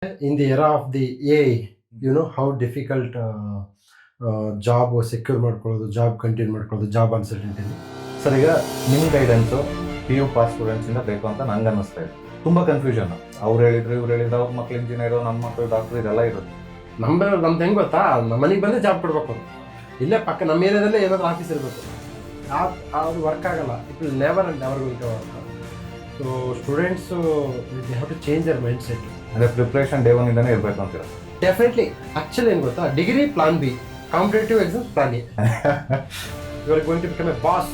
In the era of the AI, you know how difficult job secure ಮಾಡ್ಕೊಳ್ಳೋದು, job continue ಮಾಡ್ಕೊಳ್ಳೋದು, job uncertainty. Sir, ಈಗ ನಿಮ್ಮ guidance PU pass ಸ್ಟೂಡೆಂಟ್ಸಿಂದ ಬೇಕು ಅಂತ ನಂಗೆ ಅನ್ನಿಸ್ತಾ ಇದೆ. ತುಂಬ ಕನ್ಫ್ಯೂಷನ್. ಅವ್ರು ಹೇಳಿದ್ರು, ಇವ್ರು ಹೇಳಿದ್ರು, ಅವ್ರ ಮಕ್ಳು ಇಂಜಿನಿಯರು, ನಮ್ಮ ಮಕ್ಕಳು ಡಾಕ್ಟ್ರು, ಇದೆಲ್ಲ ಇರುತ್ತೆ. ನಮ್ದು ಹೆಂಗೆ ಗೊತ್ತಾ, ನಮ್ಮ ಮನೆಗೆ ಬಂದೇ ಜಾಬ್ ಕೊಡ್ಬೇಕು. ಇಲ್ಲೇ ಪಕ್ಕ ನಮ್ಮ ಏರಿಯಾದಲ್ಲೇ ಏನಾದರೂ ಆಫೀಸ್ ಇರಬೇಕು. ಅದು ವರ್ಕ್ ಆಗಲ್ಲ. It will never and never will work. So students they have to change their mind set. ಅಂದರೆ ಪ್ರಿಪ್ರೇಷನ್ ಡೇ ಒನ್ನಿಂದನೇ ಇರಬೇಕು ಅಂತೀರ? ಡೆಫಿನೆಟ್ಲಿ. ಆ್ಯಕ್ಚುಲಿ ಏನು ಗೊತ್ತಾ, degree plan B, competitive exams plan A. You are going to become a boss.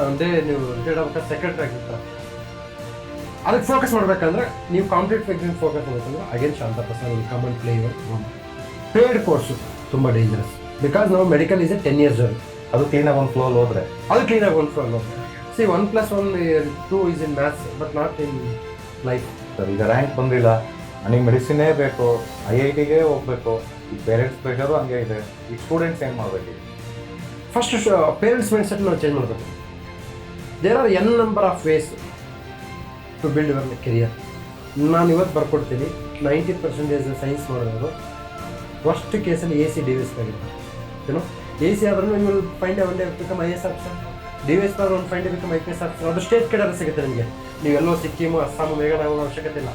ಒಂದೇ ನೀವು retired ಆಗ್ಬೇಕಾದ್ರೆ secretary ಆಗಿರ್ತಾರೆ. ಅದಕ್ಕೆ ಫೋಕಸ್ ಮಾಡಬೇಕಂದ್ರೆ ನೀವು ಕಾಂಪಿಟೇಟಿವ್ ಎಕ್ಸಾಮ್ ಫೋಕಸ್ ಮಾಡಬೇಕಂದ್ರೆ again Shantaprasad will come and play your role. Paid course ತುಂಬ ಡೇಂಜರಸ್. ಬಿಕಾಸ್ ನಾವು medical is a 10 years journey. ಅದು ಕ್ಲೀನಾಗಿ ಒಂದು ಫ್ಲೋಲ್ ಹೋದರೆ ಒಂದು ಫ್ಲೋ ಹೋದ್ರೆ. See 1+1=2 is in maths, but not in life. Sir, ಈಗ ರ್ಯಾಂಕ್ ಬಂದಿಲ್ಲ, ನನಗೆ ಮೆಡಿಸಿನೇ ಬೇಕು, IITಗೆ ಹೋಗಬೇಕು, ಈ ಪೇರೆಂಟ್ಸ್ ಪ್ರೆಷರು ಹಂಗೆ ಇದೆ. ಈ ಸ್ಟೂಡೆಂಟ್ಸ್ ಏನು ಮಾಡಬೇಕು? ಫಸ್ಟ್ ಪೇರೆಂಟ್ಸ್ ಮೈಂಡ್ ಸೆಟ್ ನಾವು ಚೇಂಜ್ ಮಾಡಬೇಕು. There are n number of ways to build your career. ನಾನು ಇವತ್ತು ಬರ್ಕೊಡ್ತೀನಿ, 90% ಸೈನ್ಸ್ ಮಾಡೋದು ಫಸ್ಟ್ ಕೇಸಲ್ಲಿ AC DVS ಆಗಿರ್ತಾರೆ. ಏನೋ AC ಆದ್ರೂ you will find one day become IAS officer. DVS ಆದ್ರೂ ಒಂದು ಫೈಂಡ್ ಬಿಕಮ್ IPS ಆಫೀಸರ್. ಅದು ಸ್ಟೇಟ್ ಕೆಡರ್ ಸಿಗುತ್ತೆ ನಿಮಗೆ. ನೀವೆಲ್ಲೋ ಸಿಕ್ಕಿಮು, ಅಸ್ಸಾಮು, ಮೇಘಾಲಯ ಹೋಗೋ ಅವಶ್ಯಕತೆ ಇಲ್ಲ.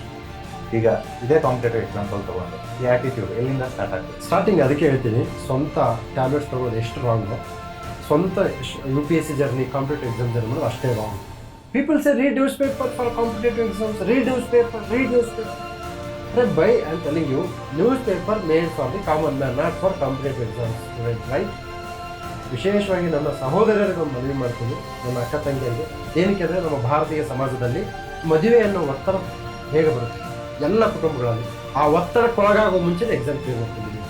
ಈಗ ಇದೇ ಕಾಂಪಿಟೇಟಿವ್ ಎಕ್ಸಾಂಪಲ್ ತೊಗೊಂಡು ಈ ಆ್ಯಟಿಟ್ಯೂಡ್ ಎಲ್ಲಿಂದ ಸ್ಟಾರ್ಟ್ ಆಗ್ತದೆ? ಸ್ಟಾರ್ಟಿಂಗ್ ಅದಕ್ಕೆ ಹೇಳ್ತೀನಿ, ಸ್ವಂತ ಟ್ಯಾಬ್ಲೆಟ್ಸ್ ತೊಗೊಳ್ಳೋದು ಎಷ್ಟು ರಾಂಗು, ಸ್ವಂತ UPSC journey, competitive exam journey ಮಾಡೋದು ಅಷ್ಟೇ wrong. People say read news paper for competitive exams, read news paper. ಅರೆ ಬೈ I am telling you, news paper made for the common man, not for competitive exams, right? ವಿಶೇಷವಾಗಿ ನನ್ನ ಸಹೋದರರಿಗೆ ಒಂದು ಮನವಿ ಮಾಡ್ತೀನಿ, ನನ್ನ ಅಕ್ಕ ತಂಗಿಯರಿಗೆ. ಏನಕ್ಕೆ ಅಂದರೆ, ನಮ್ಮ ಭಾರತೀಯ ಸಮಾಜದಲ್ಲಿ ಮದುವೆ ಅನ್ನೋ ಒತ್ತಡ ಹೇಗೆ ಬರುತ್ತೆ ಎಲ್ಲ ಕುಟುಂಬಗಳಲ್ಲಿ, ಆ ಒತ್ತಡಕ್ಕೊಳಗಾಗೋ ಮುಂಚೆ ಎಕ್ಸಾಮ್ ಕ್ಲಿಯರ್ ಮಾಡ್ತೀನಿ.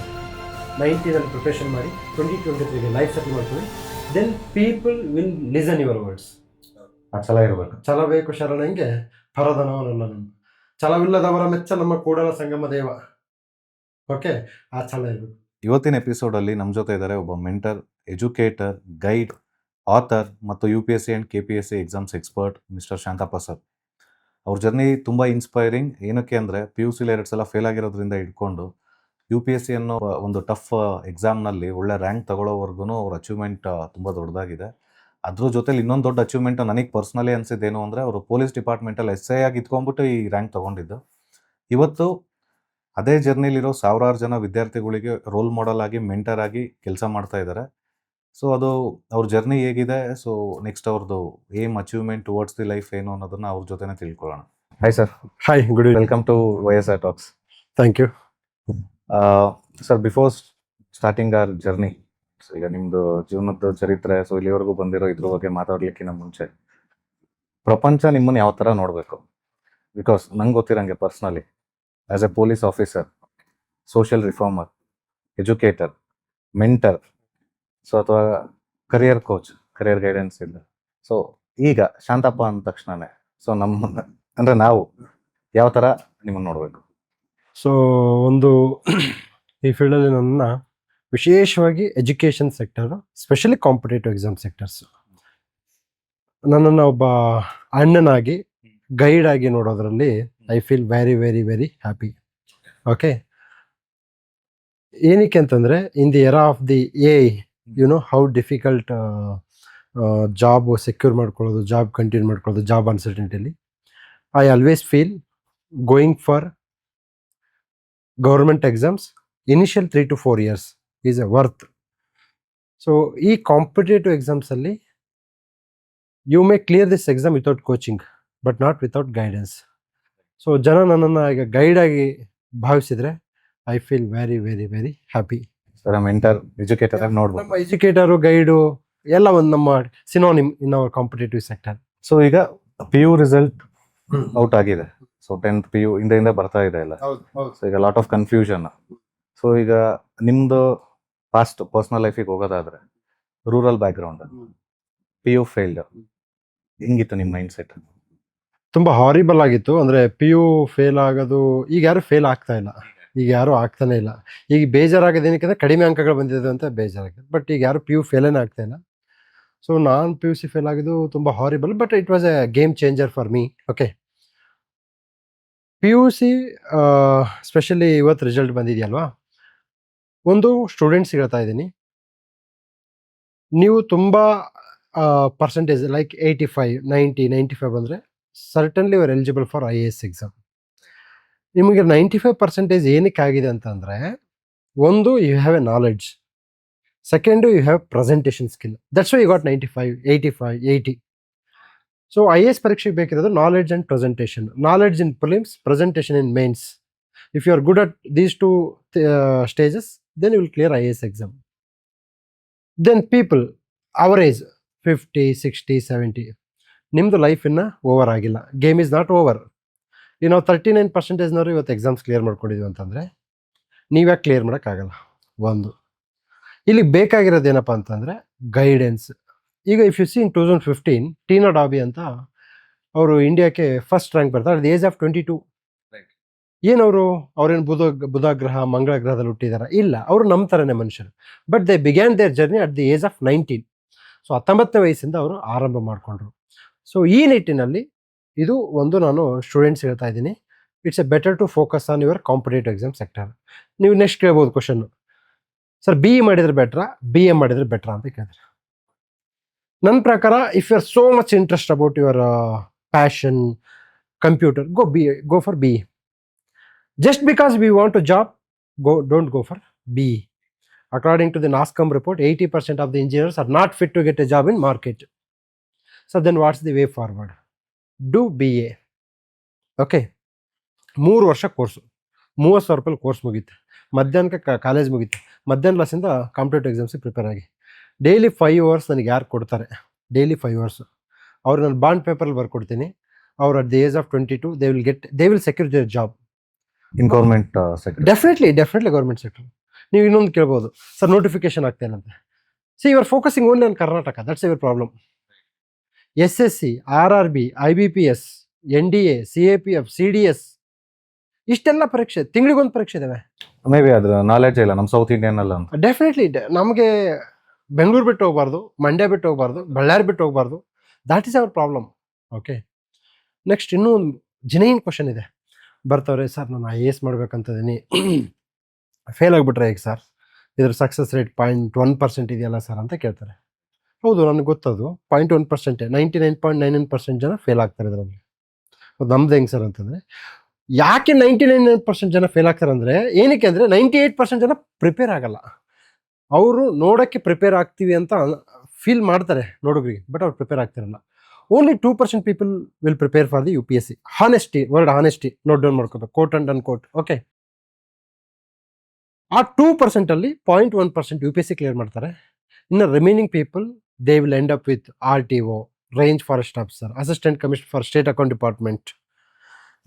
19 ಪ್ರಿಪ್ರೇಷನ್ ಮಾಡಿ 2023 ಲೈಫ್ ಸೆಟಲ್ ಮಾಡ್ತೀವಿ. Then people will listen your words. ಆ ಛಲ ಇರಬೇಕು. ಛಲಬೇಕು ಶರಣಂಗೆ ಪರದನವನಲ್ಲ ನಮ್ಮ, ಛಲವಿಲ್ಲದವರ ಮೆಚ್ಚ ನಮ್ಮ ಕೂಡಲ ಸಂಗಮ ದೇವ. ಓಕೆ, ಆ ಛಲ ಇರಬೇಕು. ಇವತ್ತಿನ ಎಪಿಸೋಡಲ್ಲಿ ನಮ್ಮ ಜೊತೆ ಇದ್ದಾರೆ ಒಬ್ಬ ಮೆಂಟರ್, ಎಜುಕೇಟರ್, ಗೈಡ್, ಆಥರ್ ಮತ್ತು UPSC and KPSC exams expert mister Shantappa sir. ಅವ್ರ ಜರ್ನಿ ತುಂಬ ಇನ್ಸ್ಪೈರಿಂಗ್. ಏನಕ್ಕೆ ಅಂದರೆ, PUC 2 ಸಲ ಫೇಲ್ ಆಗಿರೋದ್ರಿಂದ ಇಟ್ಕೊಂಡು UPSC ಅನ್ನೋ ಒಂದು ಟಫ್ ಎಕ್ಸಾಮ್ನಲ್ಲಿ ಒಳ್ಳೆ ರ್ಯಾಂಕ್ ತಗೊಳ್ಳೋವರೆಗೂ ಅವ್ರ ಅಚೀವ್ಮೆಂಟ್ ತುಂಬ ದೊಡ್ಡದಾಗಿದೆ. ಅದ್ರ ಜೊತೆಲಿ ಇನ್ನೊಂದು ದೊಡ್ಡ ಅಚೀವ್ಮೆಂಟ್ ನನಗೆ ಪರ್ಸ್ನಲಿ ಅನಿಸಿದ್ದೇನು ಅಂದರೆ, ಅವರು ಪೊಲೀಸ್ ಡಿಪಾರ್ಟ್ಮೆಂಟಲ್ಲಿ SI ಆಗಿ ಇಟ್ಕೊಂಡ್ಬಿಟ್ಟು ಈ ರ್ಯಾಂಕ್ ತೊಗೊಂಡಿದ್ದು. ಇವತ್ತು ಅದೇ ಜರ್ನಿಲಿರೋ ಸಾವಿರಾರು ಜನ ವಿದ್ಯಾರ್ಥಿಗಳಿಗೆ ರೋಲ್ ಮಾಡೆಲ್ ಆಗಿ, ಮೆಂಟರ್ ಆಗಿ ಕೆಲಸ ಮಾಡ್ತಾ ಇದ್ದಾರೆ. ಸೊ ಅದು ಅವ್ರ ಜರ್ನಿ ಹೇಗಿದೆ, ಸೊ ನೆಕ್ಸ್ಟ್ ಅವ್ರದ್ದು aim, achievement towards the life ಏನು ಅನ್ನೋದನ್ನ ಅವ್ರ ಜೊತೆನೇ ತಿಳ್ಕೊಳ್ಳೋಣ. Hi sir. Hi, good evening. Welcome to YSR talks. Thank you sir. Before starting our journey, so ಈಗ ನಿಮ್ಮದು ಜೀವನದ ಚರಿತ್ರೆ, ಸೊ ಇಲ್ಲಿವರೆಗೂ ಬಂದಿರೋ ಇದ್ರ ಬಗ್ಗೆ ಮಾತಾಡ್ಲಿಕ್ಕಿಂತ ಮುಂಚೆ, ಪ್ರಪಂಚ ನಿಮ್ಮನ್ನು ಯಾವ ಥರ ನೋಡಬೇಕು? ಬಿಕಾಸ್ ನಂಗೆ ಗೊತ್ತಿರಂಗೆ personally, as a police officer, social reformer, educator, mentor, so ಅಥವಾ ಕರಿಯರ್ ಕೋಚ್, ಕರಿಯರ್ ಗೈಡೆನ್ಸ್ ಇಲ್ಲ. ಸೊ ಈಗ ಶಾಂತಪ್ಪ ಅಂದ ತಕ್ಷಣನೇ ಸೊ ನಮ್ಮ ಅಂದರೆ ನಾವು ಯಾವ ಥರ ನಿಮ್ಮನ್ನು ನೋಡಬೇಕು? ಸೊ ಒಂದು ಈ ಫೀಲ್ಡಲ್ಲಿ ನನ್ನ ವಿಶೇಷವಾಗಿ education sector, specially competitive exam sectors, ನನ್ನನ್ನು ಒಬ್ಬ ಅಣ್ಣನಾಗಿ, ಗೈಡ್ ಆಗಿ ನೋಡೋದ್ರಲ್ಲಿ I feel very very very happy. Okay, ಏನಕ್ಕೆ ಅಂತಂದರೆ, in the era of the AI, you know how difficult job secure ಮಾಡ್ಕೊಳ್ಳೋದು, ಜಾಬ್ ಕಂಟಿನ್ಯೂ ಮಾಡ್ಕೊಳ್ಳೋದು, job uncertainty. I always feel going for government exams initial 3 to 4 years is a worth. So ಈ ಕಾಂಪಿಟೇಟಿವ್ ಎಕ್ಸಾಮ್ಸಲ್ಲಿ you may clear this exam without coaching, but not without guidance. So ಜನ ನನ್ನನ್ನು ಈಗ ಗೈಡಾಗಿ ಭಾವಿಸಿದರೆ I feel very very very happy. Sir, mentor, educator ನೋಡ್ಬೋದು. ನಮ್ಮ ಎಜುಕೇಟರು, guide ಎಲ್ಲ ಒಂದು ನಮ್ಮ synonym in our competitive sector. So ಈಗ PU ರಿಸಲ್ಟ್ ಔಟ್ ಆಗಿದೆ. ಸೊ 10th PU ಹಿಂದೆಯಿಂದ ಬರ್ತಾ ಇದೆ ಎಲ್ಲ. ಸೊ ಈಗ ಲಾಟ್ ಆಫ್ ಕನ್ಫ್ಯೂಷನ್. ಸೊ ಈಗ ನಿಮ್ಮದು ಪಾಸ್ಟ್ ಪರ್ಸ್ನಲ್ ಲೈಫಿಗೆ ಹೋಗೋದಾದ್ರೆ, ರೂರಲ್ ಬ್ಯಾಕ್ಗ್ರೌಂಡ್, PU ಫೇಲ್ಡ್, ಹೆಂಗಿತ್ತು ನಿಮ್ಮ ಮೈಂಡ್ ಸೆಟ್? ತುಂಬ ಹಾರಿಬಲ್ ಆಗಿತ್ತು. ಅಂದರೆ PU ಫೇಲ್ ಆಗೋದು, ಈಗ ಯಾರು ಫೇಲ್ ಆಗ್ತಾ ಇಲ್ಲ, ಈಗ ಯಾರೂ ಆಗ್ತಾನೆ ಇಲ್ಲ. ಈಗ ಬೇಜಾರಾಗೋದು ಏನಕ್ಕೆ, ಕಡಿಮೆ ಅಂಕಗಳು ಬಂದಿದೆ ಅಂತ ಬೇಜಾರಾಗಿದೆ. ಬಟ್ ಈಗ ಯಾರು PU ಫೇಲೇನೇ ಆಗ್ತಾ ಇಲ್ಲ. ಸೊ ನಾನು PUC ಫೇಲ್ ಆಗಿದ್ದು ತುಂಬ horrible, but it was A game changer for me. Okay, P U C specially ಇವತ್ತು ರಿಸಲ್ಟ್ ಬಂದಿದೆಯಲ್ವಾ, ಒಂದು ಸ್ಟೂಡೆಂಟ್ಸ್ ಹೇಳ್ತಾ ಇದ್ದೀನಿ, ನೀವು ತುಂಬ ಪರ್ಸೆಂಟೇಜ್ ಲೈಕ್ 85 90 95 ಬಂದರೆ certainly you are eligible for IAS exam. ನಿಮಗೆ 95% ಏನಕ್ಕೆ ಆಗಿದೆ ಅಂತಂದರೆ, ಒಂದು you have a knowledge, second you have presentation skill, that's why you got 95 85 80. So IAS ಪರೀಕ್ಷೆಗೆ ಬೇಕಿರೋದು knowledge and presentation. Knowledge in prelims, presentation in mains. If you are good at these two stages, then you will clear IAS exam. Then people average 50 60 70, ನಿಮ್ಮದು life ಇನ್ನೂ over ಆಗಿಲ್ಲ, game is not over. ಈಗ ನಾವು 39%ನವರು ಇವತ್ತು exams clear ಮಾಡ್ಕೊಂಡಿದ್ವಿ ಅಂತಂದರೆ ನೀವ್ಯಾಕೆ clear ಮಾಡೋಕ್ಕಾಗಲ್ಲ? ಒಂದು ಇಲ್ಲಿ ಬೇಕಾಗಿರೋದು ಏನಪ್ಪ ಅಂತಂದರೆ ಗೈಡೆನ್ಸ್. ಈಗ ಇಫ್ ಯು ಸಿ ಇನ್ 2015 ಟೀನಾ ಡಾಬಿ ಅಂತ ಅವರು ಇಂಡಿಯಾಕ್ಕೆ ಫಸ್ಟ್ ರ್ಯಾಂಕ್ ಬರ್ತಾರೆ ಅಟ್ ದ ಏಜ್ ಆಫ್ 22. ಏನವರು ಅವ್ರೇನು ಬುಧ ಗ್ರಹ ಮಂಗಳ ಗ್ರಹದಲ್ಲಿ ಹುಟ್ಟಿದಾರ? ಇಲ್ಲ, ಅವರು ನಮ್ಮ ಥರನೇ ಮನುಷ್ಯರು. But they began their journey at the age of 19. So 19ನೇ ವಯಸ್ಸಿಂದ ಅವರು ಆರಂಭ ಮಾಡಿಕೊಂಡ್ರು. ಸೊ ಈ ನಿಟ್ಟಿನಲ್ಲಿ ಇದು ಒಂದು ನಾನು ಸ್ಟೂಡೆಂಟ್ಸ್ ಹೇಳ್ತಾ ಇದ್ದೀನಿ, it's a better to focus on your competitive exam sector. ನೀವು ನೆಕ್ಸ್ಟ್ ಕೇಳ್ಬೋದು ಕ್ವಶನ್ನು, ಸರ್ BE ಮಾಡಿದರೆ ಬೆಟ್ರಾ BA ಮಾಡಿದರೆ ಬೆಟ್ರಾ ಅಂತ ಕೇಳಿದ್ರೆ, ನನ್ನ ಪ್ರಕಾರ if you are so much interest about your passion computer, go for BE. Just because we want to job, don't go for BE. According to the NASSCOM report, 80% of the engineers are not fit to get a job in market. So then what's the way forward? Do BA. Okay, 3 ವರ್ಷ course, 30,000 ರೂಪಾಯಿ course ಮುಗೀತು, ಮಧ್ಯಾಹ್ನಕ್ಕೆ college ಮುಗೀತು, ಮಧ್ಯಾಹ್ನ ಕ್ಲಾಸಿಂದ competitive ಎಕ್ಸಾಮ್ಸಿಗೆ prepare ಆಗಿ daily 5 hours ನನಗೆ ಯಾರು ಕೊಡ್ತಾರೆ? ಡೈಲಿ 5 hours ಅವ್ರು ನಾನು ಬಾಂಡ್ ಪೇಪರಲ್ಲಿ ಬರ್ಕೊಡ್ತೀನಿ. ಅವ್ರು at the age of 22 they will secure their job in government sector. Definitely government sector. ನೀವು ಇನ್ನೊಂದು ಕೇಳ್ಬೋದು, ಸರ್ ನೋಟಿಫಿಕೇಶನ್ ಆಗ್ತೇನಂತೆ. See you are focusing only on Karnataka, that's your problem. SSC, RRB, IBPS, NDA, CAPF, CDS ಇಷ್ಟೆಲ್ಲ ಪರೀಕ್ಷೆ, ತಿಂಗಳಿಗೊಂದು ಪರೀಕ್ಷೆ ಇದಾವೆ. May be ಅದ್ರ knowledge ಇಲ್ಲ ನಮ್ಮ ಸೌತ್ ಇಂಡಿಯನ್ ಅಲ್ಲ ಅಂತ. ಡೆಫಿನೆಟ್ಲಿ ನಮಗೆ ಬೆಂಗಳೂರು ಬಿಟ್ಟು ಹೋಗ್ಬಾರ್ದು, ಮಂಡ್ಯ ಬಿಟ್ಟು ಹೋಗ್ಬಾರ್ದು, ಬಳ್ಳಾರಿ ಬಿಟ್ಟು ಹೋಗ್ಬಾರ್ದು. That is our problem. Okay, next ಇನ್ನೂ ಒಂದು ಜೆನ್ಯೂನ್ ಕ್ವಶನ್ ಇದೆ, ಬರ್ತಾವ್ರೆ, ಸರ್ ನಾನು IAS ಮಾಡ್ಬೇಕಂತಿದ್ದೀನಿ, ಫೇಲ್ ಆಗಿಬಿಟ್ರೆ ಹೇಗೆ ಸರ್, ಇದ್ರ ಸಕ್ಸಸ್ ರೇಟ್ 0.1% ಇದೆಯಲ್ಲ ಸರ್ ಅಂತ ಕೇಳ್ತಾರೆ. ಹೌದು, ನನಗೆ ಗೊತ್ತದು 0.1%, 99.99% ಜನ ಫೇಲ್ ಆಗ್ತಾರೆ ಇದರಲ್ಲಿ. ನಮ್ದು ಹೆಂಗೆ ಸರ್ ಅಂತಂದರೆ, ಯಾಕೆ 99% ಜನ ಫೇಲ್ ಆಗ್ತಾರೆ ಅಂದರೆ, ಏನಕ್ಕೆ ಅಂದರೆ 98% ಜನ ಪ್ರಿಪೇರ್ ಆಗಲ್ಲ. ಅವರು ನೋಡೋಕ್ಕೆ ಪ್ರಿಪೇರ್ ಆಗ್ತೀವಿ ಅಂತ ಫೀಲ್ ಮಾಡ್ತಾರೆ ನೋಡೋರಿಗೆ, ಬಟ್ ಅವ್ರು ಪ್ರಿಪೇರ್ ಆಗ್ತಿರಲ್ಲ. Only 2% people will prepare for the UPSC. Honesty, word honesty note down ಮಾಡ್ಕೋಬೇಕು, ಕೋಟ್ ಅಂಡ್ ಅನ್ಕೋಟ್. ಓಕೆ, ಆ 2%ಅಲ್ಲಿ 0.1% UPSC ಕ್ಲಿಯರ್ ಮಾಡ್ತಾರೆ. ಇನ್ನು remaining people they will end up with RTO, range forest officer, assistant commissioner for state account department,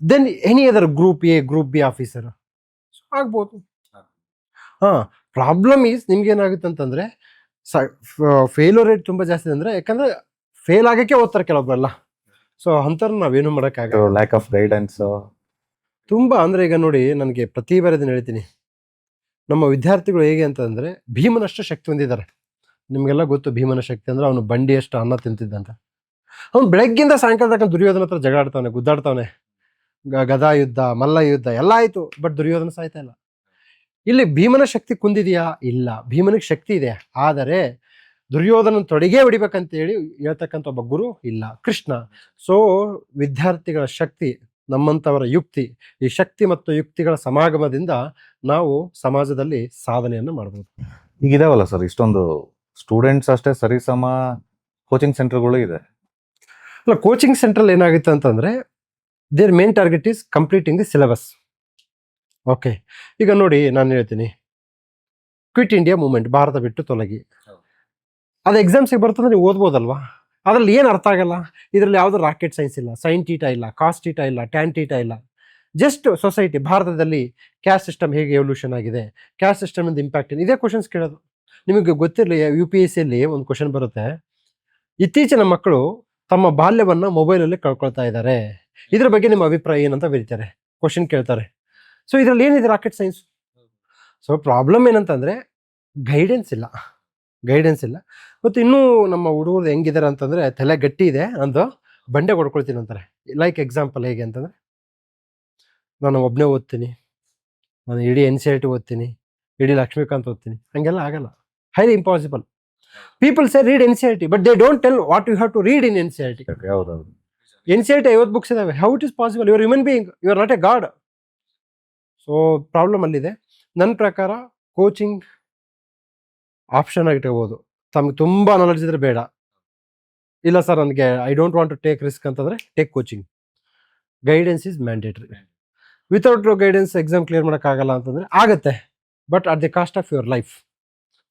then any other group A, group B officer ಆಗ್ಬೋದು. ಹಾಂ, problem is ನಿಮ್ಗೇನಾಗುತ್ತೆ ಅಂತಂದರೆ failure rate ತುಂಬ ಜಾಸ್ತಿ ಅಂದರೆ, ಯಾಕಂದರೆ fail ಆಗೋಕ್ಕೆ ಓದ್ತಾರೆ ಕೆಲವೊಬ್ಬರೆಲ್ಲ. ಸೊ ಅಂಥವ್ರು ನಾವೇನು ಮಾಡೋಕ್ಕಾಗಲ್ಲ. ಲ್ಯಾಕ್ ಆಫ್ ಗೈಡೆನ್ಸ್ ತುಂಬ ಅಂದರೆ, ಈಗ ನೋಡಿ, ನನಗೆ ಪ್ರತಿ ಬಾರಿ ಅದನ್ನು ಹೇಳ್ತೀನಿ, ನಮ್ಮ ವಿದ್ಯಾರ್ಥಿಗಳು ಹೇಗೆ ಅಂತಂದರೆ ಭೀಮನಷ್ಟು ಶಕ್ತಿ ಹೊಂದಿದ್ದಾರೆ. ನಿಮಗೆಲ್ಲ ಗೊತ್ತು ಭೀಮನ ಶಕ್ತಿ ಅಂದರೆ, ಅವನು ಬಂಡಿಯಷ್ಟು ಅನ್ನ ತಿಂತಿದ್ದಂತ. ಅವನು ಬೆಳಗ್ಗಿಂದ ಸಾಯಂಕಾಲ ತನಕ ದುರ್ಯೋಧನ ಹತ್ರ ಜಗಳಾಡ್ತಾವನೆ, ಗುದ್ದಾಡ್ತಾವನೆ, ಗದಾ ಯುದ್ಧ, ಮಲ್ಲ ಯುದ್ಧ ಎಲ್ಲ ಆಯಿತು, ಬಟ್ ದುರ್ಯೋಧನ ಸಾಯ್ತಾ ಇಲ್ಲ. ಇಲ್ಲಿ ಭೀಮನ ಶಕ್ತಿ ಕುಂದಿದೆಯಾ? ಇಲ್ಲ, ಭೀಮನಿಗೆ ಶಕ್ತಿ ಇದೆ, ಆದರೆ ದುರ್ಯೋಧನ ತೊಡೆಗೇ ಹೊಡಿಬೇಕಂತೇಳಿ ಹೇಳ್ತಕ್ಕಂಥ ಒಬ್ಬ ಗುರು ಇಲ್ಲ, ಕೃಷ್ಣ. ಸೊ ವಿದ್ಯಾರ್ಥಿಗಳ ಶಕ್ತಿ, ನಮ್ಮಂಥವರ ಯುಕ್ತಿ, ಈ ಶಕ್ತಿ ಮತ್ತು ಯುಕ್ತಿಗಳ ಸಮಾಗಮದಿಂದ ನಾವು ಸಮಾಜದಲ್ಲಿ ಸಾಧನೆಯನ್ನು ಮಾಡ್ಬೋದು. ಈಗ ಇದಾವಲ್ಲ ಸರ್, ಇಷ್ಟೊಂದು ಸ್ಟೂಡೆಂಟ್ಸ್ ಅಷ್ಟೇ ಸರಿಸಮ ಕೋಚಿಂಗ್ ಸೆಂಟರ್ಗಳು ಇದೆ. ಅಲ್ಲ, ಕೋಚಿಂಗ್ ಸೆಂಟ್ರಲ್ಲಿ ಏನಾಗುತ್ತೆ ಅಂತಂದರೆ, their main target is completing the syllabus. Okay, ಈಗ ನೋಡಿ, ನಾನು ಹೇಳ್ತೀನಿ, ಕ್ವಿಟ್ ಇಂಡಿಯಾ ಮೂವ್ಮೆಂಟ್, ಭಾರತ ಬಿಟ್ಟು ತೊಲಗಿ, ಅದು ಎಕ್ಸಾಮ್ಸಿಗೆ ಬರ್ತಂದ್ರೆ ನೀವು ಓದ್ಬೋದಲ್ವಾ? ಅದರಲ್ಲಿ ಏನು ಅರ್ಥ ಆಗಲ್ಲ. ಇದರಲ್ಲಿ ಯಾವುದೋ ರಾಕೆಟ್ ಸೈನ್ಸ್ ಇಲ್ಲ, ಸೈನ್ ಟೀಟಾ ಇಲ್ಲ, ಕಾಸ್ ಟೀಟಾ ಇಲ್ಲ, ಟ್ಯಾನ್ ಟೀಟಾ ಇಲ್ಲ. ಜಸ್ಟ್ ಸೊಸೈಟಿ, ಭಾರತದಲ್ಲಿ ಕ್ಯಾಸ್ಟ್ ಸಿಸ್ಟಮ್ ಹೇಗೆ ಎವಲ್ಯೂಷನ್ ಆಗಿದೆ, ಕ್ಯಾಸ್ಟ್ ಸಿಸ್ಟಮಿಂದ ಇಂಪ್ಯಾಕ್ಟ್ ಏನು, ಇದೇ ಕ್ವಶನ್ಸ್ ಕೇಳೋದು. ನಿಮಗೆ ಗೊತ್ತಿರಲಿ, UPSCಯಲ್ಲಿ ಒಂದು ಕ್ವಶನ್ ಬರುತ್ತೆ, ಇತ್ತೀಚಿನ ಮಕ್ಕಳು ತಮ್ಮ ಬಾಲ್ಯವನ್ನು ಮೊಬೈಲಲ್ಲಿ ಕಳ್ಕೊಳ್ತಾ ಇದ್ದಾರೆ, ಇದ್ರ ಬಗ್ಗೆ ನಿಮ್ಮ ಅಭಿಪ್ರಾಯ ಏನಂತ ಬರೀತಾರೆ, ಕ್ವಶನ್ ಕೇಳ್ತಾರೆ. ಸೊ ಇದರಲ್ಲಿ ಏನಿದೆ ರಾಕೆಟ್ ಸೈನ್ಸ್? ಸೊ ಪ್ರಾಬ್ಲಮ್ ಏನಂತಂದರೆ ಗೈಡೆನ್ಸ್ ಇಲ್ಲ. ಮತ್ತು ಇನ್ನೂ ನಮ್ಮ ಹುಡುಗರು ಹೆಂಗಿದ್ದಾರೆ ಅಂತಂದರೆ, ತಲೆ ಗಟ್ಟಿ ಇದೆ, ಅಂದು ಬಂಡೆ ಹೊಡ್ಕೊಳ್ತೀನಿ ಅಂತಾರೆ. ಲೈಕ್ ಎಕ್ಸಾಂಪಲ್ ಹೇಗೆ ಅಂತಂದರೆ, ನಾನು ಒಬ್ಬನೇ ಓದ್ತೀನಿ, ನಾನು ಇಡೀ NCERT ಓದ್ತೀನಿ, ಇಡೀ ಲಕ್ಷ್ಮೀಕಾಂತ್ ಓದ್ತೀನಿ, ಹಂಗೆಲ್ಲ ಆಗಲ್ಲ. Highly impossible. People say read NCERT, but they don't tell what you have to read in NCERT. ಹೌದೌದು. NCERT 50 ಬುಕ್ಸ್ ಇದಾವೆ. How it is possible? You are human being, you are not a god. So problem ಅಲ್ಲಿದೆ. ನನ್ನ ಪ್ರಕಾರ coaching option ಆಗಿಟ್ಕೋಬೋದು. ತಮ್ಗೆ ತುಂಬ knowledge ಇದ್ರೆ ಬೇಡ, ಇಲ್ಲ ಸರ್ ನನಗೆ I don't want to take risk ಅಂತಂದರೆ take coaching. Guidance is mandatory. Without guidance exam clear ಮಾಡೋಕ್ಕಾಗಲ್ಲ ಅಂತಂದರೆ ಆಗುತ್ತೆ, but at the cost of your life.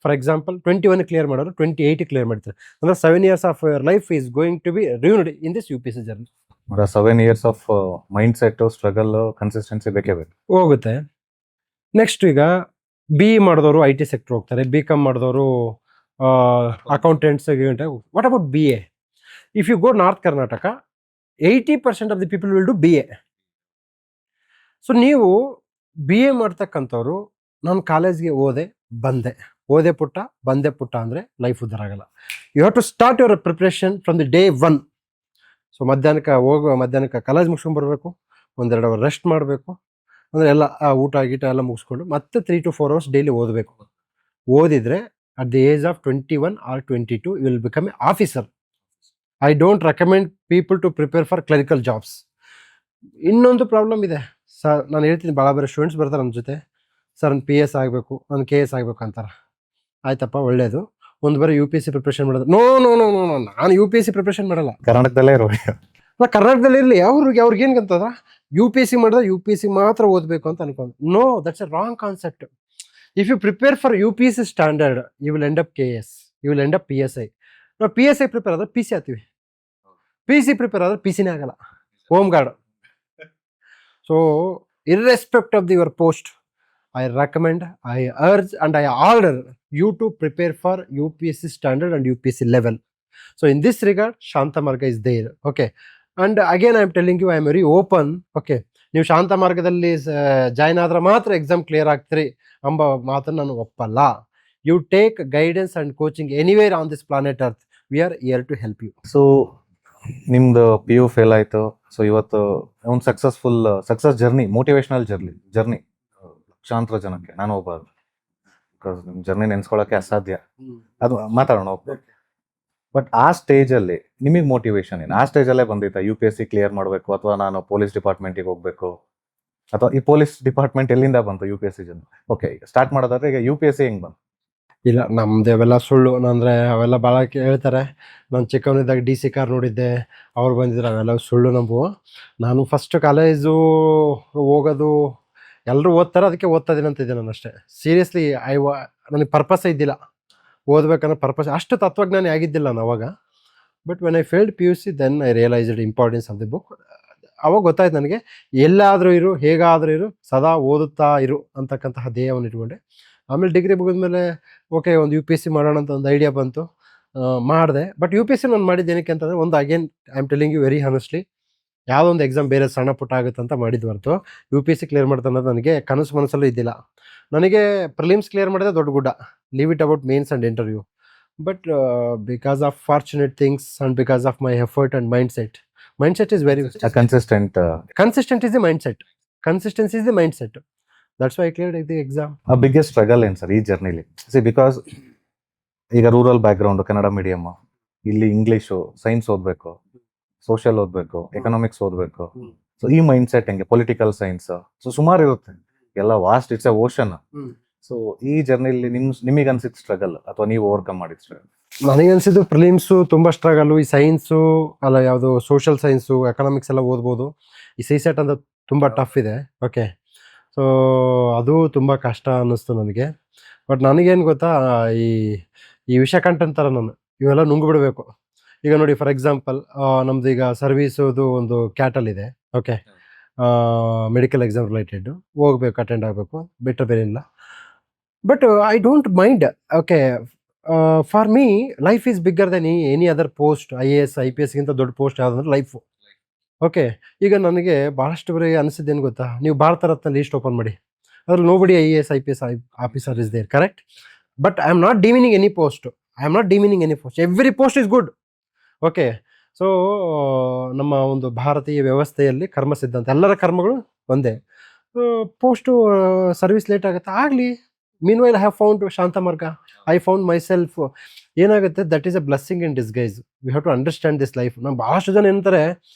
For example 21 clear ಮಾಡೋರು 28 ಕ್ಲಿಯರ್ ಮಾಡ್ತಾರೆ ಅಂದರೆ 7 years of your life is going to be ruined in this UPSC journey. 7 years of mindset, struggle, consistency ಬೇಕೇ ಬೇಕು. ಹೋಗುತ್ತೆ. Next ಈಗ BE ಮಾಡಿದವರು IT sector ಹೋಗ್ತಾರೆ, BCom ಮಾಡಿದವರು accountants. What about BA? If you go north Karnataka 80% of the people will do BA. So ನೀವು BA ಮಾಡ್ತಕ್ಕಂಥವ್ರು ನಾನು ಕಾಲೇಜ್ಗೆ ಓದೆ ಪುಟ್ಟ ಬಂದೆ ಪುಟ್ಟ ಅಂದರೆ ಲೈಫ್ ಉದ್ಧಾರ ಆಗಲ್ಲ. You have to start your preparation from the day 1. So ಮಧ್ಯಾಹ್ನಕ್ಕೆ ಕಾಲೇಜ್ ಮುಗಿಸ್ಕೊಂಡ್ಬರ್ಬೇಕು, 1-2 ಅವರ್ ರೆಸ್ಟ್ ಮಾಡಬೇಕು, ಅಂದರೆ ಎಲ್ಲ ಊಟ ಗೀಟ ಎಲ್ಲ ಮುಗಿಸ್ಕೊಂಡು ಮತ್ತೆ 3 to 4 hours ಡೈಲಿ ಓದಬೇಕು. ಓದಿದರೆ at the age of 21 or 22 you will become a officer. I don't recommend people to prepare for clerical jobs. ಇನ್ನೊಂದು ಪ್ರಾಬ್ಲಮ್ ಇದೆ ಸರ್, ನಾನು ಹೇಳ್ತೀನಿ, ಭಾಳ ಬೇರೆ ಸ್ಟೂಡೆಂಟ್ಸ್ ಬರ್ತಾರೆ ನಮ್ಮ ಜೊತೆ, ಸರ್ ನಾನು PS ಆಗಬೇಕು, ನಾನು KS ಆಗಬೇಕು ಅಂತಾರೆ. ಆಯ್ತಪ್ಪ, ಒಳ್ಳೆಯದು. ಒಂದು ಬಾರಿ UPSC ಪ್ರಿಪ್ರೇಷನ್ ಮಾಡೋದು. ನೋ, ನಾನು UPSC ಪ್ರಿಪ್ರೇಷನ್ ಮಾಡಲ್ಲ. ಕರ್ನಾಟಕದಲ್ಲೇ ಇರೋ ನಾ ಕರ್ನಾಟಕದಲ್ಲಿ ಇರಲಿ, ಅವ್ರಿಗೆ ಅಂತಂದ್ರೆ UPSC ಮಾಡಿದ್ರೆ UPSC ಮಾತ್ರ ಓದಬೇಕು ಅಂತ ಅನ್ಕೊಂಡು. No, that's a wrong concept. If you prepare for UPSC standard you will end up KS, you will end up PSI. ನಾವು PSI ಪ್ರಿಪೇರ್ ಆದ್ರೆ PC ಆಗ್ತೀವಿ, PC ಪ್ರಿಪೇರ್ ಆದ್ರೆ PCನೇ ಆಗಲ್ಲ, home guard. So irrespective of your post, I recommend, I urge and I order you to prepare for UPSC standard and UPSC level. So in this regard, Shanta Marga is there. Okay. And again, I am telling you, I am very open. Okay. ನೀವು ಶಾಂತ ಮಾರ್ಗದಲ್ಲಿ join ಆದ್ರೆ ಮಾತ್ರ exam clear ಆಗ್ತೀರಿ ಎಂಬ ಮಾತನ್ನು ನಾನು ಒಪ್ಪಲ್ಲ. You take guidance and coaching anywhere on this planet earth. We are here to help you. So ನಿಮ್ದು PU fail ಆಯಿತು. ಸೊ ಇವತ್ತು ಒಂದು ಸಕ್ಸಸ್ ಜರ್ನಿ, ಮೋಟಿವೇಶನಲ್ ಜರ್ನಿ ಲಕ್ಷಾಂತರ ಜನಕ್ಕೆ. ನಾನು ಒಬ್ಬ, ಬಿಕಾಸ್ ನಿಮ್ಮ ಜರ್ನಿ ನೆನೆಸ್ಕೊಳ್ಳೋಕ್ಕೆ ಅಸಾಧ್ಯ, ಅದು ಮಾತಾಡೋಣ. ಬಟ್ ಆ ಸ್ಟೇಜಲ್ಲಿ ನಿಮಗೆ ಮೋಟಿವೇಶನ್ ಏನು? ಆ ಸ್ಟೇಜಲ್ಲೇ ಬಂದಿತ್ತಾ UPSC ಕ್ಲಿಯರ್ ಮಾಡಬೇಕು, ಅಥವಾ ನಾನು ಪೊಲೀಸ್ ಡಿಪಾರ್ಟ್ಮೆಂಟಿಗೆ ಹೋಗಬೇಕು, ಅಥವಾ ಈ ಪೊಲೀಸ್ ಡಿಪಾರ್ಟ್ಮೆಂಟ್ ಎಲ್ಲಿಂದ ಬಂತು UPSC ಜನ? ಓಕೆ, ಈಗ ಸ್ಟಾರ್ಟ್ ಮಾಡೋದಾದ್ರೆ ಈಗ UPSC ಹೆಂಗೆ ಬಂತು? ಇಲ್ಲ, ನಮ್ದು ಅವೆಲ್ಲ ಸುಳ್ಳು. ಅಂದರೆ ಅವೆಲ್ಲ ಭಾಳ ಹೇಳ್ತಾರೆ, ನಾನು ಚಿಕ್ಕವನಿದ್ದಾಗ DC ಕಾರ್ ನೋಡಿದ್ದೆ, ಅವ್ರು ಬಂದಿದ್ರು, ಅವೆಲ್ಲ ಸುಳ್ಳು ನಮಗೂ. ನಾನು ಫಸ್ಟ್ ಕಾಲೇಜು ಹೋಗೋದು ಎಲ್ಲರೂ ಓದ್ತಾರೆ, ಅದಕ್ಕೆ ಓದ್ತಾ ಇದ್ದೀನಿ ಅಂತಿದ್ದೆ ನಾನು ಅಷ್ಟೇ. ಸೀರಿಯಸ್ಲಿ ನನಗೆ ಪರ್ಪಸ್ಸೇ ಇದ್ದಿಲ್ಲ, ಓದ್ಬೇಕನ್ನೋ ಪರ್ಪಸ್, ಅಷ್ಟು ತತ್ವಜ್ಞಾನಿ ಆಗಿದ್ದಿಲ್ಲ ನಾನು ಅವಾಗ. But when I failed PUC then I realised importance of the book. ಅವಾಗ ಗೊತ್ತಾಯ್ತು ನನಗೆ, ಎಲ್ಲಾದರೂ ಇರು, ಹೇಗಾದರೂ ಇರು, ಸದಾ ಓದುತ್ತಾ ಇರು ಅಂತಕ್ಕಂತಹ ಧ್ಯೇಯವನ್ನು ಇಟ್ಕೊಂಡೆ. ಆಮೇಲೆ ಡಿಗ್ರಿ ಮುಗಿದ್ಮೇಲೆ ಓಕೆ, ಒಂದು UPSC ಮಾಡೋಣ ಅಂತ ಒಂದು ಐಡಿಯಾ ಬಂತು, ಮಾಡಿದೆ. ಬಟ್ UPSC ನಾನು ಮಾಡಿದ್ದು ಏನಕ್ಕೆ ಅಂತಂದರೆ, ಒಂದು again I am telling you very honestly, ಯಾವುದೋ ಒಂದು ಎಕ್ಸಾಮ್ ಬೇರೆ ಸಣ್ಣ ಪುಟ್ಟ ಆಗುತ್ತೆ ಅಂತ ಮಾಡಿದ್ದು ಹೊರತು UPSC ಕ್ಲಿಯರ್ ಮಾಡ್ತಾ ಅನ್ನೋದು ನನಗೆ ಕನಸು ಮನಸ್ಸಲ್ಲೂ ಇದ್ದಿಲ್ಲ. ನನಗೆ ಪ್ರಿಲಿಮ್ಸ್ ಕ್ಲಿಯರ್ ಮಾಡಿದ್ರೆ ದೊಡ್ಡ ಗುಡ್ಡ, leave it about mains and interview. But because of fortunate things and because of my effort and mind set is very consistent is the mind set. Consistency is the mind set. That's why I cleared the exam. ಆ biggest struggle ಏನು sir ಈ ಜರ್ನಿಲಿ? Because ಈಗ rural background, Kannada medium, ಇಲ್ಲಿ English, science ಓದಬೇಕು, social ಓದಬೇಕು, economics ಓದಬೇಕು. So ಈ mind set ಹೆಂಗೆ? ಪೊಲಿಟಿಕಲ್ ಸೈನ್ಸ್, ಸೊ ಸುಮಾರು ಇರುತ್ತೆ, ಎಲ್ಲ vast, it's a ocean. So ಈ ಜರ್ನಿಲಿ ನಿಮಗೆ ಅನ್ಸಿದ ಸ್ಟ್ರಗಲ್, ಅಥವಾ ನೀವು ಓವರ್ಕಮ್ ಮಾಡಿದ ಸ್ಟ್ರಗಲ್? ನನಗೆ ಅನಿಸಿದ್ದು ಪ್ರಿಲಿಮ್ಸು ತುಂಬ ಸ್ಟ್ರಗಲ್ಲು. ಈ ಸೈನ್ಸು ಅಲ್ಲ, ಯಾವುದು ಸೋಷಿಯಲ್ ಸೈನ್ಸು, ಎಕನಾಮಿಕ್ಸ್ ಎಲ್ಲ ಓದ್ಬೋದು. ಈ CSET ಅಂತ ತುಂಬ ಟಫ್ ಇದೆ. ಓಕೆ, ಸೊ ಅದು ತುಂಬ ಕಷ್ಟ ಅನ್ನಿಸ್ತು ನನಗೆ. ಬಟ್ ನನಗೇನು ಗೊತ್ತಾ, ಈ ವಿಷಯ ಕಂಟಂತಾರೆ ನಾನು, ಇವೆಲ್ಲ ನುಂಗ್ಬಿಡ್ಬೇಕು. ಈಗ ನೋಡಿ, ಫಾರ್ ಎಕ್ಸಾಂಪಲ್ ನಮ್ದು ಈಗ ಸರ್ವೀಸದು ಒಂದು ಕ್ಯಾಟಲ್ ಇದೆ. ಓಕೆ, ಮೆಡಿಕಲ್ ಎಕ್ಸಾಮ್ ರಿಲೇಟೆಡ್ ಹೋಗ್ಬೇಕು, ಅಟೆಂಡ್ ಆಗಬೇಕು, ಬೆಟರ್ ಬೇರೆ ಇಲ್ಲ. But I don't mind. Okay, for me life is bigger than any other post. IAS IPSಗಿಂತ ದೊಡ್ಡ ಪೋಸ್ಟ್ ಯಾವುದಂದ್ರೆ ಲೈಫು. ಓಕೆ, ಈಗ ನನಗೆ ಭಾಳಷ್ಟು ಬರೀ ಅನಿಸಿದ್ದೇನು ಗೊತ್ತಾ, ನೀವು ಭಾರತ ರತ್ನ ಲೀಸ್ಟ್ ಓಪನ್ ಮಾಡಿ, ಅದ್ರಲ್ಲಿ nobody IAS IPS officer is there, correct? But I am not demeaning any post. Every post is good. Okay, so ನಮ್ಮ ಒಂದು ಭಾರತೀಯ ವ್ಯವಸ್ಥೆಯಲ್ಲಿ ಕರ್ಮ ಸಿದ್ಧಾಂತ ಎಲ್ಲರ ಕರ್ಮಗಳು ಒಂದೇ. ಪೋಸ್ಟು ಸರ್ವಿಸ್ ಲೇಟ್ ಆಗುತ್ತೆ ಆಗಲಿ, mean while I have found ಶಾಂತ ಮಾರ್ಗ, ಐ ಫೌಂಡ್ ಮೈ ಸೆಲ್ಫ್. ಏನಾಗುತ್ತೆ, that is a blessing in disguise. We have to understand this life. ನಾನು ಭಾಳಷ್ಟು ಜನ ಏನಂತಾರೆ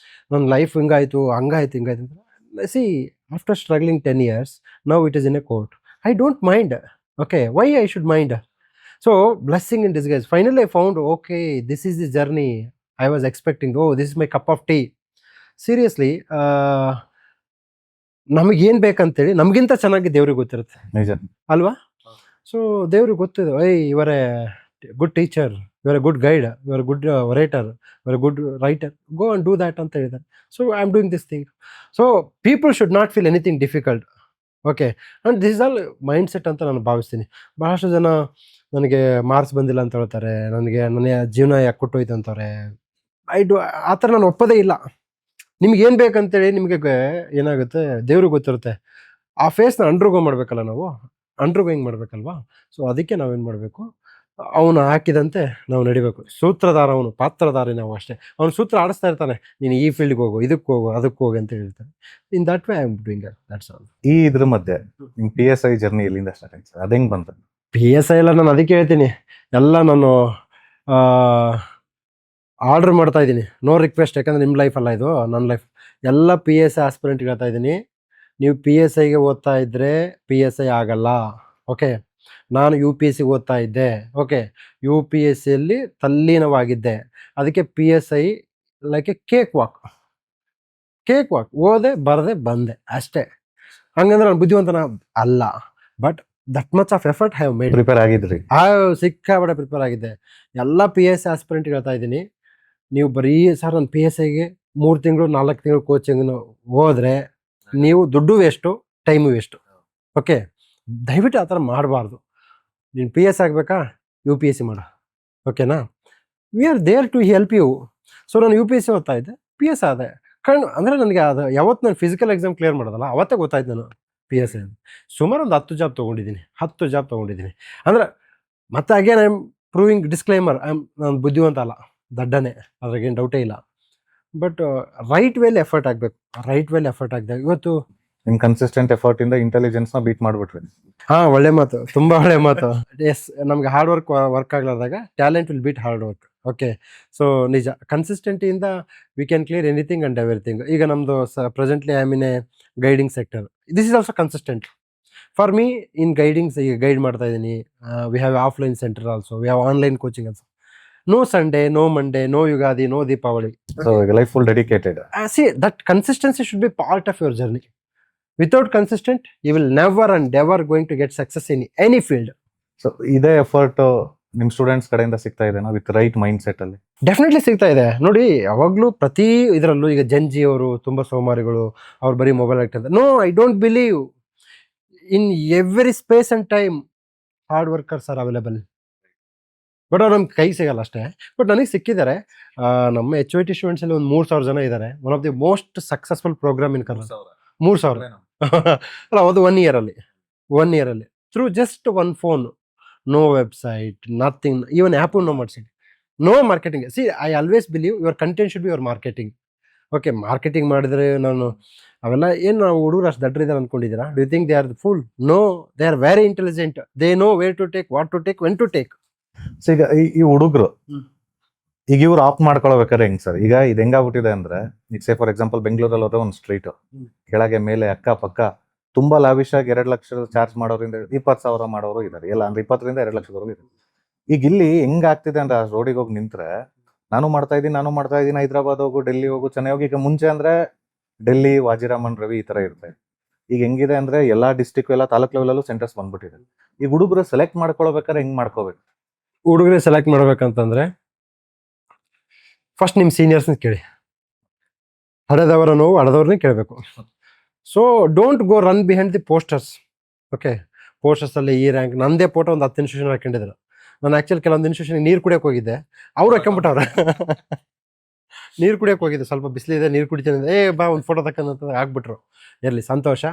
ನನ್ನ ಲೈಫ್ ಹಿಂಗಾಯಿತು ಹಂಗಾಯ್ತು ಹಿಂಗಾಯ್ತು ಅಂತ. See, after struggling 10 years, now it is in a court. I don't mind. Okay, why I should mind? So blessing in disguise. Finally I found, okay, this is the journey I was expecting. Oh, this is my cup of tea. Seriously, ನಮಗೇನು ಬೇಕಂತೇಳಿ ನಮಗಿಂತ ಚೆನ್ನಾಗಿ ದೇವ್ರಿಗೆ ಗೊತ್ತಿರುತ್ತೆ ನಿಜ ಅಲ್ವಾ? So ದೇವ್ರಿಗೆ ಗೊತ್ತಿದೆ, ಇವರ ಗುಡ್ ಟೀಚರ್, ಇವರ ಗುಡ್ ಗೈಡ್, ಇವರ ಗುಡ್ ರೈಟರ್, ಇವರ good writer, go and do that ಅಂತ ಹೇಳಿದ್ದಾರೆ. So I am doing this thing. So people should not feel anything difficult. Okay, and this is all mind set ಅಂತ ನಾನು ಭಾವಿಸ್ತೀನಿ. ಭಾಳಷ್ಟು ಜನ ನನಗೆ ಮಾರ್ಕ್ಸ್ ಬಂದಿಲ್ಲ ಅಂತ ಹೇಳ್ತಾರೆ, ನನಗೆ ನನ್ನ ಜೀವನ ಯಾಕೆ ಕೊಟ್ಟೋಯ್ತು ಅಂತಾರೆ. ಆ ಥರ ನಾನು ಒಪ್ಪೋದೇ ಇಲ್ಲ. ನಿಮ್ಗೆ ಏನು ಬೇಕಂತೇಳಿ ನಿಮಗೆ ಏನಾಗುತ್ತೆ ದೇವ್ರಿಗೆ ಗೊತ್ತಿರುತ್ತೆ. ಆ ಫೇಸ್ನ ಅಂಡ್ರುಗೋ ಮಾಡಬೇಕಲ್ಲ ನಾವು, ಅಂಡ್ರುಗೋ ಹಿಂಗೆ ಮಾಡಬೇಕಲ್ವಾ? ಸೊ ಅದಕ್ಕೆ ನಾವೇನು ಮಾಡಬೇಕು, ಅವನು ಹಾಕಿದಂತೆ ನಾವು ನಡಿಬೇಕು. ಸೂತ್ರಧಾರ ಅವನು, ಪಾತ್ರಧಾರಿ ನಾವು ಅಷ್ಟೇ. ಅವನು ಸೂತ್ರ ಆಡಿಸ್ತಾ ಇರ್ತಾನೆ, ನೀನು ಈ ಫೀಲ್ಡ್ಗೆ ಹೋಗು, ಇದಕ್ಕೆ ಹೋಗು, ಅದಕ್ಕೆ ಹೋಗು ಅಂತ ಹೇಳ್ತಾನೆ. In that way I am doing that's all. ಈ ಇದ್ರ ಮಧ್ಯೆ ನಿಮ್ಮ PSI ಜರ್ನಿ ಎಲ್ಲಿಂದ ಸ್ಟಾರ್ಟ್ ಆಯ್ತು ಸರ್? ಅದು ಹೆಂಗೆ ಬಂತು? PSI ಎಲ್ಲ ನಾನು ಅದಕ್ಕೆ ಹೇಳ್ತೀನಿ, ಎಲ್ಲ ನಾನು ಆರ್ಡ್ರ್ ಮಾಡ್ತಾ ಇದ್ದೀನಿ, ನೋ ರಿಕ್ವೆಸ್ಟ್. ಯಾಕಂದರೆ ನಿಮ್ಮ ಲೈಫ್ ಅಲ್ಲ ಇದು, ನನ್ನ ಲೈಫ್. ಎಲ್ಲ PSI ಆಸ್ಪಿರೆಂಟ್ಗೆ ಹೇಳ್ತಾ ಇದ್ದೀನಿ, ನೀವು PSIಗೆ ಓದ್ತಾ ಇದ್ದರೆ PSI ಆಗಲ್ಲ. ಓಕೆ, ನಾನು UPSC ಓದ್ತಾ ಇದ್ದೆ. ಓಕೆ, UPSCಯಲ್ಲಿ ತಲ್ಲೀನವಾಗಿದ್ದೆ. ಅದಕ್ಕೆ PSI like a cake walk ಓದೆ ಬರದೆ ಬಂದೆ ಅಷ್ಟೇ. ಹಂಗಂದ್ರೆ ನಾನು ಬುದ್ಧಿವಂತನ ಅಲ್ಲ, but that much of effort have made. Prepare ಆಗಿದ್ರಿ? ಸಿಕ್ಕಾಬಡೆ ಪ್ರಿಪೇರ್ ಆಗಿದ್ದೆ. ಎಲ್ಲ PSI ಆಸ್ಪಿರೆಂಟ್ಗೆ ಹೇಳ್ತಾ ಇದ್ದೀನಿ, ನೀವು ಬರೀ ಸರ್ ನನ್ನ PSIಗೆ 3 ತಿಂಗಳು 4 ತಿಂಗಳು ಕೋಚಿಂಗ್ನು ಹೋದರೆ ನೀವು ದುಡ್ಡು ವೇಸ್ಟು, ಟೈಮು ವೇಸ್ಟು. ಓಕೆ, ದಯವಿಟ್ಟು ಆ ಥರ ಮಾಡಬಾರ್ದು. ನೀನು PSI ಆಗಬೇಕಾ, UPSC ಮಾಡು. ಓಕೆನಾ? We are there to help you. So ನಾನು UPSC ಓದ್ತಾ ಇದ್ದೆ, PSI ಆದೆ. ಅಂದರೆ ನನಗೆ ಅದು ಯಾವತ್ತು ನಾನು ಫಿಸಿಕಲ್ ಎಕ್ಸಾಮ್ ಕ್ಲಿಯರ್ ಮಾಡೋದಲ್ಲ ಅವತ್ತೇ ಗೊತ್ತಾಯ್ತು ನಾನು PSI. ಸುಮಾರು ಒಂದು 10 ಜಾಬ್ ತೊಗೊಂಡಿದ್ದೀನಿ. ಅಂದರೆ ಮತ್ತೆ again I am proving disclaimer, ನಾನು ಬುದ್ಧಿವಂತ ಅಲ್ಲ, ದಡ್ಡನೇ, ಅದ್ರಾಗೇನು ಡೌಟೇ ಇಲ್ಲ. ಬಟ್ ರೈಟ್ ವೇಲಿ ಎಫರ್ಟ್ ಆಗಬೇಕು. ಇವತ್ತು ನಿಮ್ಮ ಕನ್ಸಿಸ್ಟೆಂಟ್ ಎಫರ್ಟ್ ಇಂದ ಇಂಟೆಲಿಜೆನ್ಸ್ನ ಬೀಟ್ ಮಾಡಿಬಿಟ್ರಿ. ಹಾಂ, ಒಳ್ಳೆ ಮಾತು, ತುಂಬ ಒಳ್ಳೆ ಮಾತು. ಎಸ್, ನಮ್ಗೆ ಹಾರ್ಡ್ ವರ್ಕ್ ಆಗಲಾರ್ದಾಗ talent will beat hard work. Okay, so ನಿಜ, ಕನ್ಸಿಸ್ಟೆಂಟಿಯಿಂದ we can clear anything and everything. ಈಗ ನಮ್ಮದು presently I am in a guiding sector. This is also consistent for me in guidings. ಈಗ guide ಮಾಡ್ತಾ ಇದ್ದೀನಿ. We have offline centre also, we have online coaching also. No Sunday, no Monday, no Ugadi, no Deepavali. So life full dedicated. See, that consistency should be part of your journey. Without consistent, you will never and ever going to get success in any field. So ಇದೇ effort ನಿಮ್ಮ students ಕಡೆಯಿಂದ ಸಿಗ್ತಾ ಇದೆನಾ with right mind set ಅಲ್ಲಿ? Definitely ಸಿಗ್ತಾ ಇದೆ. ನೋಡಿ, ಯಾವಾಗಲೂ ಪ್ರತಿ ಇದರಲ್ಲೂ ಈಗ ಜಂಜಿ ಅವರು ತುಂಬ ಸೋಮಾರಿಗಳು, ಅವ್ರು ಬರೀ ಮೊಬೈಲ್ ಆಗ್ತದೆ. No, I don't believe in every space and time hard workers are available. But ಅವ್ರು ನಮ್ಗೆ ಕೈಗೆ ಸಿಗಲ್ಲ ಅಷ್ಟೇ. ಬಟ್ ನನಗೆ ಸಿಕ್ಕಿದ್ದಾರೆ. ನಮ್ಮ HYT ಸ್ಟೂಡೆಂಟ್ಸಲ್ಲಿ ಒಂದು 3,000 ಜನ ಇದ್ದಾರೆ. One of the most successful program in Karnataka. 3,000 ಅಲ್ಲ, ಅದು 1 ಇಯರಲ್ಲಿ through just one phone, no website, nothing, even app no ಮಾಡಿಸಿ, no marketing. See, I always believe your content should be your marketing. Okay, marketing ಮಾಡಿದರೆ ನಾನು ಅವೆಲ್ಲ ಏನು ನಾವು ಹುಡುಗರು ಅಷ್ಟು ದಡ್ಡರಿದ್ದಾರೆ ಅಂದ್ಕೊಂಡಿದ್ದೀರಾ? Do you think they are fool? No, they are very intelligent. They know where to take, what to take, when to take. So ಈಗ ಈ ಹುಡುಗರು ಈಗ ಇವ್ರು ಆಪ್ ಮಾಡ್ಕೊಳ್ಬೇಕಾದ್ರೆ ಹೆಂಗ್ ಸರ್? ಈಗ ಇದು ಹೆಂಗಾಗ್ಬಿಟ್ಟಿದೆ ಅಂದ್ರೆ, ಈಗ ಸೇ ಫಾರ್ ಎಕ್ಸಾಂಪಲ್ ಬೆಂಗಳೂರಲ್ಲಿ ಹೋದ್ರೆ ಒಂದು ಸ್ಟ್ರೀಟ್ ಕೆಳಗೆ ಮೇಲೆ ಅಕ್ಕ ಪಕ್ಕ ತುಂಬಾ ಲಾವಿಶ್ ಆಗಿ 2 ಲಕ್ಷ ಚಾರ್ಜ್ ಮಾಡೋರಿಂದ 20,000 ಮಾಡೋರು ಇದ್ದಾರೆ. ಎಲ್ಲ ಅಂದ್ರೆ 20 ರಿಂದ 2 ಲಕ್ಷದವರೆಗೂ ಇದೆ. ಈಗ ಇಲ್ಲಿ ಹೆಂಗ್ ಆಗ್ತಿದೆ ಅಂದ್ರೆ, ಆ ರೋಡಿಗೆ ಹೋಗಿ ನಿಂತ್ರೆ ನಾನು ಮಾಡ್ತಾ ಇದ್ದೀನಿ, ಹೈದರಾಬಾದ್ ಹೋಗು, ಡೆಲ್ಲಿ ಹೋಗು, ಚೆನ್ನೈ ಹೋಗಿ. ಈಗ ಮುಂಚೆ ಅಂದ್ರೆ ಡೆಲ್ಲಿ, ವಾಜಿರಾಮನ್ ರವಿ ಈ ತರ ಇರ್ತಾರೆ. ಈಗ ಹೆಂಗಿದೆ ಅಂದ್ರೆ ಎಲ್ಲಾ ಡಿಸ್ಟಿಕ್, ಎಲ್ಲ ತಾಲೂಕ್ ಲೆವೆಲಲ್ಲೂ ಸೆಂಟರ್ಸ್ ಬಂದ್ಬಿಟ್ಟಿದೆ. ಈಗ ಹುಡುಗರು ಸೆಲೆಕ್ಟ್ ಮಾಡ್ಕೊಳ್ಬೇಕಾದ್ರೆ ಹೆಂಗ್ ಮಾಡ್ಕೋಬೇಕು? ಹುಡುಗರೇ ಸೆಲೆಕ್ಟ್ ಮಾಡ್ಬೇಕಂತಂದ್ರೆ ಫಸ್ಟ್ ನಿಮ್ಮ ಸೀನಿಯರ್ಸ್ನ ಕೇಳಿ, ಹಡೆದವರ ನೋವು ಹಡೆದವ್ರನ್ನೇ ಕೇಳಬೇಕು. So don't go run behind the posters. Okay, ಪೋಸ್ಟರ್ಸಲ್ಲಿ ಈ ರ್ಯಾಂಕ್, ನಂದೇ ಫೋಟೋ ಒಂದು 10 ಇನ್ಸ್ಟಿಟ್ಯೂಷನ್ ಹಾಕೊಂಡಿದ್ರು. ನಾನು ಆ್ಯಕ್ಚುಲಿ ಕೆಲವೊಂದು ಇನ್ಸ್ಟಿಟ್ಯೂಷನ್ಗೆ ನೀರು ಕುಡಿಯೋಕೆ ಹೋಗಿದ್ದೆ, ಅವ್ರು ಹಾಕೊಂಬಿಟ್ಟವ್ರೆ. ನೀರು ಕುಡಿಯೋಕೆ ಹೋಗಿದ್ದೆ, ಸ್ವಲ್ಪ ಬಿಸಿಲಿದೆ, ನೀರು ಕುಡಿತೀನಿ, ಬಾ ಒಂದು ಫೋಟೋ ತಕ್ಕಂತ ಆಗ್ಬಿಟ್ರು. ಇರಲಿ, ಸಂತೋಷ.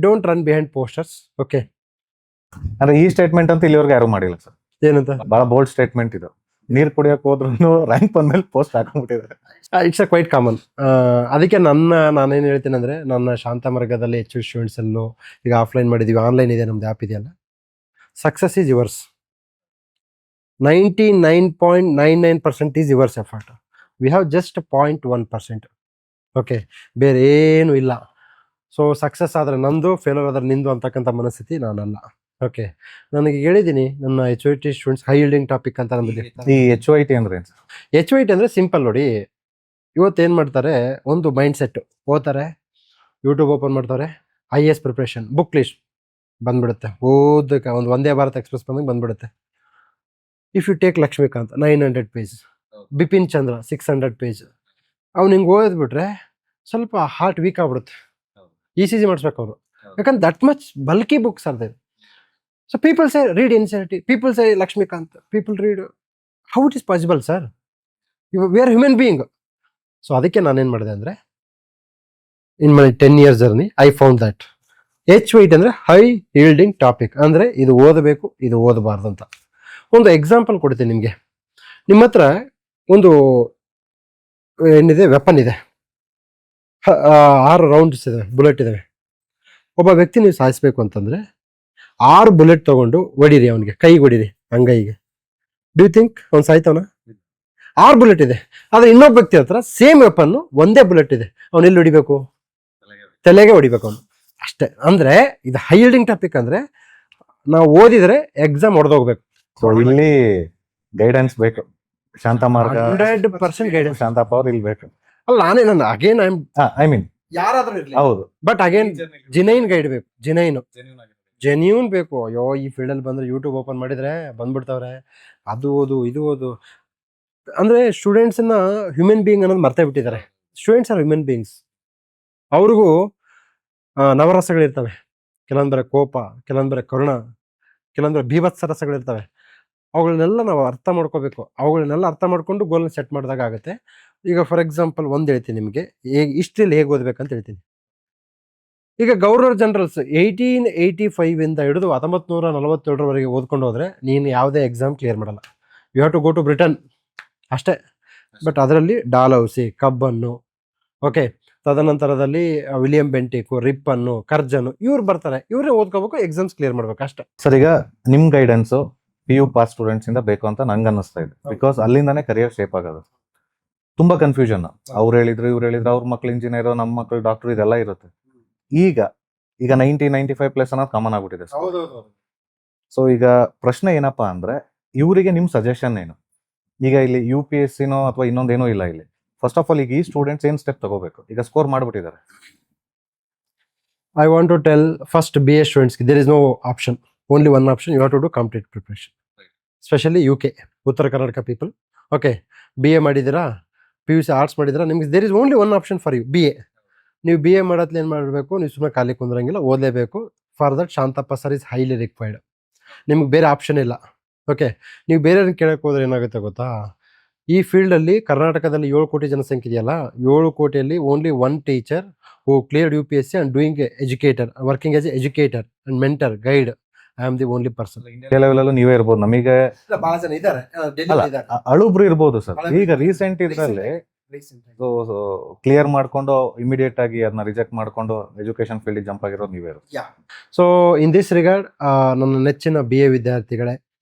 Don't run behind posters. Okay, ಅಂದ್ರೆ ಈ ಸ್ಟೇಟ್ಮೆಂಟ್ ಅಂತ ಇಲ್ಲಿವರೆಗೆ ಯಾರು ಮಾಡಿಲ್ಲ ಸರ್. ಏನಂತ? ಬಹಳ ಬೋಲ್ಡ್ ಸ್ಟೇಟ್ಮೆಂಟ್ ಇದು. ನೀರು ಕುಡಿಯೋಕೆ ಹೋದ್ರೂ ರ್ಯಾಂಕ್ ಬಂದ್ಮೇಲೆ ಪೋಸ್ಟ್ ಹಾಕೊಂಡ್ಬಿಟ್ಟಿದ್ದಾರೆ. It's a quite common. ಅದಕ್ಕೆ ನಾನೇನು ಹೇಳ್ತೀನಿ ಅಂದರೆ, ನನ್ನ ಶಾಂತ ಮಾರ್ಗದಲ್ಲಿ ಹೆಚ್ಚು ಸ್ಟೂಡೆಂಟ್ಸಲ್ಲೂ ಈಗ ಆಫ್ಲೈನ್ ಮಾಡಿದ್ದೀವಿ, ಆನ್ಲೈನ್ ಇದೆ, ನಮ್ಮದು ಆ್ಯಪ್ ಇದೆಯಲ್ಲ, success is yours. 99.99% is yours effort. We have just 0.1%. Okay, ಬೇರೆ ಏನೂ ಇಲ್ಲ. ಸೊ ಸಕ್ಸಸ್ ಆದರೆ ನಂದು, ಫೇಲರ್ ಆದರೆ ನಿಂದು ಅಂತಕ್ಕಂಥ ಮನಸ್ಥಿತಿ ನಾನಲ್ಲ. ಓಕೆ, ನನಗೆ ಹೇಳಿದ್ದೀನಿ ನನ್ನ HOIT students high yielding topic ಅಂತ ನಮ್ಮದು. ಈ HOIT ಅಂದ್ರೆ ಏನು? HOIT ಅಂದರೆ ಸಿಂಪಲ್ ನೋಡಿ, ಇವತ್ತೇನು ಮಾಡ್ತಾರೆ, ಒಂದು ಮೈಂಡ್ ಸೆಟ್ಟು, ಓದ್ತಾರೆ, ಯೂಟ್ಯೂಬ್ ಓಪನ್ ಮಾಡ್ತಾರೆ, IAS ಪ್ರಿಪ್ರೇಷನ್ ಬುಕ್ ಲಿಸ್ಟ್ ಬಂದ್ಬಿಡುತ್ತೆ, ಓದಕ್ಕೆ ಒಂದು ವಂದೇ ಭಾರತ್ ಎಕ್ಸ್ಪ್ರೆಸ್ ಬಂದಂಗೆ ಬಂದ್ಬಿಡುತ್ತೆ. If you take Lakshmikant 900 page, Bipin Chandra 600 page, ಅವ್ನು ಹಿಂಗೆ ಓದ್ಬಿಟ್ರೆ ಸ್ವಲ್ಪ ಹಾರ್ಟ್ ವೀಕ್ ಆಗ್ಬಿಡುತ್ತೆ. ECG ಮಾಡಿಸ್ಬೇಕು ಅವರು, ಯಾಕಂದ್ರೆ that much bulky books are there. So people say read NCERT, people say Lakshmikant, people read. How it is possible sir? We are human being. So ಅದಕ್ಕೆ ನಾನೇನು ಮಾಡಿದೆ ಅಂದರೆ, in my 10 years journey I found that HOIT ಅಂದರೆ high yielding topic, ಅಂದರೆ ಇದು ಓದಬೇಕು, ಇದು ಓದಬಾರ್ದು ಅಂತ. ಒಂದು ಎಕ್ಸಾಂಪಲ್ ಕೊಡ್ತೀನಿ ನಿಮಗೆ. ನಿಮ್ಮ ಹತ್ರ ಒಂದು ಏನಿದೆ, ವೆಪನ್ ಇದೆ, 6 ರೌಂಡ್ಸ್ ಇದೆ, ಬುಲೆಟ್ ಇದಾವೆ. ಒಬ್ಬ ವ್ಯಕ್ತಿ ನೀವು ಸಾಯಿಸ್ಬೇಕು ಅಂತಂದರೆ 6 ಬುಲೆಟ್ ತೊಗೊಂಡು ಹೊಡೀರಿ, ಅವನಿಗೆ ಕೈಗೆ ಹೊಡೀರಿ, ಅಂಗೈಗೆ. ಡ್ಯೂ ಥಿಂಕ್ ಅವ್ನು ಸಾಯ್ತವನ? 6 ಬುಲೆಟ್ ಇದೆ. ಆದರೆ ಇನ್ನೊಬ್ಬ ವ್ಯಕ್ತಿ ಹತ್ರ ಸೇಮ್ ವೆಪನ್ನು, ಒಂದೇ ಬುಲೆಟ್ ಇದೆ, ಅವನು ಎಲ್ಲಿ ಹೊಡಿಬೇಕು? ತಲೆಗೆ ಹೊಡಿಬೇಕು ಅವನು, ಅಷ್ಟೇ. ಅಂದರೆ ಇದು ಹೈ ಯೀಲ್ಡಿಂಗ್ ಟಾಪಿಕ್. ಅಂದರೆ ನಾವು ಓದಿದರೆ ಎಕ್ಸಾಮ್ ಹೊಡೆದೋಗ್ಬೇಕು. ಸೊ ಇಲ್ಲಿ ಗೈಡೆನ್ಸ್ ಬೇಕು, ಶಾಂತ ಮಾರ್ಗ 100% ಗೈಡೆನ್ಸ್. ಶಾಂತಪ್ಪ ಅವ್ರು ಇಲ್ಲಿ ಬೇಕು. ಅಲ್ಲ, ನಾನು ಅಗೇನ್ ಐ ಮೀನ್ ಯಾರಾದ್ರೂ ಇರಲಿ, ಹೌದು, ಬಟ್ ಅಗೇನ್ ಜಿನೈನ್ ಗೈಡ್ ಬೇಕು, ಜೆನ್ಯೂನ್ ಬೇಕು. ಅಯ್ಯೋ, ಈ ಫೀಲ್ಡಲ್ಲಿ ಬಂದರೆ ಯೂಟ್ಯೂಬ್ ಓಪನ್ ಮಾಡಿದರೆ ಬಂದ್ಬಿಡ್ತಾವ್ರೆ, ಅದು ಓದು, ಇದು ಓದು. ಅಂದರೆ ಸ್ಟೂಡೆಂಟ್ಸನ್ನ ಹ್ಯೂಮನ್ ಬೀಯಿಂಗ್ ಅನ್ನೋದು ಮರ್ತೇ ಬಿಟ್ಟಿದ್ದಾರೆ. Students R human beings. ಅವ್ರಿಗೂ ನವರಸಗಳಿರ್ತವೆ. ಕೆಲವೊಂದರ ಕೋಪ, ಕೆಲವೊಂದರ ಕರುಣ, ಕೆಲವೊಂದರ ಭೀಭತ್ಸ ರಸಗಳಿರ್ತವೆ. ಅವುಗಳನ್ನೆಲ್ಲ ನಾವು ಅರ್ಥ ಮಾಡ್ಕೋಬೇಕು. ಅವುಗಳನ್ನೆಲ್ಲ ಅರ್ಥ ಮಾಡ್ಕೊಂಡು ಗೋಲ್ನ ಸೆಟ್ ಮಾಡಿದಾಗ ಆಗುತ್ತೆ. ಈಗ ಫಾರ್ ಎಕ್ಸಾಂಪಲ್ ಒಂದು ಹೇಳ್ತೀನಿ ನಿಮಗೆ, ಹಿಸ್ಟ್ರಿಯಲ್ಲಿ ಹೇಗೆ ಓದಬೇಕಂತ ಹೇಳ್ತೀನಿ. ಈಗ ಗವರ್ನರ್ ಜನರಲ್ಸ್ 1885 ಹಿಡಿದು 1947 ಓದ್ಕೊಂಡು ಹೋದರೆ ನೀನು ಯಾವುದೇ ಎಕ್ಸಾಮ್ ಕ್ಲಿಯರ್ ಮಾಡಲ್ಲ. You have to go to Britain ಅಷ್ಟೇ. ಬಟ್ ಅದರಲ್ಲಿ ಡಾಲೌಸಿ, ಕಬ್ಬನ್ನು, ಓಕೆ, ತದನಂತರದಲ್ಲಿ ವಿಲಿಯಂ ಬೆಂಟಿಕು, ರಿಪ್ಪನ್ನು, ಕರ್ಜನ್ನು, ಇವ್ರು ಬರ್ತಾರೆ. ಇವರೇ ಓದ್ಕೋಬೇಕು, ಎಕ್ಸಾಮ್ಸ್ ಕ್ಲಿಯರ್ ಮಾಡ್ಬೇಕು ಅಷ್ಟೇ. ಸರ್, ಈಗ ನಿಮ್ಮ ಗೈಡೆನ್ಸು PU ಪಾಸ್ ಸ್ಟೂಡೆಂಟ್ಸ್ ಇಂದ ಬೇಕು ಅಂತ ನಂಗೆ ಅನ್ನಿಸ್ತಾ ಇದೆ. ಬಿಕಾಸ್ ಅಲ್ಲಿಂದಾನೇ ಕರಿಯರ್ ಶೇಪ್ ಆಗೋದು. ತುಂಬಾ ಕನ್ಫ್ಯೂಷನ್. ಅವ್ರು ಹೇಳಿದ್ರು, ಇವ್ರು ಹೇಳಿದ್ರು, ಅವ್ರ ಮಕ್ಳು ಇಂಜಿನಿಯರ್, ನಮ್ಮ ಮಕ್ಳು ಡಾಕ್ಟರ್, ಇದೆಲ್ಲ ಇರುತ್ತೆ. ಈಗ 95+ ಅನ್ನೋದು ಕಾಮನ್ ಆಗ್ಬಿಟ್ಟಿದೆ. ಸೊ ಈಗ ಪ್ರಶ್ನೆ ಏನಪ್ಪಾ ಅಂದ್ರೆ, ಇವರಿಗೆ ನಿಮ್ಮ ಸಜೆಷನ್ ಏನು? ಈಗ ಇಲ್ಲಿ UPSCನೋ ಅಥವಾ ಇನ್ನೊಂದೇನೋ ಇಲ್ಲ ಇಲ್ಲಿ. ಫಸ್ಟ್ ಆಫ್ ಆಲ್ ಈಗ ಈ ಸ್ಟೂಡೆಂಟ್ಸ್ ಏನು ಸ್ಟೆಪ್ ತಗೋಬೇಕು? ಈಗ ಸ್ಕೋರ್ ಮಾಡ್ಬಿಟ್ಟಿದ್ದಾರೆ. I want to tell first BA students, there is no option, only one option. You have to do complete preparation, specially UK, Uttara Karnataka people. Okay, BA ಮಾಡಿದ್ದೀರಾ, PUC arts ಮಾಡಿದ್ದೀರಾ, ನಿಮ್ಗೆ there is only one option for you, BA. ನೀವು BA ಮಾಡೋದ್ಲಿ ಏನು ಮಾಡಬೇಕು? ನೀವು ಸುಮ್ಮನೆ ಖಾಲಿ ಕುಂದ್ರಂಗಿಲ್ಲ, ಓದಲೇಬೇಕು. For that Shantappa sir is highly required. ನಿಮ್ಗೆ ಬೇರೆ ಆಪ್ಷನ್ ಇಲ್ಲ. ಓಕೆ, ನೀವು ಬೇರೆಯವ್ರನ್ನ ಕೇಳಕ್ಕೆ ಹೋದ್ರೆ ಏನಾಗುತ್ತೆ ಗೊತ್ತಾ? ಈ ಫೀಲ್ಡಲ್ಲಿ ಕರ್ನಾಟಕದಲ್ಲಿ 7 ಕೋಟಿ ಜನಸಂಖ್ಯೆ ಇದೆಯಲ್ಲ, 7 ಕೋಟಿಯಲ್ಲಿ only 1 teacher who cleared UPSC and doing educator, working as educator and mentor, guide. I am the only person. India ಲೆವೆಲಲ್ಲೂ ನೀವೇ ಇರ್ಬೋದು. ನಮಗೆ ಭಾಳ ಜನ ಇದ್ದಾರೆ, ಅಳುಬ್ರು ಇರ್ಬೋದು ಸರ್. ಈಗ ರೀಸೆಂಟ್ ಇದರಲ್ಲಿ ಕ್ಲಿಯರ್ ಮಾಡ್ಕೊಂಡು ಇಮಿಡಿಯೇಟ್ ಆಗಿ ಅದನ್ನ ರಿಜೆಕ್ಟ್ ಮಾಡ್ಕೊಂಡು ಎಜುಕೇಶನ್ ಫೀಲ್ಡ್ ಜಂಪ್ ಆಗಿರೋದು ನೀವೇ. ಸೊ ಇನ್ ದಿಸ್ ರಿಗಾರ್ಡ್ ನನ್ನ ನೆಚ್ಚಿನ BA ವಿದ್ಯಾರ್ಥಿಗಳೇ,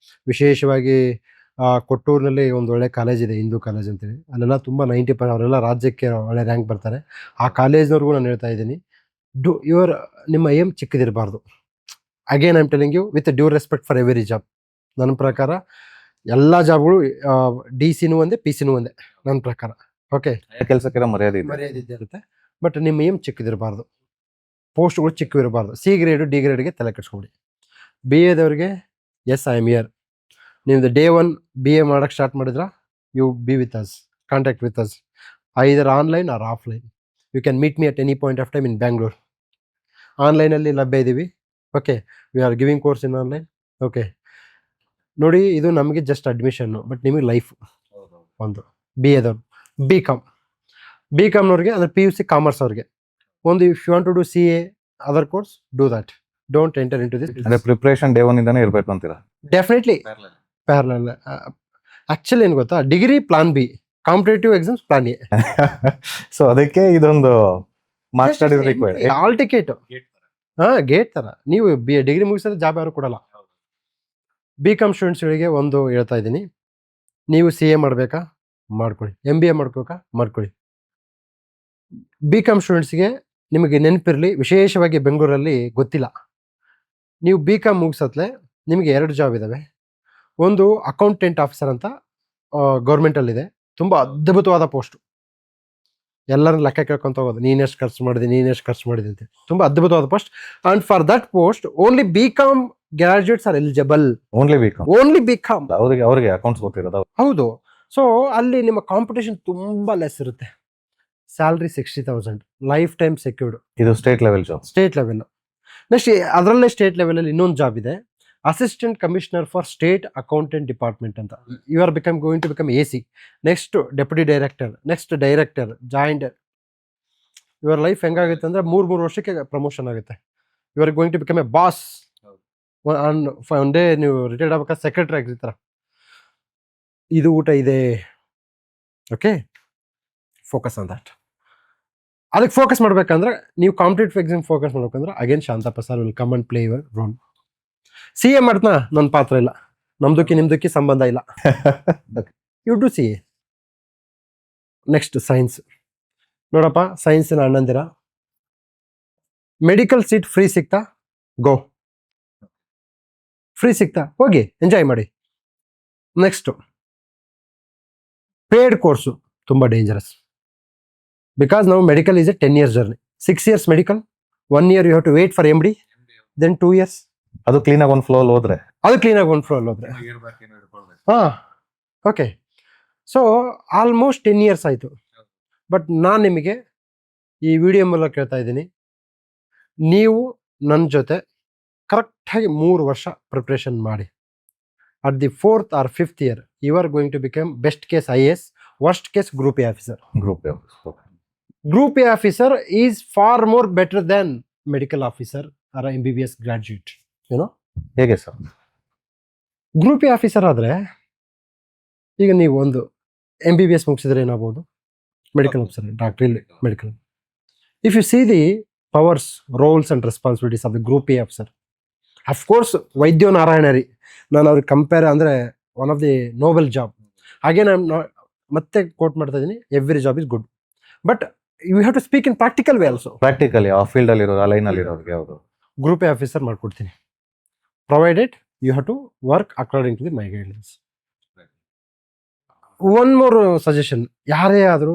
ವಿಶೇಷವಾಗಿ ಕೊಟ್ಟೂರಿನಲ್ಲಿ ಒಂದು ಒಳ್ಳೆ ಕಾಲೇಜ್ ಇದೆ, ಹಿಂದೂ ಕಾಲೇಜ್ ಅಂತೇಳಿ. ಅಲ್ಲೆಲ್ಲ ತುಂಬ 90% ಅವರೆಲ್ಲ ರಾಜ್ಯಕ್ಕೆ ಒಳ್ಳೆ ರ್ಯಾಂಕ್ ಬರ್ತಾರೆ. ಆ ಕಾಲೇಜ್ನವ್ರಿಗೂ ನಾನು ಹೇಳ್ತಾ ಇದ್ದೀನಿ, ನಿಮ್ಮ ಏಮ್ ಚಿಕ್ಕದಿರಬಾರ್ದು. Again I am telling you with due respect for every job. ನನ್ನ ಪ್ರಕಾರ ಎಲ್ಲ ಜಾಬ್ಗಳು DC ಒಂದೇ, PC ಒಂದೇ ನನ್ನ ಪ್ರಕಾರ. ಓಕೆ, ಕೆಲಸಕ್ಕೆ ಮರ್ಯಾದೆ ಇರುತ್ತೆ. ಬಟ್ ನಿಮ್ಮ ಏಮ್ ಚಿಕ್ಕದಿರಬಾರ್ದು, ಪೋಸ್ಟ್ಗಳು ಚಿಕ್ಕವಿರಬಾರ್ದು. C ಗ್ರೇಡು D ಗ್ರೇಡ್ಗೆ ತಲೆ ಕೆಡಿಸ್ಕೊಬಿಡಿ. BAದವ್ರಿಗೆ ಎಸ್, ಐ ಆಮ್ ಹಿಯರ್. ನಿಮ್ದು ಡೇ 1 BA ಮಾಡೋಕ್ಕೆ ಸ್ಟಾರ್ಟ್ ಮಾಡಿದ್ರ, you be with us, contact with us, either online or offline. You can meet me at any point of time in Bangalore. ಆನ್ಲೈನಲ್ಲಿ ಲಭ್ಯ ಇದ್ದೀವಿ. Okay, we are giving course in online. Okay, ನೋಡಿ, ಇದು ನಮಗೆ just admission, but ನಿಮಗೆ life. ಒಂದು BAದವ್ರು, BComನವ್ರಿಗೆ ಅಂದರೆ PUC ಕಾಮರ್ಸ್ ಅವ್ರಿಗೆ ಒಂದು, if you want to do CA other course, do that. Don't enter into this. Preparation day 1 ಇಂದಾನೇ ಇರಬೇಕು ಅಂತೀರಾ? Definitely parallel. ಆಕ್ಚುಲಿ ಏನು ಗೊತ್ತಾ, degree plan B, competitive exams plan A. So ಅದಕ್ಕೆ ಇದೊಂದು marks study required. Hall ticket. GATE ತರ. ನೀವು degree ಮುಗಿಸಿದ್ರೆ job ಯಾರು ಕೊಡಲ್ಲ. BCom ಸ್ಟೂಡೆಂಟ್ಸ್ಗಳಿಗೆ ಒಂದು ಹೇಳ್ತಾ ಇದ್ದೀನಿ, ನೀವು CA ಮಾಡಬೇಕಾ ಮಾಡ್ಕೊಳ್ಳಿ, MBA ಮಾಡ್ಕೋಬೇಕಾ ಮಾಡ್ಕೊಳ್ಳಿ. BCom ಸ್ಟೂಡೆಂಟ್ಸ್ಗೆ ನಿಮಗೆ ನೆನಪಿರಲಿ, ವಿಶೇಷವಾಗಿ ಬೆಂಗಳೂರಲ್ಲಿ ಗೊತ್ತಿಲ್ಲ, ನೀವು BCom ಮುಗಿಸತ್ಲೆ ನಿಮಗೆ 2 ಜಾಬ್ ಇದ್ದಾವೆ. ಒಂದು ಅಕೌಂಟೆಂಟ್ ಆಫೀಸರ್ ಅಂತ ಗೌರ್ಮೆಂಟಲ್ಲಿದೆ, ತುಂಬ ಅದ್ಭುತವಾದ ಪೋಸ್ಟು. ಎಲ್ಲರನ್ನ ಲೆಕ್ಕ ಕೇಳ್ಕೊಂತ ಹೋಗೋದು, ನೀನೆಷ್ಟು ಖರ್ಚು ಮಾಡಿದೆ ಅಂತ. ತುಂಬ ಅದ್ಭುತವಾದ post. And for that post only BCom graduates are eligible. Only BCom. ಅವ್ರಿಗೆ ಅಕೌಂಟ್ಸ್ ಗೊತ್ತಿರೋದು. ಹೌದು. ಸೊ ಅಲ್ಲಿ ನಿಮ್ಮ ಕಾಂಪಿಟೇಷನ್ ತುಂಬ ಲೆಸ್ ಇರುತ್ತೆ. Salary 60,000, life time secured. ಇದು state level job. State level. Next ಅದರಲ್ಲೇ ಸ್ಟೇಟ್ ಲೆವೆಲಲ್ಲಿ ಇನ್ನೊಂದು ಜಾಬ್ ಇದೆ, assistant commissioner for state accountant department ಅಂತ. You are going to become AC. Next deputy director, next director, joint. Your life ಹೆಂಗಾಗುತ್ತೆ ಅಂದರೆ 3 ವರ್ಷಕ್ಕೆ promotion ಆಗುತ್ತೆ. You are going to become a boss. One day ನೀವು retired ಆಗ್ಬೇಕಾದ್ರೆ secretary ಆಗಿರ್ತಾರ. ಇದು ಊಟ ಇದೆ. Okay, focus on that. ಅದಕ್ಕೆ ಫೋಕಸ್ ಮಾಡ್ಬೇಕಂದ್ರೆ ನೀವು ಕಾಂಪಿಟೇಟಿವ್ ಎಕ್ಸಾಮ್ ಫೋಕಸ್ ಮಾಡ್ಬೇಕಂದ್ರೆ again Shantappa sir will come and play your role. CA ಮಾಡ್ತಾ ನನ್ನ ಪಾತ್ರ ಇಲ್ಲ, ನಮ್ದಕ್ಕೆ ನಿಮ್ದಕ್ಕೆ ಸಂಬಂಧ ಇಲ್ಲ. You to CA. Next science. ನೋಡಪ್ಪ, ಸೈನ್ಸಿನ ಅಣ್ಣಂದಿರ ಮೆಡಿಕಲ್ ಸೀಟ್ ಫ್ರೀ ಸಿಗ್ತಾ ಗೋ, ಫ್ರೀ ಸಿಗ್ತಾ ಹೋಗಿ ಎಂಜಾಯ್ ಮಾಡಿ. ನೆಕ್ಸ್ಟು ಪೇಡ್ ಕೋರ್ಸು ತುಂಬ ಡೇಂಜರಸ್. ಬಿಕಾಸ್ ನಾವು medical is a 10 years journey. 6 years medical, 1 year you have to wait for MD, then 2 years. ಅದು ಕ್ಲೀನಾಗಿ ಒಂದು ಫ್ಲೋ ಹೋದ್ರೆ ಹಾಂ, ಓಕೆ. ಸೊ ಆಲ್ಮೋಸ್ಟ್ 10 years ಆಯಿತು. ಬಟ್ ನಾನು ನಿಮಗೆ ಈ ವಿಡಿಯೋ ಮೂಲಕ ಕೇಳ್ತಾ ಇದ್ದೀನಿ, ನೀವು ನನ್ನ ಜೊತೆ ಕರೆಕ್ಟಾಗಿ 3 ವರ್ಷ ಪ್ರಿಪ್ರೇಷನ್ ಮಾಡಿ. At the 4th or 5th year you are going to become best case IAS, worst case group A officer. Group A officer is far more better than medical officer or MBBS graduate. ಹೇಗೆ sir? Group A officer ಆದರೆ ಈಗ ನೀವು ಒಂದು MBBS ಮುಗಿಸಿದ್ರೆ ಏನಾಗ್ಬೋದು, medical officer, doctor ಇಲ್ಲಿ medical. If you see the powers, roles and responsibilities of the group A officer, of course ವೈದ್ಯೋ ನಾರಾಯಣರಿ ನಾನು ಅವ್ರಿಗೆ ಕಂಪೇರ್ ಅಂದರೆ one of the noble job. ಹಾಗೆ ನಾನು ಮತ್ತೆ ಕೋಟ್ ಮಾಡ್ತಾ ಇದ್ದೀನಿ, every job is good, but you have to speak in practical way also. Practically ಆ ಫೀಲ್ಡ್ ಅಲ್ಲಿ ಇರೋರು, ಆ ಲೈನ್ ಅಲ್ಲಿ ಇರೋರಿಗೆ ಯಾವುದು ಗ್ರೂಪ್ A ಆಫೀಸರ್ ಮಾಡ್ಕೊಡ್ತೀನಿ, provided you have to work according to the my guidelines. One more suggestion, ಯಾರೇ ಆದರೂ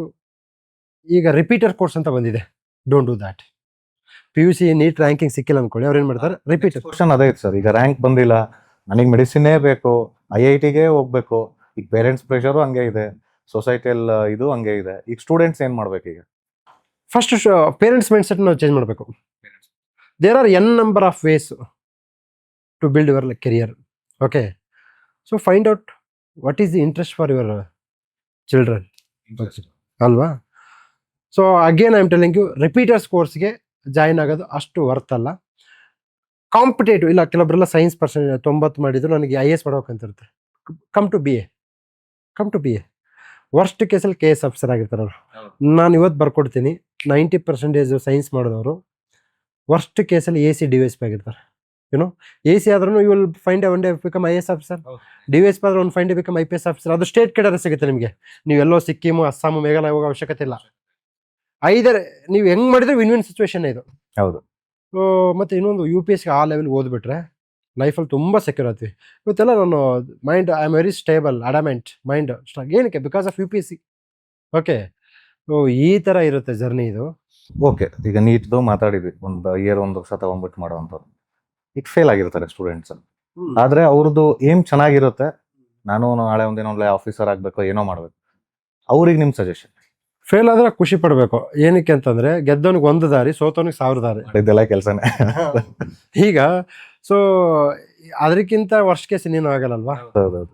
ಈಗ ರಿಪೀಟರ್ ಕೋರ್ಸ್ ಅಂತ ಬಂದಿದೆ, don't do that. PUC NEET ranking ಸಿಕ್ಕಿಲ್ಲ ಅನ್ಕೊಳ್ಳಿ, ಅವ್ರು ಏನು ಮಾಡ್ತಾರೆ, ರಿಪೀಟರ್. ಕ್ವಶನ್ ಅದೇ ಇತ್ತು ಸರ್, ಈಗ ರ್ಯಾಂಕ್ ಬಂದಿಲ್ಲ, ನನಗೆ ಮೆಡಿಸಿನ್ನೇ ಬೇಕು, IITಗೆ ಹೋಗ್ಬೇಕು, ಈಗ ಪೇರೆಂಟ್ಸ್ ಪ್ರೆಷರು ಹಂಗೆ ಇದೆ, ಸೊಸೈಟಿಯಲ್ ಇದು ಹಂಗೆ ಇದೆ. ಈಗ ಸ್ಟೂಡೆಂಟ್ಸ್ ಏನು ಮಾಡ್ಬೇಕು? ಈಗ ಫಸ್ಟ್ ಪೇರೆಂಟ್ಸ್ ಮೈಂಡ್ ಸೆಟ್ ನಾವು ಚೇಂಜ್ ಮಾಡಬೇಕು. There are n number of ways to build your career. Okay, so find out what is the interest for your children ಅಲ್ವಾ? So again I am telling you, repeaters ಕೋರ್ಸ್ಗೆ join ಆಗೋದು ಅಷ್ಟು worth ಅಲ್ಲ. Competitive ಇಲ್ಲ, ಕೆಲವೊಬ್ಬರೆಲ್ಲ science percent 90 ಮಾಡಿದ್ರು ನನಗೆ IAS ಮಾಡ್ಬೇಕಂತಿರುತ್ತೆ. Come to BA. Worst ಕೇಸಲ್ಲಿ KS ಆಫೀಸರ್ ಆಗಿರ್ತಾರೆ ಅವರು. ನಾನು ಇವತ್ತು ಬರ್ಕೊಡ್ತೀನಿ, 90% ಸೈನ್ಸ್ ಮಾಡಿದವರು ವರ್ಸ್ಟ್ ಕೇಸಲ್ಲಿ AC DYSP ಆಗಿರ್ತಾರೆ. AC ಆದ್ರೂ you will find one day become IAS officer, DYSP ಆದ್ರೆ ಒಂದು find day become IPS officer. ಅದು ಸ್ಟೇಟ್ ಕೆಡರೆ ಸಿಗುತ್ತೆ ನಿಮಗೆ. ನೀವೆಲ್ಲೋ ಸಿಕ್ಕಿಮು, ಅಸ್ಸಾಮು, ಮೇಘಾಲಯ ಹೋಗೋ ಅವಶ್ಯಕತೆ ಇಲ್ಲ. ಐದರ್ ನೀವು ಹೆಂಗ್ ಮಾಡಿದ್ರೆ ವಿನ್ ಸಿಚುವೇಶನ್ ಇದು. ಹೌದು. ಮತ್ತೆ ಇನ್ನೊಂದು UPSC ಆ ಲೆವೆಲ್ ಓದ್ಬಿಟ್ರೆ ಲೈಫಲ್ಲಿ ತುಂಬ ಸೆಕ್ಯೂರ್ ಆಗ್ತೀವಿ. ಇವತ್ತೆಲ್ಲ ನಾನು mind I am very stable, adamant mind strong. ಏನಕ್ಕೆ? Because of UPSC. ಓಕೆ, ಈ ಥರ ಇರುತ್ತೆ ಜರ್ನಿ ಇದು. ಓಕೆ, ಈಗ ನೀಟ್ದು ಮಾತಾಡಿದ್ವಿ, ಒಂದು ಇಯರ್ 1 ವರ್ಷ ತಗೊಂಡ್ಬಿಟ್ಟು ಮಾಡೋವಂಥವ್ರು ಈಗ ಫೇಲ್ ಆಗಿರ್ತಾರೆ ಸ್ಟೂಡೆಂಟ್ಸ್. ಆದರೆ ಅವ್ರದ್ದು ಏಮ್ ಚೆನ್ನಾಗಿರುತ್ತೆ, ನಾನು ನಾಳೆ ಒಂದಿನ ಒಳ್ಳೆ ಆಫೀಸರ್ ಆಗಬೇಕು, ಏನೋ ಮಾಡಬೇಕು. ಅವ್ರಿಗೆ ನಿಮ್ಮ ಸಜೆಷನ್? ಫೇಲ್ ಆದ್ರೆ ಖುಷಿ ಪಡಬೇಕು. ಏನಕ್ಕೆ ಅಂತಂದ್ರೆ ಗೆದ್ದವನಿಗೆ 1 ದಾರಿ, ಸೋತವನಿಗೆ 1000 ದಾರಿ. ಇದೆಲ್ಲ ಕೆಲಸನೇ. ಈಗ ಸೊ ಅದಕ್ಕಿಂತ ವರ್ಷ ಕೇಸ್ ಇನ್ನೇನು ಆಗಲ್ಲಲ್ವಾ?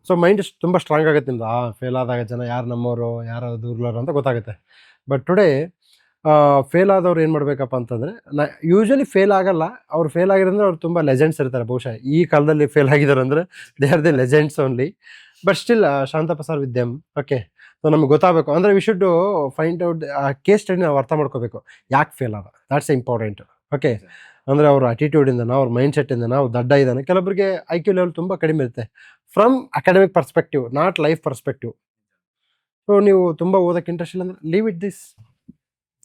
ಸೊ ಮೈಂಡ್ ತುಂಬ ಸ್ಟ್ರಾಂಗ್ ಆಗುತ್ತೆ ನಿಮ್ದು. ಫೇಲ್ ಆದಾಗ ಜನ ಯಾರು ನಮ್ಮವರು, ಯಾರು ದೂರ್ಲವರು ಅಂತ ಗೊತ್ತಾಗುತ್ತೆ. ಬಟ್ ಟುಡೇ ಫೇಲ್ ಆದವ್ರು ಏನು ಮಾಡಬೇಕಪ್ಪ ಅಂತಂದರೆ, ಯೂಶ್ವಲಿ ಫೇಲ್ ಆಗಲ್ಲ. ಅವ್ರು ಫೇಲ್ ಆಗಿರೋದ್ರೆ ಅವ್ರು ತುಂಬ ಲೆಜೆಂಡ್ಸ್ ಇರ್ತಾರೆ. ಬಹುಶಃ ಈ ಕಾಲದಲ್ಲಿ ಫೇಲ್ ಆಗಿದ್ದಾರೆ ಅಂದರೆ they are the legends only. But still Shantappa sir with them. Okay, so ನಮ್ಗೆ ಗೊತ್ತಾಗಬೇಕು ಅಂದರೆ we should find out case study ನಾವು ಅರ್ಥ ಮಾಡ್ಕೋಬೇಕು ಯಾಕೆ ಫೇಲ್ ಆದ. That's important. ಓಕೆ, ಅಂದರೆ ಅವ್ರ ಅಟಿಟ್ಯೂಡಿಂದನೋ ಅವ್ರ ಮೈಂಡ್ ಸೆಟ್ಟಿಂದನೋ ಅವ್ರು ದಡ್ಡ ಇದ್ದಾನೆ. ಕೆಲವೊಬ್ಬರಿಗೆ ಐ ಕ್ಯೂ ಲೆವೆಲ್ ತುಂಬ ಕಡಿಮೆ ಇರುತ್ತೆ from academic perspective, not life perspective. So ನೀವು ತುಂಬ ಓದೋಕ್ಕೆ ಇಂಟ್ರೆಸ್ಟ್ ಇಲ್ಲ ಅಂದರೆ ಲೀವ್ ಇಟ್ ದಿಸ್,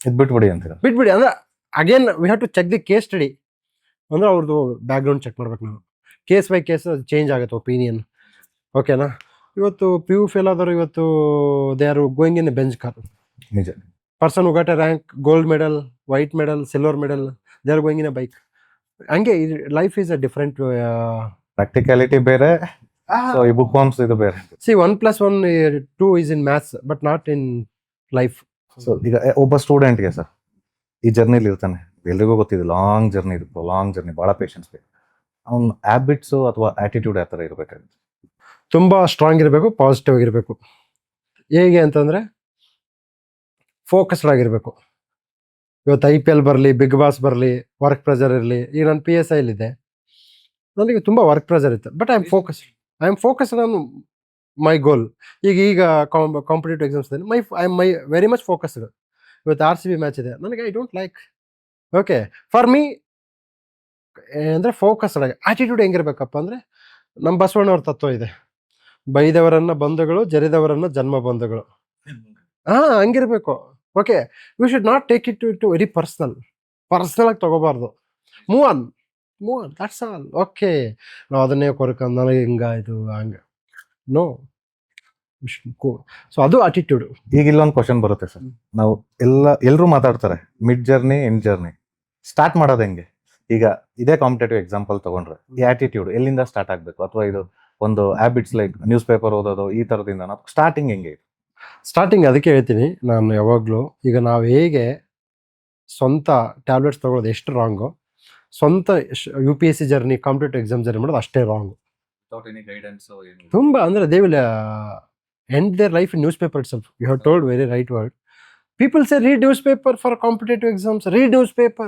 ಇದು ಬಿಟ್ಬಿಡಿ ಅಂತೀರ. ಬಿಟ್ಬಿಡಿ. ಅಂದರೆ again we have to check the case study. ಅಂದರೆ ಅವ್ರದ್ದು ಬ್ಯಾಕ್ಗ್ರೌಂಡ್ ಚೆಕ್ ಮಾಡ್ಬೇಕು ನಾವು. ಕೇಸ್ ಬೈ ಕೇಸ್ ಚೇಂಜ್ ಆಗುತ್ತೆ ಒಪಿನಿಯನ್. ಓಕೆನಾ? ಇವತ್ತು ಪಿ ಯು ಫೇಲ್ ಆದವರು ಇವತ್ತು they are going in a Benz car. ನಿಜ. Person got a rank, gold medal, white medal, silver medal, they are going in a bike. ಹಂಗೆ life is a different. Practicality ಬೇರೆ, so ಈ book worms ಇದು ಬೇರೆ. See 1+1 2 is in maths but not in life. So ಈಗ ಒಬ್ಬ ಸ್ಟೂಡೆಂಟ್ಗೆ sir ಈ ಜರ್ನಿಲಿ ಇರ್ತಾನೆ, ಎಲ್ರಿಗೂ ಗೊತ್ತಿದೆ ಲಾಂಗ್ ಜರ್ನಿ, ಇದು ಲಾಂಗ್ ಜರ್ನಿ, ಭಾಳ ಪೇಷನ್ಸ್ ಬೇಕು. ಅವ್ನ ಹ್ಯಾಬಿಟ್ಸು ಅಥವಾ ಆಟಿಟ್ಯೂಡ್ ಯಾವ ಥರ ಇರಬೇಕಾಗುತ್ತೆ? ತುಂಬ ಸ್ಟ್ರಾಂಗ್ ಇರಬೇಕು, ಪಾಸಿಟಿವ್ ಆಗಿರಬೇಕು. ಹೇಗೆ ಅಂತಂದರೆ ಫೋಕಸ್ಡ್ ಆಗಿರಬೇಕು. ಇವತ್ತು IPL ಬರಲಿ, ಬಿಗ್ ಬಾಸ್ ಬರಲಿ, ವರ್ಕ್ ಪ್ರೆಷರ್ ಇರಲಿ. ಈಗ ನಾನು PSIಲಿದ್ದೆ, ನನಗೆ ತುಂಬ ವರ್ಕ್ ಪ್ರೆಷರ್ ಇತ್ತು. But I am focused on my goal. ಈಗ ಕಾಂಪಿಟೇಟಿವ್ ಎಕ್ಸಾಮ್ಸ್ ಇದೆ, I am very much focused. ಇವತ್ತು RCB ಮ್ಯಾಚ್ ಇದೆ, ನನಗೆ I don't like. Okay, for me ಅಂದರೆ ಫೋಕಸ್ಡ್ ಆಗಿ. ಆಟಿಟ್ಯೂಡ್ ಹೆಂಗಿರ್ಬೇಕಪ್ಪ ಅಂದರೆ ನಮ್ಮ ಬಸವಣ್ಣವ್ರ ತತ್ವ ಇದೆ, ಬೈದವರನ್ನ ಬಂಧುಗಳು, ಜರಿದವರನ್ನ ಜನ್ಮ ಬಂಧುಗಳು. ಹಂಗಿರ್ಬೇಕು. Okay, we should not take it to very personal ಆಗಿ ತಗೋಬಾರ್ದು. Move on, that's all. Okay, ನಾವು ಅದನ್ನೇ ಕೊರ್ಕೊಂಡು ನನಗೆ ಹಿಂಗಾಯ್ತು ಹಂಗೆ, ನೋ. ಸೊ ಅದು ಆಟಿಟ್ಯೂಡ್. ಈಗ ಇಲ್ಲೊಂದು ಕ್ವಶನ್ ಬರುತ್ತೆ ಸರ್, ನಾವು ಎಲ್ಲರೂ ಮಾತಾಡ್ತಾರೆ mid journey, end journey, start ಮಾಡೋದು ಹೆಂಗೆ? ಈಗ ಇದೇ ಕಾಂಪಿಟೇಟಿವ್ ಎಕ್ಸಾಂಪಲ್ ತಗೊಂಡ್ರೆ ಈ ಆಟಿಟ್ಯೂಡ್ ಎಲ್ಲಿಂದ ಸ್ಟಾರ್ಟ್ ಆಗಬೇಕು? ಅಥವಾ ಇದು ಒಂದು ಹ್ಯಾಬಿಟ್ಸ್ ಲೈಕ್ ನ್ಯೂಸ್ ಪೇಪರ್ ಓದೋದು ಈ ಥರದಿಂದ ಸ್ಟಾರ್ಟಿಂಗ್ ಹೆಂಗೆ? ಸ್ಟಾರ್ಟಿಂಗ್ ಅದಕ್ಕೆ ಹೇಳ್ತೀನಿ ನಾನು ಯಾವಾಗಲೂ. ಈಗ ನಾವು ಹೇಗೆ ಸ್ವಂತ ಟ್ಯಾಬ್ಲೆಟ್ಸ್ ತಗೊಳ್ಳೋದು ಎಷ್ಟು ರಾಂಗು, ಸ್ವಂತ UPSC journey, competitive exam journey ಮಾಡೋದು ಅಷ್ಟೇ ರಾಂಗು. ತುಂಬ ಅಂದರೆ they will end their life in newspaper itself. You have told very right word. People say read newspaper for competitive exams, read newspaper.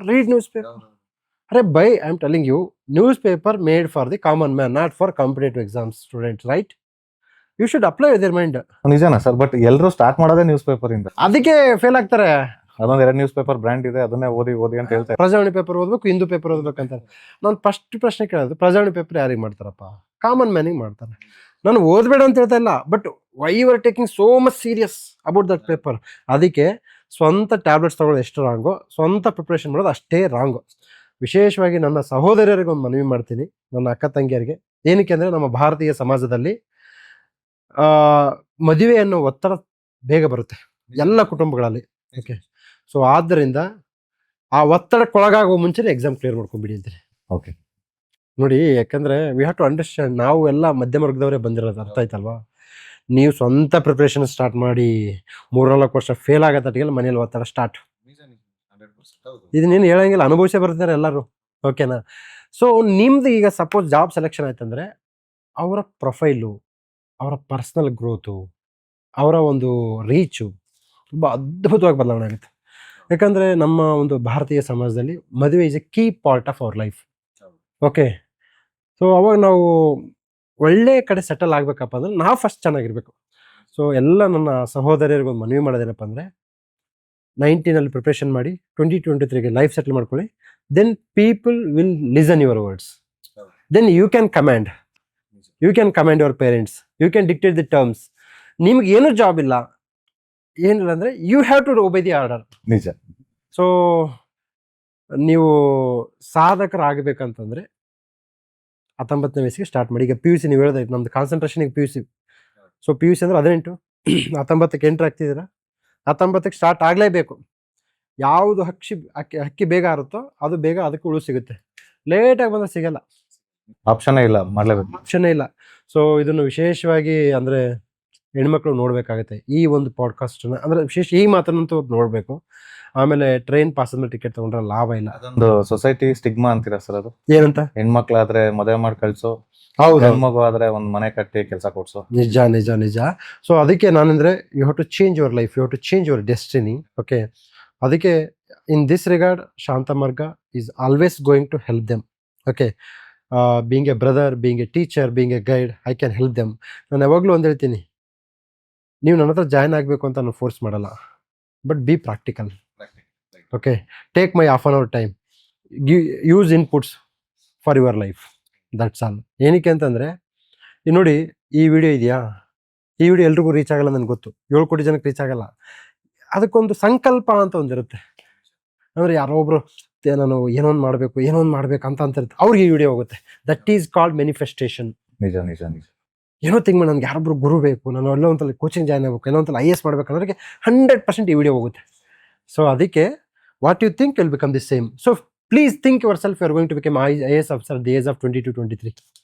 Arey bhai, I am telling you, newspaper made for the common man, not for competitive exams students, right? You should apply their mind. ನಿಜನಾ sir? But ಎಲ್ಲರೂ start ಮಾಡೋದೇ news paper ಇಂದ, ಅದಕ್ಕೆ fail ಆಗ್ತಾರೆ. ಅದೊಂದು 2 news paper brand ಇದೆ, ಅದನ್ನೇ ಓದಿ ಅಂತ ಹೇಳ್ತಾರೆ. ಪ್ರಜಾವಾಣಿ ಪೇಪರ್ ಓದ್ಬೇಕು, ಹಿಂದೂ ಪೇಪರ್ ಓದ್ಬೇಕಂತ. ನಾನು ಫಸ್ಟ್ ಪ್ರಶ್ನೆ ಕೇಳೋದು, ಪ್ರಜಾವಾಣಿ ಪೇಪರ್ ಯಾರಿಗೆ ಮಾಡ್ತಾರಪ್ಪ? ಕಾಮನ್ ಮ್ಯಾನಿಗೆ ಮಾಡ್ತಾರೆ. ನಾನು ಓದಬೇಡ ಅಂತ ಹೇಳ್ತಾ ಇಲ್ಲ, but why you are taking so much serious about that paper? ಅದಕ್ಕೆ ಸ್ವಂತ ಟ್ಯಾಬ್ಲೆಟ್ಸ್ ತಗೊಳ್ಳೋದು ಎಷ್ಟು ರಾಂಗೋ, ಸ್ವಂತ ಪ್ರಿಪ್ರೇಷನ್ ಮಾಡೋದು ಅಷ್ಟೇ ರಾಂಗು. ವಿಶೇಷವಾಗಿ ನನ್ನ ಸಹೋದರಿಯರಿಗೆ ಒಂದು ಮನವಿ ಮಾಡ್ತೀನಿ, ನನ್ನ ಅಕ್ಕ ತಂಗಿಯರಿಗೆ. ಏನಕ್ಕೆ ಅಂದರೆ ನಮ್ಮ ಭಾರತೀಯ ಸಮಾಜದಲ್ಲಿ ಮದುವೆ ಅನ್ನೋ ಒತ್ತಡ ಬೇಗ ಬರುತ್ತೆ ಎಲ್ಲ ಕುಟುಂಬಗಳಲ್ಲಿ. ಓಕೆ, ಸೊ ಆದ್ದರಿಂದ ಆ ಒತ್ತಡಕ್ಕೊಳಗಾಗೋ ಮುಂಚೆನೇ ಎಕ್ಸಾಮ್ ಕ್ಲಿಯರ್ ಮಾಡ್ಕೊಂಡ್ಬಿಡಿ ಅಂತೀನಿ. ಓಕೆ ನೋಡಿ, ಯಾಕಂದರೆ ವಿ ಹ್ಯಾವ್ ಟು ಅಂಡರ್ಸ್ಟ್ಯಾಂಡ್, ನಾವು ಎಲ್ಲ ಮಧ್ಯಮ ವರ್ಗದವರೇ ಬಂದಿರೋದು, ಅರ್ಥ ಆಯ್ತಲ್ವಾ? ನೀವು ಸ್ವಂತ ಪ್ರಿಪ್ರೇಷನ್ ಸ್ಟಾರ್ಟ್ ಮಾಡಿ 3-4 ವರ್ಷ ಫೇಲ್ ಆಗತ್ತಟಿಗೆಲ್ಲ ಮನೇಲಿ ಒತ್ತಡ ಸ್ಟಾರ್ಟ್. ಇದು ನೀನು ಹೇಳಂಗಿಲ್ಲ, ಅನುಭವಿಸೇ ಬರ್ತಾರೆ ಎಲ್ಲರೂ. ಓಕೆನಾ? ಸೊ ನಿಮ್ದು ಈಗ ಸಪೋಸ್ ಜಾಬ್ ಸೆಲೆಕ್ಷನ್ ಆಯ್ತಂದರೆ ಅವರ ಪ್ರೊಫೈಲು, ಅವರ ಪರ್ಸ್ನಲ್ ಗ್ರೋತು, ಅವರ ಒಂದು ರೀಚು ತುಂಬ ಅದ್ಭುತವಾಗಿ ಬದಲಾವಣೆ ಆಗುತ್ತೆ. ಯಾಕಂದರೆ ನಮ್ಮ ಒಂದು ಭಾರತೀಯ ಸಮಾಜದಲ್ಲಿ ಮದುವೆ is A key part of our life. Okay, so ಅವಾಗ ನಾವು ಒಳ್ಳೆ ಕಡೆ ಸೆಟಲ್ ಆಗಬೇಕಪ್ಪ ಅಂದರೆ ನಾವು ಫಸ್ಟ್ ಚೆನ್ನಾಗಿರ್ಬೇಕು. ಸೊ ಎಲ್ಲ ನನ್ನ ಸಹೋದರಿಯರಿಗೊಂದು ಮನವಿ ಮಾಡೋದೇನಪ್ಪ ಅಂದರೆ, 19 ಪ್ರಿಪ್ರೇಷನ್ ಮಾಡಿ 2023ಗೆ ಲೈಫ್ ಸೆಟಲ್ ಮಾಡ್ಕೊಳ್ಳಿ. Then people will listen your words. Then you can command your parents, you can dictate the terms. ನಿಮ್ಗೆ ಏನೂ ಜಾಬ್ ಇಲ್ಲ, ಏನಿಲ್ಲ ಅಂದರೆ you have to obey the order. ನಿಜ. ಸೊ ನೀವು ಸಾಧಕರಾಗಬೇಕಂತಂದರೆ 19ನೇ ವಯಸ್ಸಿಗೆ ಸ್ಟಾರ್ಟ್ ಮಾಡಿ. ಈಗ PUC ನೀವು ಹೇಳಿದ್ರೆ ನಮ್ದು ಕಾನ್ಸಂಟ್ರೇಷನಿಗೆ PUC. ಸೊ PUC ಅಂದರೆ 18, 19ಕ್ಕೆ ಎಂಟ್ರ್ ಆಗ್ತಿದ್ದೀರಾ, 19ಕ್ಕೆ ಸ್ಟಾರ್ಟ್ ಆಗಲೇಬೇಕು. ಯಾವುದು ಹಕ್ಕಿ ಬೇಗ ಆರುತ್ತೋ ಅದು ಬೇಗ ಅದಕ್ಕೆ ಉಳು ಸಿಗುತ್ತೆ. ಲೇಟಾಗಿ ಬಂದರೆ ಸಿಗಲ್ಲ, ಆಪ್ಷನ್ನೇ ಇಲ್ಲ, ಮಾಡಲೇಬೇಕು, ಆಪ್ಷನ್ನೇ ಇಲ್ಲ. ಸೊ ಇದನ್ನು ವಿಶೇಷವಾಗಿ ಅಂದರೆ ಹೆಣ್ಮಕ್ಳು ನೋಡಬೇಕಾಗತ್ತೆ ಈ ಒಂದು ಪಾಡ್ಕಾಸ್ಟನ್ನ. ಅಂದರೆ ವಿಶೇಷ ಈ ಮಾತನ್ನಂತೂ ನೋಡಬೇಕು. ಆಮೇಲೆ ಟ್ರೈನ್ ಪಾಸ್ ಆದ್ಮೇಲೆ ಟಿಕೆಟ್ ತಗೊಂಡ್ರೆ ಲಾಭ ಇಲ್ಲ. ಅದೊಂದು ಸೊಸೈಟಿ ಸ್ಟಿಗ್ಮಾ ಅಂತೀರಾ ಸರ್? ಅದು ಏನಂತ? ಹೆಣ್ಮಕ್ಳಾದ್ರೆ ಮದುವೆ ಮಾಡಿ ಕಳ್ಸೋ, ಹೌದು, ಹೆಣ್ಮಗು ಆದ್ರೆ ಒಂದು ಮನೆ ಕಟ್ಟಿ ಕೆಲಸ ಕೊಡ್ಸೋ. ನಿಜ. ಸೊ ಅದಕ್ಕೆ ನಾನಂದ್ರೆ you have to change your life, you have to change your destiny. Okay, ಅದಕ್ಕೆ in this regard Shanta Marga is always going to help them. Okay, being a brother, being a teacher, being a guide, I can help them. ನಾನು ಯಾವಾಗಲೂ ಒಂದು ಹೇಳ್ತೀನಿ, ನೀವು ನನ್ನ ಹತ್ರ join ಆಗಬೇಕು ಅಂತ ನಾನು ಫೋರ್ಸ್ ಮಾಡಲ್ಲ, but be practical. Okay, take my half an hour time, use inputs for your life, that's all. ಏನಕ್ಕೆ ಅಂತಂದರೆ, ಈಗ ನೋಡಿ, ಈ ವಿಡಿಯೋ ಇದೆಯಾ, ಈ ವಿಡಿಯೋ ಎಲ್ರಿಗೂ ರೀಚ್ ಆಗಲ್ಲ, ನನಗೆ ಗೊತ್ತು. 7 ಕೋಟಿ ಜನಕ್ಕೆ ರೀಚ್ ಆಗಲ್ಲ. ಅದಕ್ಕೊಂದು ಸಂಕಲ್ಪ ಅಂತ ಒಂದಿರುತ್ತೆ. ಅಂದರೆ ಯಾರೋ ಒಬ್ರು ನಾನು ಏನೋ ಒಂದು ಮಾಡಬೇಕು ಅಂತ ಇರುತ್ತೆ, ಅವ್ರಿಗೆ ಈ ವಿಡಿಯೋ ಹೋಗುತ್ತೆ. That is called manifestation. ನಿಜ ನಿಜ ನಿಜ. ಏನೋ ತಿಂಗ್ ಮಾಡಿ ನನಗೆ ಯಾರೊಬ್ರು ಗುರು ಬೇಕು, ನಾನು ಎಲ್ಲೋ ಒಂತಲ್ಲಿ ಕೋಚಿಂಗ್ ಜಾಯ್ನ್ ಆಗಬೇಕು, ಎಲ್ಲೋ ಒಂತಲ್ಲಿ IAS ಮಾಡಬೇಕು ಅನ್ನೋರಿಗೆ 100% ಈ ವಿಡಿಯೋ ಹೋಗುತ್ತೆ. ಸೊ ಅದಕ್ಕೆ what you think will become the same. So please think yourself you are going to become IAS officer the age of 22-23.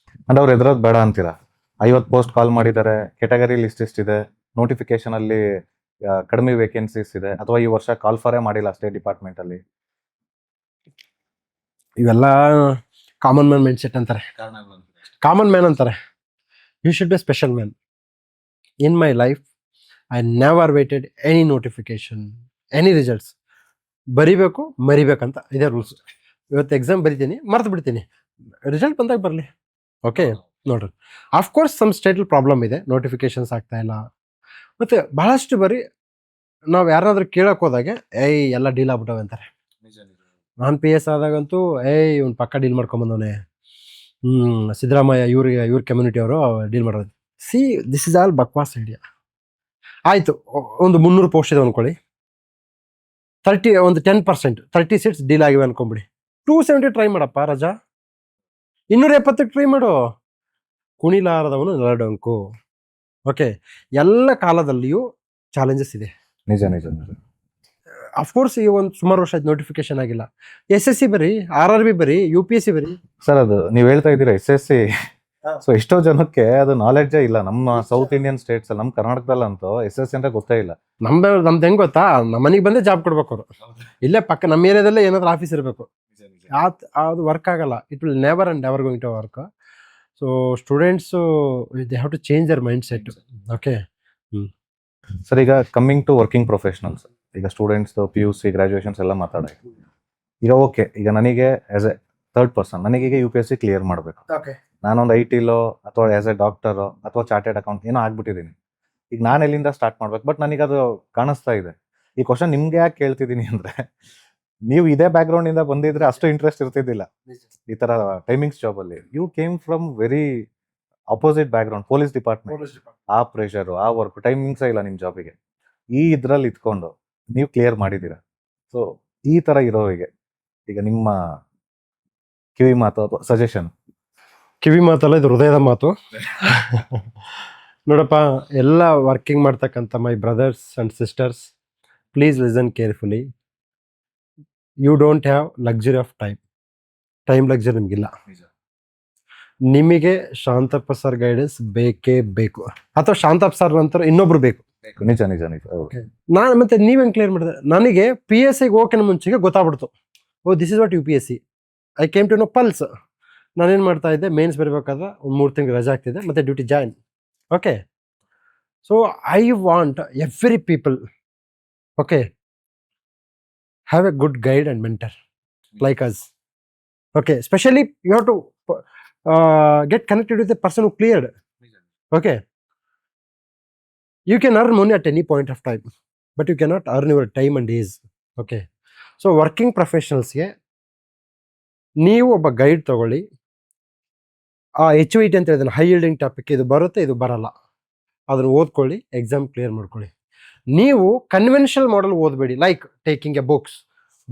ಅಂದ್ರೆ ಅವ್ರು ಎದುರೋದು ಬೇಡ ಅಂತೀರಾ? 50 ಪೋಸ್ಟ್ ಕಾಲ್ ಮಾಡಿದ್ದಾರೆ, ಕೆಟಗರಿ ಲಿಸ್ಟ್ ಎಷ್ಟಿದೆ, ನೋಟಿಫಿಕೇಶನ್ ಅಲ್ಲಿ ಕಡಿಮೆ ವೇಕೆನ್ಸೀಸ್ ಇದೆ, ಅಥವಾ ಈ ವರ್ಷ ಕಾಲ್ ಫಾರೇ ಮಾಡಿಲ್ಲ ಸ್ಟೇಟ್ ಡಿಪಾರ್ಟ್ಮೆಂಟ್ ಅಲ್ಲಿ, ಇವೆಲ್ಲ ಕಾಮನ್ ಮ್ಯಾನ್ ಮೈಂಡ್ ಸೆಟ್ ಅಂತಾರೆ. ಕಾಮನ್ ಮ್ಯಾನ್ ಅಂತಾರೆ. You should be special man. In my life I never waited any notification, any results. ಬರಿಬೇಕು ಮರಿಬೇಕಂತ ಇದೇ ರೂಲ್ಸ್. ಇವತ್ತು ಎಕ್ಸಾಮ್ ಬರಿತೀನಿ, ಮರ್ತು ಬಿಡ್ತೀನಿ, ರಿಸಲ್ಟ್ ಬಂದಾಗ ಬರಲಿ. ಓಕೆ, ನೋಡ್ರಿ, ಆಫ್ಕೋರ್ಸ್ ಸಮ್ ಸ್ಟೇಟಲ್ಲಿ ಪ್ರಾಬ್ಲಮ್ ಇದೆ, ನೋಟಿಫಿಕೇಶನ್ಸ್ ಆಗ್ತಾ ಇಲ್ಲ. ಮತ್ತು ಬಹಳಷ್ಟು ಬರೀ ನಾವು ಯಾರಾದ್ರೂ ಕೇಳಕ್ಕೆ ಹೋದಾಗೆ ಎಲ್ಲ ಡೀಲ್ ಆಗ್ಬಿಟ್ಟವೆ ಅಂತಾರೆ. ನಾನು PS ಆದಾಗಂತೂ ಇವ್ನು ಪಕ್ಕ ಡೀಲ್ ಮಾಡ್ಕೊಂಬಂದವನೆ, ಸಿದ್ದರಾಮಯ್ಯ ಇವ್ರ ಕಮ್ಯುನಿಟಿ ಅವರು ಡೀಲ್ ಮಾಡೋದು. ಸಿ, ದಿಸ್ ಇಸ್ ಆಲ್ ಬಕ್ವಾಸ್ ಐಡಿಯಾ. ಆಯಿತು, ಒಂದು 300 ಪೋಸ್ಟ್ ಇದೆ ಅಂದ್ಕೊಳ್ಳಿ, 10% 30 ಸೀಟ್ಸ್ ಡೀಲ್ ಆಗಿವೆ ಅನ್ಕೊಂಬಿಡಿ. 270 ಟ್ರೈ ಮಾಡಪ್ಪ ರಜಾ, 270 ಟ್ರೈ ಮಾಡು. ಕುಣಿಲಾರದವನು ನೆಲಡೊಂಕು. ಓಕೆ, ಎಲ್ಲ ಕಾಲದಲ್ಲಿಯೂ ಚಾಲೆಂಜಸ್ ಇದೆ. ನಿಜ ನಿಜ ನಿಜ. ಅಫ್ಕೋರ್ಸ್ ಈ ಒಂದು ಸುಮಾರು ವರ್ಷ ಆಯ್ತು ನೋಟಿಫಿಕೇಶನ್ ಆಗಿಲ್ಲ. SSC ಬರಿ, RRB ಬರಿ, UPSC ಬರಿ. ಸರ್, ಅದು ನೀವು ಹೇಳ್ತಾ ಇದ್ದೀರಾ SSC. ಸೊ ಎಷ್ಟೋ ಜನಕ್ಕೆ ಅದು ನಾಲೆಡ್ಜೇ ಇಲ್ಲ. ನಮ್ಮ ಸೌತ್ ಇಂಡಿಯನ್ ಸ್ಟೇಟ್ಸ್ ಅಲ್ಲಿ, ನಮ್ಮ ಕರ್ನಾಟಕದಲ್ಲಂತೂ SSC ಅಂತ ಗೊತ್ತೇ ಇಲ್ಲ. ನಮ್ದು ಹೆಂಗ್ ಗೊತ್ತಾ, ನಮ್ಮ ಮನೆಗೆ ಬಂದೇ ಜಾಬ್ ಕೊಡ್ಬೇಕು ಅವರು. ಇಲ್ಲೇ ಪಕ್ಕ ನಮ್ಮ ಏರಿಯಾದಲ್ಲೇ ಏನಾದ್ರು ಆಫೀಸ್ ಇರಬೇಕು. ಅದು ವರ್ಕ್ ಆಗಲ್ಲ. It will never and never going to work. So students they have to change their mind set. Okay sir, ಈಗ ಕಮ್ಮಿಂಗ್ ಟು ವರ್ಕಿಂಗ್ ಪ್ರೊಫೆಷನಲ್ಸ್, ಈಗ ಸ್ಟೂಡೆಂಟ್ಸ್ PUC ಗ್ರಾಜುಯೇಷನ್ಸ್ ಎಲ್ಲ ಮಾತಾಡಿ. ಈಗ ಓಕೆ, ಈಗ ನನಗೆ ಆಸ್ ಎ ಥರ್ಡ್ ಪರ್ಸನ್ ನನಗೀಗ UPSC clear ಮಾಡಬೇಕು. ನಾನೊಂದು IT-ಲೋ ಅಥವಾ ಆಸ್ ಎ ಡಾಕ್ಟರೋ ಅಥವಾ ಚಾರ್ಟೆಡ್ ಅಕೌಂಟ್ ಏನೋ ಆಗ್ಬಿಟ್ಟಿದ್ದೀನಿ. ಈಗ ನಾನು ಎಲ್ಲಿಂದ ಸ್ಟಾರ್ಟ್ ಮಾಡ್ಬೇಕು? ಬಟ್ ನನಗದು ಕಾಣಿಸ್ತಾ ಇದೆ. ಈ ಕ್ವಶನ್ ನಿಮ್ಗೆ ಯಾಕೆ ಕೇಳ್ತಿದ್ದೀನಿ ಅಂದರೆ, ನೀವು ಇದೇ ಬ್ಯಾಕ್ಗ್ರೌಂಡಿಂದ ಬಂದಿದ್ರೆ ಅಷ್ಟು ಇಂಟ್ರೆಸ್ಟ್ ಇರ್ತಿದ್ದಿಲ್ಲ ಈ ಥರ ಟೈಮಿಂಗ್ಸ್ ಜಾಬಲ್ಲಿ. You came from very opposite background, police department. ಆ ಪ್ರೆಷರು, ಆ ವರ್ಕ್, ಟೈಮಿಂಗ್ಸೇ ಇಲ್ಲ ನಿಮ್ಮ ಜಾಬಿಗೆ. ಈ ಇದ್ರಲ್ಲಿ ಇದ್ಕೊಂಡು ನೀವು ಕ್ಲಿಯರ್ ಮಾಡಿದ್ದೀರಾ. ಸೊ ಈ ಥರ ಇರೋರಿಗೆ ಈಗ ನಿಮ್ಮ ಕಿವಿ ಮಾತು ಅಥವಾ ಸಜೆಷನ್? ಕಿವಿ ಮಾತಲ್ಲ, ಇದು ಹೃದಯದ ಮಾತು. ನೋಡಪ್ಪ, ಎಲ್ಲ ವರ್ಕಿಂಗ್ ಮಾಡ್ತಕ್ಕಂಥ my brothers and sisters, please listen carefully. You don't have luxury of time luxury ನಿಮಗಿಲ್ಲ. ನಿಮಗೆ ಶಾಂತಪ್ಪ ಸರ್ ಗೈಡೆನ್ಸ್ ಬೇಕೇ ಬೇಕು, ಅಥವಾ ಶಾಂತಪ್ಪ ಸರ್ ನಂತರ ಇನ್ನೊಬ್ರು ಬೇಕು. ನಿಜ ನಿಜ ನಿಜ. ನಾನು ಮತ್ತೆ ನೀವೇನು ಕ್ಲಿಯರ್ ಮಾಡಿದೆ? ನನಗೆ PSCಗೆ ಹೋಗೋಕ್ಕಿಂತ ಮುಂಚೆಗೆ ಗೊತ್ತಾಗ್ಬಿಡ್ತು, this is what UPSC. I came to know pulse. ನಾನೇನು ಮಾಡ್ತಾ ಇದ್ದೆ, ಮೇನ್ಸ್ ಬರಬೇಕಾದ್ರೆ ಒಂದು 3 ತಿಂಗಳು ರಜೆ ಆಗ್ತಿದೆ, ಮತ್ತು duty join. Okay, so I want every people, okay, have a good guide and mentor like us. Okay, specially you have to get connected with a person who cleared. Okay, you can earn money at any point of time, but you cannot earn your time and days. Okay, so working professionals ಗೆ ನೀವು ಒಬ್ಬ guide ತಗೊಳ್ಳಿ. ಆ HVT ಅಂತ ಹೇಳಿದ್ರೆ high yielding topic, ಇದು ಬರುತ್ತೆ ಇದು ಬರಲ್ಲ, ಅದನ್ನು ಓದ್ಕೊಳ್ಳಿ, ಎಕ್ಸಾಮ್ ಕ್ಲಿಯರ್ ಮಾಡ್ಕೊಳ್ಳಿ. ನೀವು ಕನ್ವೆನ್ಷನಲ್ ಮಾಡೆಲ್ ಓದಬೇಡಿ, like taking a books,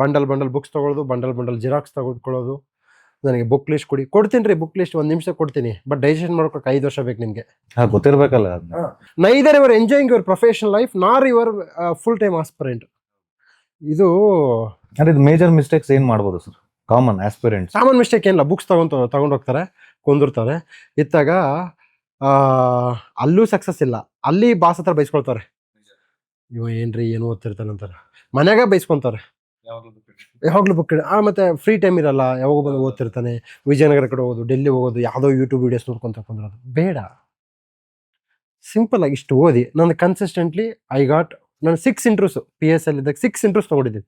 bundle books ತೊಗೊಳ್ಳೋದು, ಬಂಡಲ್ ಜಿರಾಕ್ಸ್ ತೆಗೆದುಕೊಳ್ಳೋದು. ನನಗೆ ಬುಕ್ ಲಿಸ್ಟ್ ಕೊಡ್ತೀನಿ ರೀ, ಬುಕ್ ಲಿಸ್ಟ್ 1 ನಿಮಿಷ ಕೊಡ್ತೀನಿ, ಬಟ್ ಡೈಜೆಷನ್ ಮಾಡ್ಕೊಳಕ್ಕೆ 5 ವರ್ಷ ಬೇಕು ನಿಮಗೆ. ಗೊತ್ತಿರಬೇಕಲ್ಲ. Neither your enjoying your professional life nor your full time aspirant. ಇದು ಮೇಜರ್ ಮಿಸ್ಟೇಕ್ಸ್ ಏನು ಮಾಡ್ಬೋದು ಸರ್? ಕಾಮನ್ ಮಿಸ್ಟೇಕ್ ಏನಿಲ್ಲ, ಬುಕ್ಸ್ ತಗೊಂಡು ಹೋಗ್ತಾರೆ, ಕುಂದಿರ್ತಾರೆ. ಇತ್ತಾಗ ಅಲ್ಲೂ ಸಕ್ಸಸ್ ಇಲ್ಲ, ಅಲ್ಲಿ ಬಾಸ್ ಹತ್ರ ಬೈಸ್ಕೊಳ್ತಾರೆ, ಇವ ಏನ್ರಿ ಏನು ಓದ್ತಿರ್ತಾನೆ ಅಂತಾರೆ. ಮನ್ಯಾಗ ಬೈಸ್ಕೊಂತಾರೆ, ಯಾವಾಗಲೂ ಬುಕ್. ಮತ್ತು ಫ್ರೀ ಟೈಮ್ ಇರಲ್ಲ, ಯಾವಾಗ ಬಂದು ಓದ್ತಿರ್ತಾನೆ. ವಿಜಯನಗರ ಕಡೆ ಹೋಗೋದು, ಡೆಲ್ಲಿ ಹೋಗೋದು, ಯಾವುದೋ ಯೂಟ್ಯೂಬ್ ವೀಡಿಯೋಸ್ ನೋಡ್ಕೊಂತ ಕುಂದ್ರೋದು ಬೇಡ. ಸಿಂಪಲ್ ಆಗಿ ಇಷ್ಟು ಓದಿ. ನಾನು ಕನ್ಸಿಸ್ಟೆಂಟ್ಲಿ ನಾನು 6 ಇಂಟ್ರೂಸ್ PSL ಇದ್ದಾಗ 6 ಇಂಟ್ರೂಸ್ ತೊಗೊಂಡಿದ್ದೀನಿ.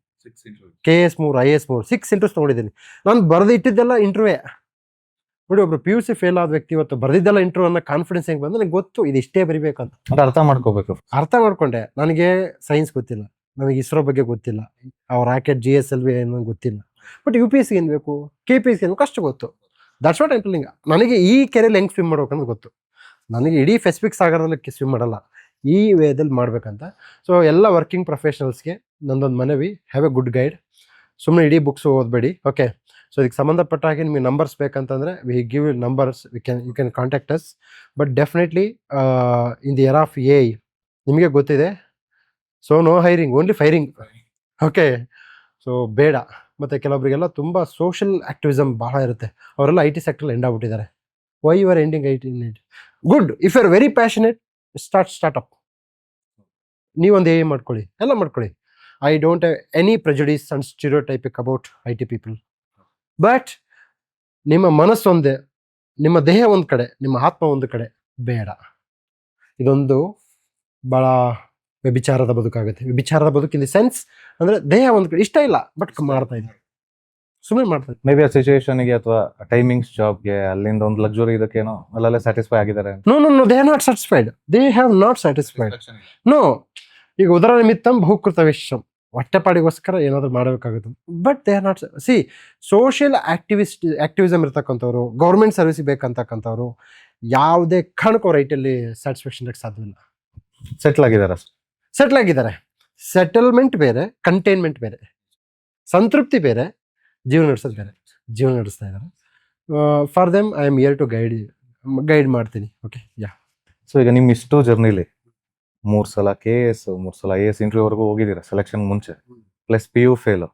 KS 3 IAS 3 6 ಇಂಟ್ರೂಸ್ ತೊಗೊಂಡಿದ್ದೀನಿ. ನಾನು ಬರೆದು ಇಟ್ಟಿದ್ದೆಲ್ಲ ಇಂಟ್ರೂವೇ. ನೋಡಿ, ಒಬ್ರು PUC ಫೇಲ್ ಆದ ವ್ಯಕ್ತಿ ಇವತ್ತು ಬರೆದಿದ್ದೆಲ್ಲ ಇಂಟರ್ವ್ಯೂ ಅನ್ನೋ ಕಾನ್ಫಿಡೆನ್ಸ್ ಹೆಂಗೆ ಬಂದು ನನಗೆ ಗೊತ್ತು ಇದು ಇಷ್ಟೇ ಬರಿಬೇಕಂತ. ಅದು ಅರ್ಥ ಮಾಡ್ಕೋಬೇಕು. ಅರ್ಥ ಮಾಡ್ಕೊಂಡೆ. ನನಗೆ ಸೈನ್ಸ್ ಗೊತ್ತಿಲ್ಲ, ನನಗೆ ಇಸ್ರೋ ಬಗ್ಗೆ ಗೊತ್ತಿಲ್ಲ, ಅವ್ರ ರಾಕೆಟ್ GSLV ಏನೋ ಗೊತ್ತಿಲ್ಲ. ಬಟ್ UPSC ಏನು ಬೇಕು, KPSC ಏನು ಕಷ್ಟ ಗೊತ್ತು. That's what I am telling. ನನಗೆ ಈ ಕೆರೆಯಲ್ಲಿ ಹೆಂಗೆ ಸ್ವಿಮ್ ಮಾಡ್ಬೇಕಂತ ಗೊತ್ತು. ನನಗೆ ಇಡೀ ಪೆಸಿಫಿಕ್ ಸಾಗರದಲ್ಲಿ ಸ್ವಿಮ್ ಮಾಡಲ್ಲ, ಈ ವೇದಲ್ಲಿ ಮಾಡ್ಬೇಕಂತ. ಸೊ ಎಲ್ಲ ವರ್ಕಿಂಗ್ ಪ್ರೊಫೆಷನಲ್ಸ್ಗೆ ನಂದೊಂದು ಮನವಿ, ಹ್ಯಾವ್ ಎ ಗುಡ್ ಗೈಡ್. ಸುಮ್ಮನೆ ಇಡೀ ಬುಕ್ಸ್ ಓದಬೇಡಿ. ಓಕೆ, ಸೊ ಇದಕ್ಕೆ ಸಂಬಂಧಪಟ್ಟ ಹಾಗೆ ನಿಮಗೆ ನಂಬರ್ಸ್ ಬೇಕಂತಂದರೆ we give you numbers, you can contact us. But definitely in the year of AI ನಿಮಗೆ ಗೊತ್ತಿದೆ, so no hiring, only firing. Okay, so ಬೇಡ. ಮತ್ತು ಕೆಲವೊಬ್ಬರಿಗೆಲ್ಲ ತುಂಬ ಸೋಷಿಯಲ್ ಆ್ಯಕ್ಟಿವಿಸಮ್ ಭಾಳ ಇರುತ್ತೆ, ಅವರೆಲ್ಲ IT ಸೆಕ್ಟ್ರಲ್ಲಿ ಎಂಡ್ ಆಗ್ಬಿಟ್ಟಿದ್ದಾರೆ. Why you are ending IT? Good, if you are very passionate, startup. ನೀವೊಂದು AI ಮಾಡ್ಕೊಳ್ಳಿ, ಎಲ್ಲ ಮಾಡ್ಕೊಳ್ಳಿ. I don't have any prejudice and stereotypic about IT people. But ನಿಮ್ಮ ಮನಸ್ಸೊಂದೇ, ನಿಮ್ಮ ದೇಹ ಒಂದು ಕಡೆ, ನಿಮ್ಮ ಆತ್ಮ ಒಂದು ಕಡೆ ಬೇಡ. ಇದೊಂದು ಭಾಳ ವ್ಯಭಿಚಾರದ ಬದುಕಾಗುತ್ತೆ. ವ್ಯಭಿಚಾರದ ಬದುಕು ಇನ್ ದಿ ಸೆನ್ಸ್ ಅಂದರೆ ದೇಹ ಒಂದು ಕಡೆ ಇಷ್ಟ ಇಲ್ಲ, ಬಟ್ ಮಾಡ್ತಾ ಇದ್ದೀನಿ, ಸುಮ್ಮನೆ ಮಾಡ್ತಾ ಇದ್ದೀನಿ. ಮೇ ಬಿ ಆ ಸಿಚುವೇಶನ್ಗೆ ಅಥವಾ ಟೈಮಿಂಗ್ಸ್ ಜಾಬ್ಗೆ ಅಲ್ಲಿಂದ ಒಂದು ಲಕ್ಸುರಿ ಇದಕ್ಕೇನೋ ಅಲ್ಲಲ್ಲೇ ಸ್ಯಾಟಿಸ್ಫೈ ಆಗಿದ್ದಾರೆ. No, they are not satisfied. They have not satisfied. No, ಈಗ ಉದರ ನಿಮಿತ್ತಂ ಬಹುಕೃತ ವಿಶ್ವಂ, ಹೊಟ್ಟೆಪಾಡಿಗೋಸ್ಕರ ಏನಾದರೂ ಮಾಡಬೇಕಾಗುತ್ತೆ. But they are not. See, social activism ಇರ್ತಕ್ಕಂಥವ್ರು, ಗೌರ್ಮೆಂಟ್ ಸರ್ವಿಸ್ ಬೇಕಂತಕ್ಕಂಥವ್ರು ಯಾವುದೇ ಕಾರಣಕ್ಕೂ ರೈಟಲ್ಲಿ ಸ್ಯಾಟಿಸ್ಫ್ಯಾಕ್ಷನ್ ಸಾಧ್ಯವಿಲ್ಲ. ಸೆಟ್ಲ್ ಆಗಿದ್ದಾರೆ. ಸೆಟಲ್ಮೆಂಟ್ ಬೇರೆ, ಕಂಟೈನ್ಮೆಂಟ್ ಬೇರೆ, ಸಂತೃಪ್ತಿ ಬೇರೆ, ಜೀವನ ನಡೆಸೋದು ಬೇರೆ. ಜೀವನ ನಡೆಸ್ತಾ ಇದ್ದಾರೆ. For them I am here to guide ಮಾಡ್ತೀನಿ. Okay, yeah. ಸೊ ಈಗ ನಿಮ್ಮ ಇಷ್ಟು ಜರ್ನಿಲಿ 3 ಸಲ KS, 3 ಸಲ IAS ಇಂಟರ್ವ್ಯೂವರೆಗೂ ಹೋಗಿದ್ದೀರಾ ಸೆಲೆಕ್ಷನ್ ಮುಂಚೆ, ಪ್ಲಸ್ PU ಫೇಲು.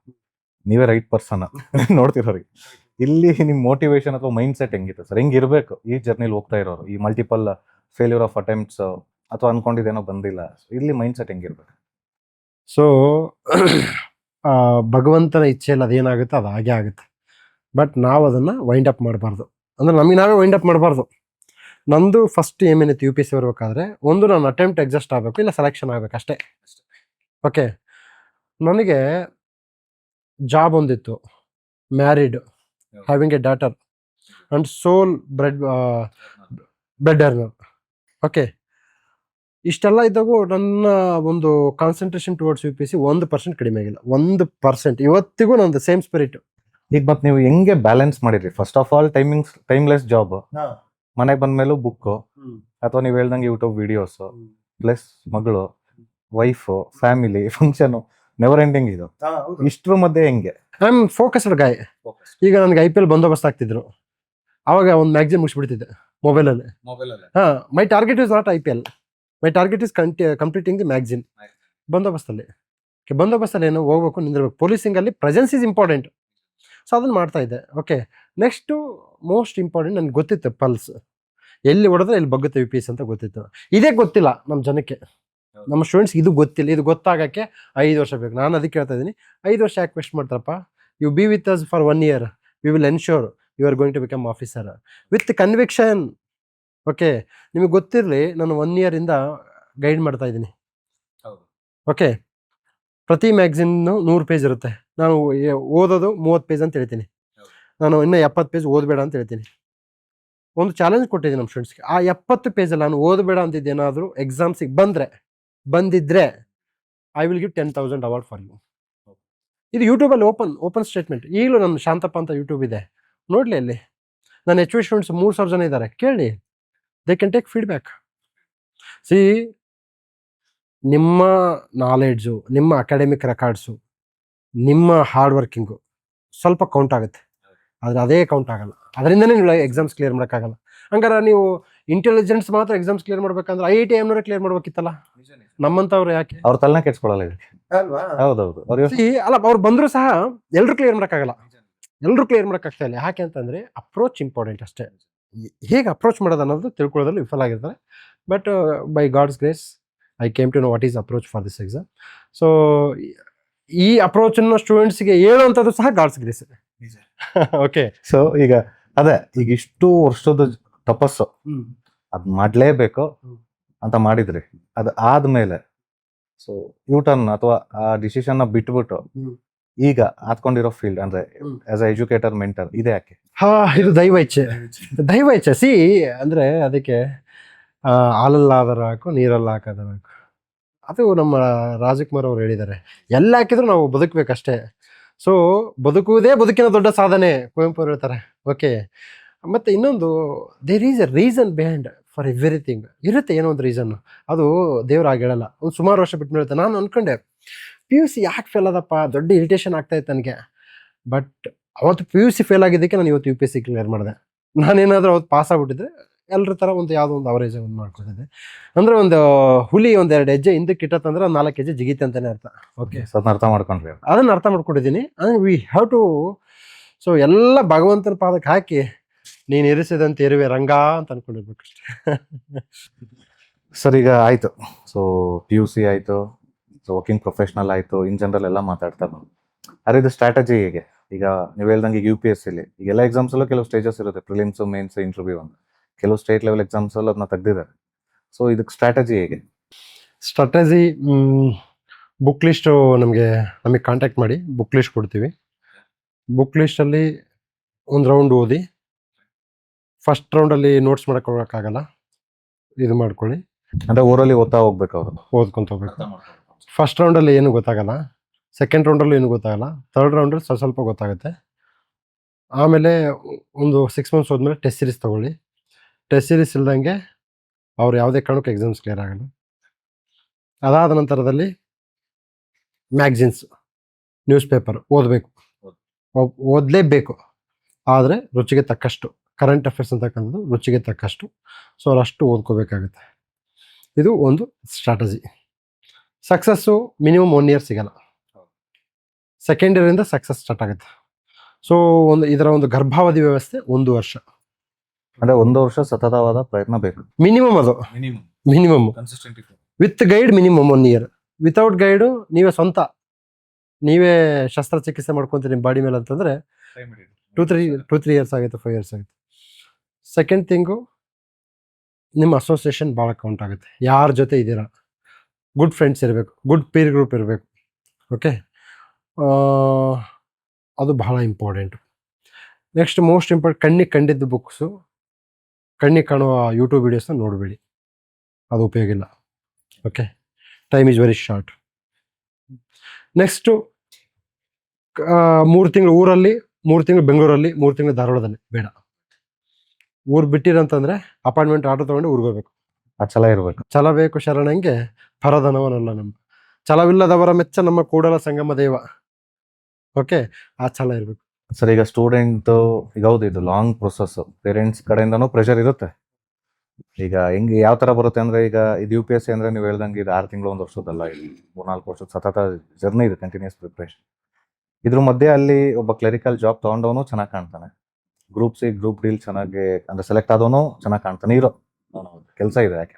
ನೀವೇ ರೈಟ್ ಪರ್ಸನ್ ನೋಡ್ತಿರೋರಿಗೆ. ಇಲ್ಲಿ ನಿಮ್ಮ ಮೋಟಿವೇಶನ್ ಅಥವಾ ಮೈಂಡ್ ಸೆಟ್ ಹೆಂಗಿತ್ತು ಸರ್? ಹೆಂಗಿರ್ಬೇಕು ಈ ಜರ್ನಿಲಿ ಹೋಗ್ತಾ ಇರೋರು? ಈ ಮಲ್ಟಿಪಲ್ ಫೇಲ್ಯೂರ್ ಆಫ್ ಅಟೆಂಪ್ಟ್ಸ್ ಅಥವಾ ಅನ್ಕೊಂಡಿದ್ದೇನೋ ಬಂದಿಲ್ಲ, ಇಲ್ಲಿ ಮೈಂಡ್ ಸೆಟ್ ಹೆಂಗಿರ್ಬೇಕು? ಸೊ ಭಗವಂತನ ಇಚ್ಛೆಯಲ್ಲಿ ಅದೇನಾಗುತ್ತೆ ಅದು ಹಾಗೆ ಆಗುತ್ತೆ. ಬಟ್ ನಾವು ಅದನ್ನು ವೈಂಡ್ ಅಪ್ ಮಾಡಬಾರ್ದು, ಅಂದರೆ ನಮಗೆ ನಾವೇ ವೈಂಡ್ ಅಪ್ ಮಾಡಬಾರ್ದು. ನಂದು ಫಸ್ಟ್ ಏನೇನಿತ್ತು UPSC ಬರಬೇಕಾದ್ರೆ, ಒಂದು ನಾನು ಅಟೆಂಪ್ಟ್ ಎಕ್ಸಾಸ್ಟ್ ಆಗಬೇಕು, ಇಲ್ಲ ಸೆಲೆಕ್ಷನ್ ಆಗಬೇಕು ಅಷ್ಟೇ. ಓಕೆ, ನನಗೆ ಜಾಬ್ ಒಂದಿತ್ತು, married, having a daughter and sole bread earner. Okay, ಇಷ್ಟೆಲ್ಲ ಇದ್ದಾಗೂ ನನ್ನ ಒಂದು ಕಾನ್ಸಂಟ್ರೇಷನ್ ಟುವರ್ಡ್ಸ್ UPSC 1% ಕಡಿಮೆ ಆಗಿಲ್ಲ. 1% ಇವತ್ತಿಗೂ ನಂದು ಸೇಮ್ ಸ್ಪಿರಿಟ್. ಈಗ ಮತ್ತೆ ನೀವು ಹೆಂಗೆ ಬ್ಯಾಲೆನ್ಸ್ ಮಾಡಿದ್ರಿ? First of all timeless job, ಮನೆಗೆ ಬಂದ್ಮೇಲೂ ಬುಕ್ಕು, ಅಥವಾ ನೀವು ಹೇಳ್ದಂಗೆ ಯೂಟ್ಯೂಬ್ ವಿಡಿಯೋಸ್, ಪ್ಲಸ್ ಮಗಳು, wife, family, function, never ending ಇದು. ಇಷ್ಟ್ರ ಮಧ್ಯೆ ಹೆಂಗೆ? I am focused guy. ಈಗ ನನಗೆ IPL ಬಂದೋಬಸ್ತ್ ಆಗ್ತಿದ್ರು, ಅವಾಗ ಒಂದು ಮ್ಯಾಗ್ಝಿನ್ ಮುಗಿಸ್ಬಿಡ್ತಿದ್ದೆ ಮೊಬೈಲಲ್ಲಿ. My target is not IPL, my target is completing the magazine. ಬಂದೋಬಸ್ತಲ್ಲಿ ಏನು ಹೋಗ್ಬೇಕು, ನಿಂದಿರ್ಬೇಕು. ಪೊಲೀಸಿಂಗಲ್ಲಿ ಪ್ರೆಸೆನ್ಸ್ ಇಸ್ ಇಂಪಾರ್ಟೆಂಟ್. ಸೊ ಅದನ್ನು ಮಾಡ್ತಾ ಇದ್ದೆ. ಓಕೆ, ನೆಕ್ಸ್ಟು ಮೋಸ್ಟ್ ಇಂಪಾರ್ಟೆಂಟ್, ನನಗೆ ಗೊತ್ತಿತ್ತು ಪಲ್ಸ್, ಎಲ್ಲಿ ಹೊಡೆದ್ರೆ ಎಲ್ಲಿ ಬಗ್ಗುತ್ತೆ UPSC ಅಂತ ಗೊತ್ತಿತ್ತು. ಇದೇ ಗೊತ್ತಿಲ್ಲ ನಮ್ಮ ಜನಕ್ಕೆ, ನಮ್ಮ ಸ್ಟೂಡೆಂಟ್ಸ್ ಇದು ಗೊತ್ತಿಲ್ಲ. ಇದು ಗೊತ್ತಾಗೋಕ್ಕೆ 5 ವರ್ಷ ಬೇಕು. ನಾನು ಅದಕ್ಕೆ ಹೇಳ್ತಾ ಇದ್ದೀನಿ, 5 ವರ್ಷ ಯಾಕೆ ವೇಸ್ಟ್ ಮಾಡ್ತಾರಪ್ಪ? You be with us for 1 year, we will ensure you are going to become officer with conviction. Okay, ನಿಮಗೆ ಗೊತ್ತಿರಲಿ, ನಾನು 1 year ಇಂದ ಗೈಡ್ ಮಾಡ್ತಾ ಇದ್ದೀನಿ. ಓಕೆ, ಪ್ರತಿ ಮ್ಯಾಗ್ಝಿನ್ನು 100 ಪೇಜ್ ಇರುತ್ತೆ. ನಾನು ಓದೋದು 30 ಪೇಜ್ ಅಂತ ಹೇಳ್ತೀನಿ. ನಾನು ಇನ್ನೂ 70 ಪೇಜ್ ಓದಬೇಡ ಅಂತ ಹೇಳ್ತೀನಿ. ಒಂದು ಚಾಲೆಂಜ್ ಕೊಟ್ಟಿದ್ದೀನಿ ನಮ್ಮ ಸ್ಟೂಡೆಂಟ್ಸ್ಗೆ. ಆ 70 ಪೇಜಲ್ಲಿ ನಾನು ಓದಬೇಡ ಅಂತಿದ್ದೇನಾದರೂ ಎಕ್ಸಾಮ್ಸಿಗೆ ಬಂದಿದ್ರೆ I will give 10,000 award for you. ಇದು ಯೂಟ್ಯೂಬಲ್ಲಿ ಓಪನ್ ಸ್ಟೇಟ್ಮೆಂಟ್. ಈಗಲೂ ನನ್ನ ಶಾಂತಪ್ಪ ಅಂತ ಯೂಟ್ಯೂಬ್ ಇದೆ, ನೋಡಲಿ. ಅಲ್ಲಿ ನನ್ನ HV ಸ್ಟೂಡೆಂಟ್ಸ್ 3,000 ಜನ ಇದ್ದಾರೆ, ಕೇಳಿ. They can take feedback. C, ನಿಮ್ಮ ನಾಲೆಡ್ಜು, ನಿಮ್ಮ ಅಕಾಡೆಮಿಕ್ ರೆಕಾರ್ಡ್ಸು, ನಿಮ್ಮ ಹಾರ್ಡ್ ವರ್ಕಿಂಗು ಸ್ವಲ್ಪ ಕೌಂಟ್ ಆಗುತ್ತೆ, ಆದರೆ ಅದೇ ಕೌಂಟ್ ಆಗಲ್ಲ. ಅದರಿಂದನೇ ನೀವು ಎಕ್ಸಾಮ್ಸ್ ಕ್ಲಿಯರ್ ಮಾಡೋಕ್ಕಾಗಲ್ಲ. ಹಂಗಾರೆ ನೀವು ಇಂಟೆಲಿಜೆನ್ಸ್ ಮಾತ್ರ ಎಕ್ಸಾಮ್ಸ್ ಕ್ಲಿಯರ್ ಮಾಡ್ಬೇಕಂದ್ರೆ IIT IIMನವರೇ ಕ್ಲಿಯರ್ ಮಾಡ್ಬೇಕಿತ್ತಲ್ಲ, ನಮ್ಮಂಥವ್ರು ಯಾಕೆ? ಅವ್ರ ತಲೆನ ಕೆಡ್ಸ್ಕೊಳ್ಳಲ್ಲ ಇದಕ್ಕೆ. ಹೌದೌದು, ಅಲ್ಲ, ಅವ್ರು ಬಂದರೂ ಸಹ ಎಲ್ಲರೂ ಕ್ಲಿಯರ್ ಮಾಡೋಕ್ಕಾಗಲ್ಲ. ಎಲ್ಲರೂ ಕ್ಲಿಯರ್ ಮಾಡೋಕ್ಕಾಗ್ತಾ ಇಲ್ಲ. ಯಾಕೆ ಅಂತಂದರೆ ಅಪ್ರೋಚ್ ಇಂಪಾರ್ಟೆಂಟ್ ಅಷ್ಟೇ. ಹೇಗೆ ಅಪ್ರೋಚ್ ಮಾಡೋದು ಅನ್ನೋದು ತಿಳ್ಕೊಳ್ಳೋದ್ರಲ್ಲಿ ವಿಫಲ ಆಗಿರ್ತಾರೆ. But by God's grace I came to know what is approach for this exam. So ಈ ಅಪ್ರೋಚನ್ನು ಸ್ಟೂಡೆಂಟ್ಸ್ಗೆ ಹೇಳುವಂಥದ್ದು ಸಹ ಗಾಡ್ಸ್ ಗ್ರೇಸ್ ಇದೆ. ಓಕೆ, ಸೊ ಈಗ ಇಷ್ಟು ವರ್ಷದ ತಪಸ್ಸು ಅದ್ ಮಾಡ್ಲೇಬೇಕು ಅಂತ ಮಾಡಿದ್ರಿ. ಅದು ಆದ್ಮೇಲೆ ಸೊ ಯೂಟರ್ನ್ ಅಥವಾ ಆ ಡಿಸಿಷನ್ ಬಿಟ್ಬಿಟ್ಟು ಈಗ ಹಾತ್ಕೊಂಡಿರೋ ಫೀಲ್ಡ್ ಅಂದ್ರೆ ಆಸ್ ಎ ಎಜುಕೇಟರ್, ಮೆಂಟರ್, ಇದೆ ಯಾಕೆ? ಇದು ದೈವ ಇಚ್ಛೆ ಸಿ ಅಂದರೆ ಅದಕ್ಕೆ ಹಾಲಲ್ಲಾದರ ಹಾಕು ನೀರಲ್ಲಿ ಹಾಕೋದರ ಹಾಕು. ಅದು ನಮ್ಮ ರಾಜಕುಮಾರ್ ಅವರು ಹೇಳಿದ್ದಾರೆ, ಎಲ್ಲ ಹಾಕಿದ್ರು ನಾವು ಬದುಕಬೇಕಷ್ಟೇ. ಸೊ ಬದುಕುವುದೇ ಬದುಕಿನ ದೊಡ್ಡ ಸಾಧನೆ, ಕುವೆಂಪು ಅವರು ಹೇಳ್ತಾರೆ. ಓಕೆ, ಮತ್ತು ಇನ್ನೊಂದು, there is a reason behind for everything. ಇರುತ್ತೆ ಏನೋ ಒಂದು ರೀಸನ್ನು, ಅದು ದೇವ್ರಾಗಿ ಹೇಳಲ್ಲ. ಒಂದು ಸುಮಾರು ವರ್ಷ ಬಿಟ್ಟು ಹೇಳ್ತಾರೆ. ನಾನು ಅಂದ್ಕೊಂಡೆ PUC ಯಾಕೆ ಫೇಲ್ ಆದಪ್ಪ, ದೊಡ್ಡ ಇರಿಟೇಷನ್ ಆಗ್ತಾಯಿತ್ತು ನನಗೆ. ಬಟ್ ಅವತ್ತು PUC ಫೇಲ್ ಆಗಿದ್ದಕ್ಕೆ ನಾನು ಇವತ್ತು UPSC ಕ್ಲಿಯರ್ ಮಾಡಿದೆ. ನಾನೇನಾದರೂ ಅವತ್ತು ಪಾಸ್ ಆಗ್ಬಿಟ್ಟಿದ್ರೆ ಎಲ್ಲರ ಥರ ಒಂದು ಯಾವುದೋ ಒಂದು ಅವರೇಜ್ ಒಂದು ಮಾಡ್ಕೊತಿದ್ದೆ. ಅಂದರೆ ಒಂದು ಹುಲಿ ಒಂದೆರಡು ಹೆಜ್ಜೆ ಹಿಂದಕ್ಕೆ ಇಟ್ಟತ್ತಂದ್ರೆ 4 ಹೆಜ್ಜೆ ಜಿಗಿತೆ ಅಂತಲೇ ಅರ್ಥ. ಓಕೆ, ಅದನ್ನ ಅರ್ಥ ಮಾಡ್ಕೊಂಡ್ರಿ. ಅದನ್ನು ಅರ್ಥ ಮಾಡ್ಕೊಂಡಿದ್ದೀನಿ. ಅಂದರೆ ವಿ ಹ್ಯಾವ್ ಟು, ಸೊ ಎಲ್ಲ ಭಗವಂತನ ಪಾದಕ್ಕೆ ಹಾಕಿ ನೀನು ಇರಿಸಿದಂತೆ ಇರುವೆ ರಂಗ ಅಂತ ಅಂದ್ಕೊಂಡಿರ್ಬೇಕಷ್ಟೆ. ಸರ್, ಈಗ ಆಯಿತು. ಸೊ PUC ಆಯಿತು, ಸೊ ವರ್ಕಿಂಗ್ ಪ್ರೊಫೆಷ್ನಲ್ ಆಯಿತು, ಇನ್ ಜನರಲ್ ಎಲ್ಲ ಮಾತಾಡ್ತಾರೆ. ಅರೆ ಇದು ಸ್ಟ್ರಾಟಜಿ ಹೇಗೆ? ಈಗ ನೀವು ಹೇಳ್ದಂಗೆ UPSCಲಿ ಈಗ ಎಲ್ಲ ಎಕ್ಸಾಮ್ಸಲ್ಲೂ ಕೆಲವು ಸ್ಟೇಜಸ್ ಇರುತ್ತೆ, ಪ್ರಿಲಿಮ್ಸು, ಮೇನ್ಸ್, ಇಂಟರ್ವ್ಯೂ ಅಂತ. ಕೆಲವು ಸ್ಟೇಟ್ ಲೆವೆಲ್ ಎಕ್ಸಾಮ್ಸಲ್ಲೂ ಅದನ್ನ ತೆಗ್ದಿದ್ದಾರೆ. ಸೊ ಇದಕ್ಕೆ ಸ್ಟ್ರಾಟಜಿ ಹೇಗೆ? ಸ್ಟ್ರಾಟಜಿ ಬುಕ್ ಲಿಸ್ಟು ನಮಗೆ ಕಾಂಟ್ಯಾಕ್ಟ್ ಮಾಡಿ ಬುಕ್ ಲಿಸ್ಟ್ ಕೊಡ್ತೀವಿ. ಬುಕ್ ಲಿಸ್ಟಲ್ಲಿ ಒಂದು ರೌಂಡ್ ಓದಿ, ಫಸ್ಟ್ ರೌಂಡಲ್ಲಿ ನೋಟ್ಸ್ ಮಾಡೋಕ್ಕಾಗಲ್ಲ, ಇದು ಮಾಡ್ಕೊಳ್ಳಿ. ಅಂದರೆ ಓರಲಿ ಓದ್ತಾ ಹೋಗ್ಬೇಕು, ಅವರು ಓದ್ಕೊತ ಹೋಗ್ಬೇಕು. ಫಸ್ಟ್ ರೌಂಡಲ್ಲಿ ಏನು ಗೊತ್ತಾಗಲ್ಲ, ಸೆಕೆಂಡ್ ರೌಂಡಲ್ಲೂ ಏನು ಗೊತ್ತಾಗಲ್ಲ, ಥರ್ಡ್ ರೌಂಡಲ್ಲಿ ಸ್ವಲ್ಪ ಗೊತ್ತಾಗುತ್ತೆ. ಆಮೇಲೆ ಒಂದು 6 ಮಂತ್ಸ್ ಹೋದ್ಮೇಲೆ ಟೆಸ್ಟ್ ಸೀರೀಸ್ ತೊಗೊಳ್ಳಿ. ಟೆಸ್ಟ್ ಸೀರೀಸ್ ಇಲ್ದಂಗೆ ಅವ್ರು ಯಾವುದೇ ಕಾರಣಕ್ಕೂ ಎಕ್ಸಾಮ್ಸ್ ಕ್ಲಿಯರ್ ಆಗಲ್ಲ. ಅದಾದ ನಂತರದಲ್ಲಿ ಮ್ಯಾಗ್ಝಿನ್ಸ್, ನ್ಯೂಸ್ ಪೇಪರ್ ಓದಲೇಬೇಕು. ಆದರೆ ರುಚಿಗೆ ತಕ್ಕಷ್ಟು, ಕರೆಂಟ್ ಅಫೇರ್ಸ್ ಅಂತಕ್ಕಂಥದ್ದು ರುಚಿಗೆ ತಕ್ಕಷ್ಟು, ಸೊ ಅಷ್ಟು ಓದ್ಕೋಬೇಕಾಗುತ್ತೆ. ಇದು ಒಂದು ಸ್ಟ್ರಾಟಜಿ. ಸಕ್ಸಸ್ಸು ಮಿನಿಮಮ್ 1 ಇಯರ್ ಸಿಗಲ್ಲ, ಸೆಕೆಂಡ್ ಇಯರಿಂದ ಸಕ್ಸಸ್ ಸ್ಟಾರ್ಟ್ ಆಗುತ್ತೆ. ಸೊ ಇದರ ಒಂದು ಗರ್ಭಾವಧಿ ವ್ಯವಸ್ಥೆ 1 ವರ್ಷ. ಅಂದರೆ 1 ವರ್ಷ ಸತತವಾದ ಪ್ರಯತ್ನ ಬೇಕು ಮಿನಿಮಮ್. ಅದು minimum. With guide minimum 1 year. Without guide ನೀವೇ ಶಸ್ತ್ರಚಿಕಿತ್ಸೆ ಮಾಡ್ಕೊಂತೀರಿ ನಿಮ್ಮ ಬಾಡಿ ಮೇಲೆ ಅಂತಂದರೆ 2-3 ಇಯರ್ಸ್ ಆಗುತ್ತೆ, 5 ಇಯರ್ಸ್ ಆಗುತ್ತೆ. ಸೆಕೆಂಡ್ ಥಿಂಗು, ನಿಮ್ಮ ಅಸೋಸಿಯೇಷನ್ ಭಾಳ ಕೌಂಟ್ ಆಗುತ್ತೆ. ಯಾರ ಜೊತೆ ಇದ್ದೀರಾ, ಗುಡ್ ಫ್ರೆಂಡ್ಸ್ ಇರಬೇಕು, ಗುಡ್ ಪೀರ್ ಗ್ರೂಪ್ ಇರಬೇಕು. ಓಕೆ, ಅದು ಬಹಳ ಇಂಪಾರ್ಟೆಂಟು. ನೆಕ್ಸ್ಟ್ ಮೋಸ್ಟ್ ಇಂಪಾರ್ಟೆಂಟ್, ಕಣ್ಣಿಗೆ ಕಂಡಿದ್ದು ಬುಕ್ಸು, ಕಣ್ಣಿಗೆ ಕಾಣುವ ಯೂಟ್ಯೂಬ್ ವೀಡಿಯೋಸ್ನ ನೋಡಬೇಡಿ, ಅದು ಉಪಯೋಗ ಇಲ್ಲ. Okay, time is very short. Next 3 ತಿಂಗಳು ಊರಲ್ಲಿ, 3 ತಿಂಗಳು ಬೆಂಗಳೂರಲ್ಲಿ, 3 ತಿಂಗಳು ಧಾರವಾಡದಲ್ಲಿ ಬೇಡ. ಊರು ಬಿಟ್ಟಿರಂತಂದರೆ ಅಪಾಯಿಂಟ್ಮೆಂಟ್ ಆಟೋ ತೊಗೊಂಡು ಊರಿಗೆ ಹೋಗ್ಬೇಕು. ಆ ಛಲ ಇರಬೇಕು. ಛಲ ಬೇಕು ಶರಣಂಗೆ ಪರಧನವನಲ್ಲ ನಮ್ಮ. ಛಲವಿಲ್ಲದವರ ಮೆಚ್ಚ ನಮ್ಮ ಕೂಡಲ ಸಂಗಮ ದೇವ. ಓಕೆ, ಆ ಛಲ ಇರಬೇಕು. ಸರ್, ಈಗ ಸ್ಟೂಡೆಂಟು ಈಗ ಹೌದು ಇದು ಲಾಂಗ್ ಪ್ರೊಸೆಸ್, ಪೇರೆಂಟ್ಸ್ ಕಡೆಯಿಂದನೂ ಪ್ರೆಷರ್ ಇರುತ್ತೆ. ಈಗ ಹೆಂಗೆ ಯಾವ ಥರ ಬರುತ್ತೆ ಅಂದರೆ, ಈಗ ಇದು UPSC ಅಂದರೆ ನೀವು ಹೇಳ್ದಂಗೆ ಇದು 6 ತಿಂಗಳು 1 ವರ್ಷದಲ್ಲ, ಇದು 3-4 ವರ್ಷದ ಸತತ ಜರ್ನಿ ಇದೆ, ಕಂಟಿನ್ಯೂಸ್ ಪ್ರಿಪ್ರೇಷನ್. ಇದ್ರ ಮಧ್ಯೆ ಅಲ್ಲಿ ಒಬ್ಬ ಕ್ಲರಿಕಲ್ ಜಾಬ್ ತೊಗೊಂಡವನು ಚೆನ್ನಾಗಿ ಕಾಣ್ತಾನೆ, ಗ್ರೂಪ್ C ಗ್ರೂಪ್ ಡಿಲ್ ಚೆನ್ನಾಗಿ ಅಂದರೆ ಸೆಲೆಕ್ಟ್ ಆದವನು ಚೆನ್ನಾಗಿ ಕಾಣ್ತಾನೆ, ಕೆಲಸ ಇದೆ. ಯಾಕೆ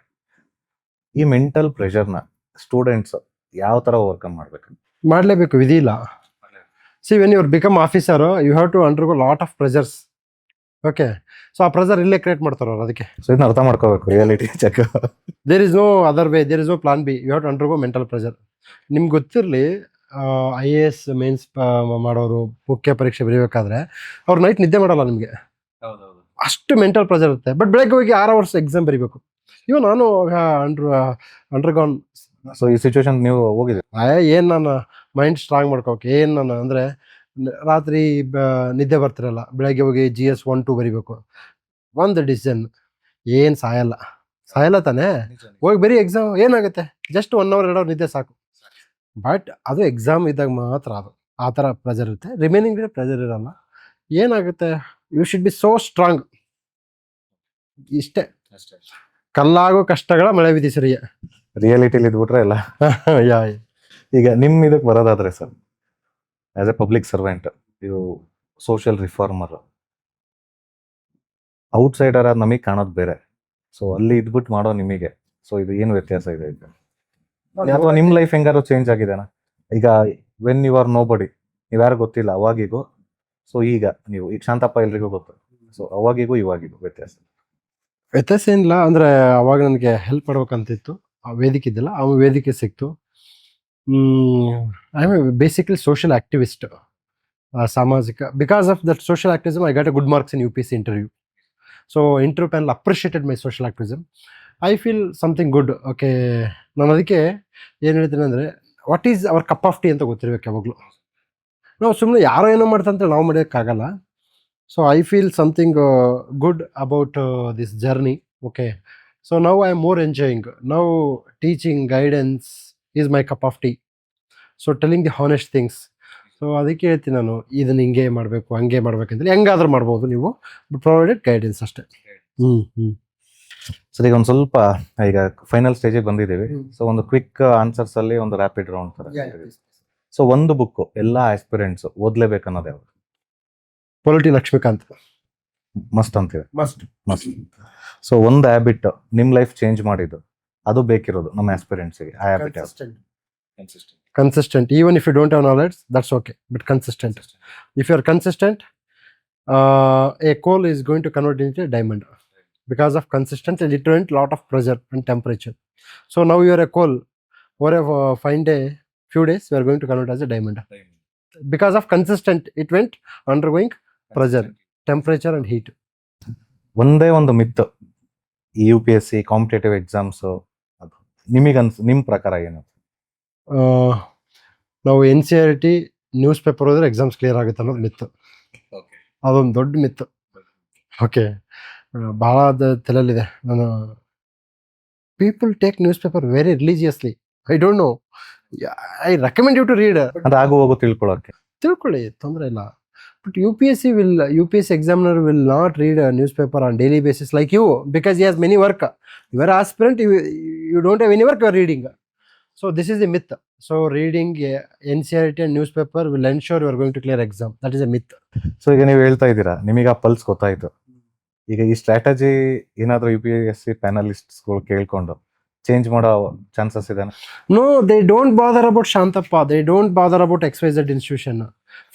ಈ ಮೆಂಟಲ್ ಪ್ರೆಷರ್ನ ಸ್ಟೂಡೆಂಟ್ಸ್ ಯಾವ ಥರ ಓವರ್ಕಮ್ ಮಾಡಲೇಬೇಕು, ವಿಧಿ ಇಲ್ಲ. See, when your become officer you have to undergo lot of pressures. Okay, so ಆ ಪ್ರೆಷರ್ ಇಲ್ಲೇ ಕ್ರಿಯೇಟ್ ಮಾಡ್ತಾರೆ ಅವ್ರು. ಅದಕ್ಕೆ ಸೊ ಇದನ್ನ ಅರ್ಥ ಮಾಡ್ಕೋಬೇಕು, reality check. There is no other way, there is no plan B. You have to undergo mental pressure. ನಿಮ್ಗೆ ಗೊತ್ತಿರಲಿ, IAS ಮೇನ್ಸ್ ಮಾಡೋರು ಮುಖ್ಯ ಪರೀಕ್ಷೆ ಬರೀಬೇಕಾದ್ರೆ ಅವ್ರು ನೈಟ್ ನಿದ್ದೆ ಮಾಡಲ್ಲ ನಿಮಗೆ, ಅಷ್ಟು ಮೆಂಟಲ್ ಪ್ರೆಷರ್ ಇರುತ್ತೆ. ಬಟ್ ಬೆಳಗ್ಗೆ ಹೋಗಿ 6 ಅವರ್ಸ್ ಎಕ್ಸಾಮ್ ಬರೀಬೇಕು. ನಾನು ಅಂಡರ್ಗಾನ್. ಸೊ ಈ ಸಿಚುವೇಶನ್ ನೀವು ಹೋಗಿದ್ದೀರಿ? ಏನು ನಾನು ಮೈಂಡ್ ಸ್ಟ್ರಾಂಗ್ ಮಾಡ್ಕೋಕೆ, ಏನು ನಾನು ಅಂದರೆ ರಾತ್ರಿ ನಿದ್ದೆ ಬರ್ತಿರಲ್ಲ, ಬೆಳಗ್ಗೆ ಹೋಗಿ GS 1-2 ಬರೀಬೇಕು. ಒಂದು ಡಿಸಿಷನ್, ಏನು ಸಾಯಲ್ಲ ತಾನೇ, ಹೋಗಿ ಬರೀ ಎಕ್ಸಾಮ್ ಏನಾಗುತ್ತೆ, ಜಸ್ಟ್ 1 ಅವರ್ 2 ಅವರ್ ನಿದ್ದೆ ಸಾಕು. ಬಟ್ ಅದು ಎಕ್ಸಾಮ್ ಇದ್ದಾಗ ಮಾತ್ರ ಅದು ಆ ಥರ ಪ್ರೆಷರ್ ಇರುತ್ತೆ. ರಿಮೈನಿಂಗ್ ಡೇ ಪ್ರೆಷರ್ ಇರಲ್ಲ. ಏನಾಗುತ್ತೆ, you should be so strong. ಇಷ್ಟೇ, ಕಲ್ಲಾಗೋ ಕಷ್ಟಗಳ ಮಳೆ ವಿಧಿಸಿರಿಯ ರಿಯಾಲಿಟಿಲಿ ಇದ್ಬಿಟ್ರೆ ಎಲ್ಲ. ಈಗ ನಿಮ್ಮ ಇದಕ್ಕೆ ಬರೋದಾದ್ರೆ sir, as a public servant, ಇದು ಸೋಷಿಯಲ್ ರಿಫಾರ್ಮರ್, ಔಟ್ಸೈಡರ್ ಆದ ನಮಗೆ ಕಾಣೋದು ಬೇರೆ. ಸೊ ಅಲ್ಲಿ ಇದ್ಬಿಟ್ಟು ಮಾಡೋ ನಿಮಗೆ, ಸೊ ಇದು ಏನು ವ್ಯತ್ಯಾಸ ಇದೆ ಈಗ? ಅಥವಾ ನಿಮ್ಮ ಲೈಫ್ ಹೆಂಗಾರು ಚೇಂಜ್ ಆಗಿದೆನಾ? ಈಗ ವೆನ್ ಯು ಆರ್ ನೋ ಬಡಿ, ನೀವು ಯಾರು ಗೊತ್ತಿಲ್ಲ ಅವಾಗಿಗೂ, ಸೊ ಈಗ ನೀವು ಈಗ ಶಾಂತಪ್ಪ ಎಲ್ರಿಗೂ ಗೊತ್ತು, ಸೊ ಅವಾಗಿಗೂ ಇವಾಗಿಗೂ ವ್ಯತ್ಯಾಸ ಏನಿಲ್ಲ. ಅಂದರೆ ಅವಾಗ ನನಗೆ ಹೆಲ್ಪ್ ಮಾಡ್ಬೇಕಂತಿತ್ತು, ಆ ವೇದಿಕೆ ಇದ್ದಿಲ್ಲ, ಆ ವೇದಿಕೆ ಸಿಕ್ತು. I am basically social activist. ಸಾಮಾಜಿಕ. Because of that social activism I got a good marks in UPSC interview. So interview panel appreciated my social activism. I feel something good. Okay, ನಾನು ಅದಕ್ಕೆ ಏನು ಹೇಳ್ತೀನಿ ಅಂದರೆ, what is our cup of tea ಅಂತ ಗೊತ್ತಿರ್ಬೇಕು ಯಾವಾಗಲೂ. ನಾವು ಸುಮ್ಮನೆ ಯಾರೋ ಏನೋ ಮಾಡ್ತಂತ ನಾವು ಮಾಡೋಕ್ಕಾಗಲ್ಲ. So I feel something good about this journey. Okay, so now I am more enjoying. Now teaching guidance is my cup of tea. So telling the honest things. So ಅದಕ್ಕೆ ಹೇಳ್ತೀನಿ ನಾನು, ಇದನ್ನು ಹಿಂಗೆ ಮಾಡಬೇಕು ಹಂಗೆ ಮಾಡ್ಬೇಕಂತೇಳಿ ಹೆಂಗಾದ್ರೂ ಮಾಡ್ಬೋದು ನೀವು, ಪ್ರೊವೈಡೆಡ್ ಗೈಡೆನ್ಸ್ ಅಷ್ಟೇ. ಸರ್, ಈಗ ಒಂದು ಸ್ವಲ್ಪ ಈಗ ಫೈನಲ್ ಸ್ಟೇಜಿಗೆ ಬಂದಿದ್ದೀವಿ. ಸೊ ಒಂದು ಕ್ವಿಕ್ ಆನ್ಸರ್ಸ್ ಅಲ್ಲಿ ಒಂದು ರ್ಯಾಪಿಡ್ ರೌಂಡ್ ತರ. ಸೊ ಒಂದು ಬುಕ್ ಎಲ್ಲ ಆಸ್ಪಿರೆಂಟ್ಸ್ ಓದ್ಲೇಬೇಕನ್ನೋದು ಯಾವುದು? ಪೊಲಿಟಿ ಲಕ್ಷ್ಮೀಕಾಂತ್. ಮಸ್ಟ್ ಅಂತೀವಿ. ಮಸ್ಟ್. ಸೊ ಒಂದು ಹ್ಯಾಬಿಟ್ ನಿಮ್ಮ ಲೈಫ್ ಚೇಂಜ್ ಮಾಡಿದ್ದು, ಅದು ಬೇಕಿರೋದು ನಮ್ಮ ಆಸ್ಪಿರೆಂಟ್ಸ್ಗೆ. ಆ habit consistent. Even if you don't have knowledge, that's okay, but consistent. If you are consistent, a coal is going to convert into a diamond because of consistent. It went lot of pressure and temperature. So now you are a coal. For a fine day, few days, you are going to convert as a diamond because of consistent. It went undergoing pressure, temperature and heat. ಒಂದೇ ಒಂದು ಮಿತ್ ಈ UPSC competitive exams, ನಿಮ್ಮ ಪ್ರಕಾರ ಏನು? ನಾವು NCERT news paper ಹೋದ್ರೆ exams clear ಆಗುತ್ತೆ ಅನ್ನೋದು ಮಿತ್ತು. ಅದೊಂದು ದೊಡ್ಡ ಮಿತ್ತು. ಓಕೆ, ಭಾಳ ಅದು ತಲೆಯಲ್ಲಿದೆ. ನಾನು people take newspaper very religiously. I don't know, I recommend you to read. ಅದು ಆಗು ಹೋಗು ತಿಳ್ಕೊಳ್ಳಿ, ತೊಂದರೆ ಇಲ್ಲ. But UPSC examiner will not read a newspaper on daily basis like you, because he has many work. You are aspirant, you don't have any work, you are reading. So this is the myth. So reading NCERT and newspaper will ensure you are going to clear exam. That is a myth. So ಈಗ ನೀವು ಹೇಳ್ತಾ ಇದ್ದೀರಾ, ನಿಮಗೆ ಆ pulse ಗೊತ್ತಾಯ್ತು. ಈಗ ಈ strategy ಏನಾದರೂ UPSC ಪ್ಯಾನಲಿಸ್ಟ್ಸ್ಗಳು ಕೇಳ್ಕೊಂಡು ಚೇಂಜ್ ಮಾಡೋ ಚಾನ್ಸಸ್ ಇದೆ? No, they don't bother about Shantappa. They don't bother about XYZ institution.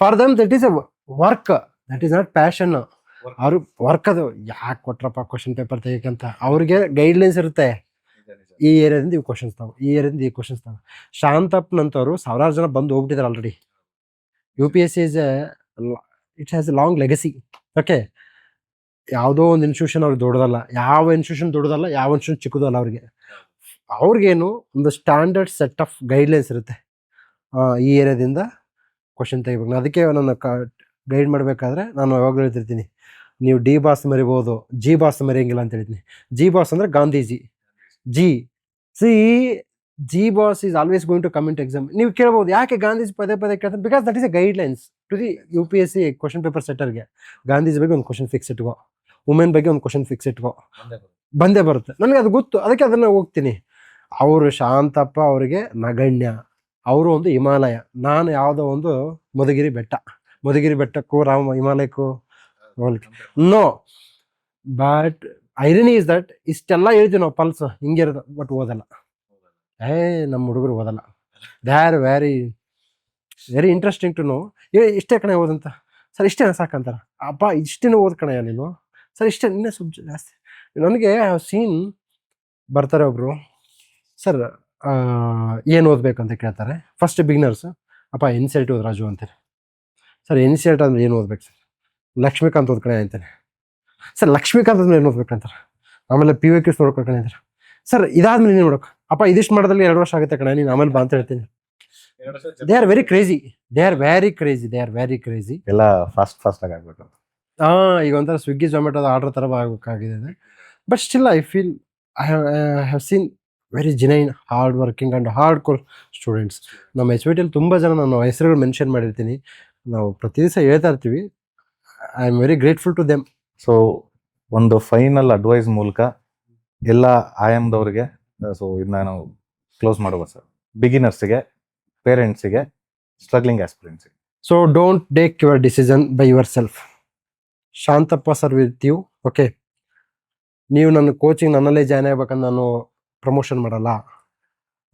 For them, that is a work. That is not passion. ಅವ್ರು ವರ್ಕ್, ಅದು ಯಾಕೆ ಕೊಟ್ರಪ್ಪ ಕ್ವಶನ್ ಪೇಪರ್ ತೆಗಿಕಂತ. ಅವ್ರಿಗೆ ಗೈಡ್ಲೈನ್ಸ್ ಇರುತ್ತೆ. ಈ ಏರಿಯಾದಿಂದ ಇವು ಕ್ವಶನ್ಸ್ ತಾವು, ಈ ಏರಿಯಾದಿಂದ ಈ ಕ್ವಶನ್ಸ್ ತಾವು. ಶಾಂತಪ್ಪನಂತವರು ಸಾವಿರಾರು ಜನ ಬಂದು ಹೋಗ್ಬಿಟ್ಟಿದ್ದಾರೆ already. UPSC it has a long legacy. Okay, ಯಾವುದೋ ಒಂದು ಇನ್ಸ್ಟಿಟ್ಯೂಷನ್ ಅವ್ರಿಗೆ ದೊಡ್ಡದಲ್ಲ, ಯಾವ ಇನ್ಸ್ಟಿಟ್ಯೂಷನ್ ದೊಡ್ಡದಲ್ಲ, ಯಾವ ಇನ್ಸ್ಟಿಟ್ಯೂಷನ್ ಚಿಕ್ಕದಲ್ಲ. ಅವ್ರಿಗೇನು ಒಂದು ಸ್ಟ್ಯಾಂಡರ್ಡ್ ಸೆಟ್ ಆಫ್ ಗೈಡ್ಲೈನ್ಸ್ ಇರುತ್ತೆ. ಈ ಏರಿಯಾದಿಂದ ಕ್ವಶನ್ ತೆಗಿಬೇಕು. ಅದಕ್ಕೆ ನಾನು ಗೈಡ್ ಮಾಡಬೇಕಾದ್ರೆ ನಾನು ಯಾವಾಗಲೂ ಹೇಳ್ತಿರ್ತೀನಿ, ನೀವು D ಬಾಸ್ ಮರಿಬೋದು, G ಬಾಸ್ ಮರೆಯಂಗಿಲ್ಲ ಅಂತ ಹೇಳ್ತೀನಿ. G ಬಾಸ್ ಅಂದರೆ Gandhiji. G boss is always going to come into exam. ನೀವು ಕೇಳ್ಬೋದು, ಯಾಕೆ ಗಾಂಧೀಜಿ ಪದೇ ಕೇಳ್ತಾರೆ? Because that is a guidelines to the UPSC question paper ಸೆಟರ್ಗೆ. ಗಾಂಧೀಜಿ ಬಗ್ಗೆ ಒಂದು ಕ್ವಶನ್ ಫಿಕ್ಸ್ ಇಟ್ಕೋ, ವುಮೆನ್ ಬಗ್ಗೆ ಒಂದು ಕ್ವಶನ್ ಫಿಕ್ಸ್ ಇಟ್ಕೋ, ಬಂದೇ ಬರುತ್ತೆ. ನನಗೆ ಅದು ಗೊತ್ತು, ಅದಕ್ಕೆ ಅದನ್ನು ಹೋಗ್ತೀನಿ. ಅವರು ಶಾಂತಪ್ಪ ಅವರಿಗೆ ನಗಣ್ಯ, ಅವರು ಒಂದು ಹಿಮಾಲಯ, ನಾನು ಯಾವುದೋ ಒಂದು ಮಧುಗಿರಿ ಬೆಟ್ಟಕ್ಕೂ ಹಿಮಾಲಯಕ್ಕೂ ಹೋಲಿಕೆ. No, but irony is that ಇಷ್ಟೆಲ್ಲ ಹೇಳ್ತೀವಿ ನಾವು, ಪಲ್ಸ್ ಹಿಂಗೆ ಇರೋದು, ಬಟ್ ಓದಲ್ಲ. ನಮ್ಮ ಹುಡುಗರು ಓದಲ್ಲ. They are very very interesting to know. ಇಷ್ಟೇ ಕಣೆ ಓದಂತ. ಸರ್ ಇಷ್ಟೇ ಸಾಕಂತಾರ. ಅಪ್ಪ ಇಷ್ಟೇನೂ ಓದ್ ಕಣಯ್ಯ ನೀನು. ಸರ್ ಇಷ್ಟೇ, ಇನ್ನೇ ಸ್ವಲ್ಪ ಜಾಸ್ತಿ. ನನಗೆ ಸೀನ್ ಬರ್ತಾರೆ ಒಬ್ರು, ಸರ್ ಏನು ಓದಬೇಕು ಅಂತ ಕೇಳ್ತಾರೆ. ಫಸ್ಟ್ ಬಿಗಿನರ್ಸ್, ಅಪ್ಪ NCERT ಓದ್ ರಾಜು ಅಂತಾರೆ. ಸರ್ NCERT ಅಂದ್ರೆ ಏನು ಓದ್ಬೇಕು ಸರ್? ಲಕ್ಷ್ಮೀಕಾಂತ್ ಓದ್ಕಣೆ ಅಂತಾನೆ. ಸರ್ ಲಕ್ಷ್ಮೀಕಾಂತ್ ಅಂದ್ರೆ ಏನು ಓದ್ಬೇಕಂತಾರೆ. ಆಮೇಲೆ PVQs ನೋಡ್ಕೊಳ್ಕಣೆ ಅಂತಾರೆ. ಸರ್ ಇದಾದ್ಮೇಲೆ ನೀನು ನೋಡೋಕೆ, ಅಪ್ಪ ಇದಿಷ್ಟು ಮಾಡೋದಲ್ಲಿ 2 ವರ್ಷ ಆಗುತ್ತೆ ಕಣೆ, ನೀನು ಆಮೇಲೆ ಬಾ ಅಂತ ಹೇಳ್ತೀನಿ. They are very crazy. ಎಲ್ಲ ಫಾಸ್ಟ್ ಆಗಿ ಆಗ್ಬೇಕು. ಈಗ ಒಂಥರ ಸ್ವಿಗ್ಗಿ ಝೊಮ್ಯಾಟೋದ ಆರ್ಡರ್ ಥರ ಆಗಬೇಕಾಗಿದೆ. But still I feel I have seen very genuine hard working and hard core students. ನಮ್ಮ HVTಯಲ್ಲಿ ತುಂಬ ಜನ ನಾನು ಹೆಸರುಗಳು ಮೆನ್ಷನ್ ಮಾಡಿರ್ತೀನಿ, ನಾವು ಪ್ರತಿ ದಿವಸ ಹೇಳ್ತಾ ಇರ್ತೀವಿ. I am very grateful to them. So ಒಂದು ಫೈನಲ್ ಅಡ್ವೈಸ್ ಮೂಲಕ ಎಲ್ಲ IIMದವ್ರಿಗೆ, ಸೊ ಇದನ್ನ ನಾವು ಕ್ಲೋಸ್ ಮಾಡುವ ಸರ್. ಬಿಗಿನರ್ಸಿಗೆ, ಪೇರೆಂಟ್ಸಿಗೆ, ಸ್ಟ್ರಗ್ಲಿಂಗ್ ಆಸ್ಪಿರೆಂಟ್ಸಿಗೆ. So don't take your decision by yourself. Shantappa sir with you. Okay, ನೀವು ನನ್ನ ಕೋಚಿಂಗ್ ನನ್ನಲ್ಲೇ ಜಾಯ್ನ್ ಆಗ್ಬೇಕಂತ ನಾನು ಪ್ರಮೋಷನ್ ಮಾಡಲ್ಲ.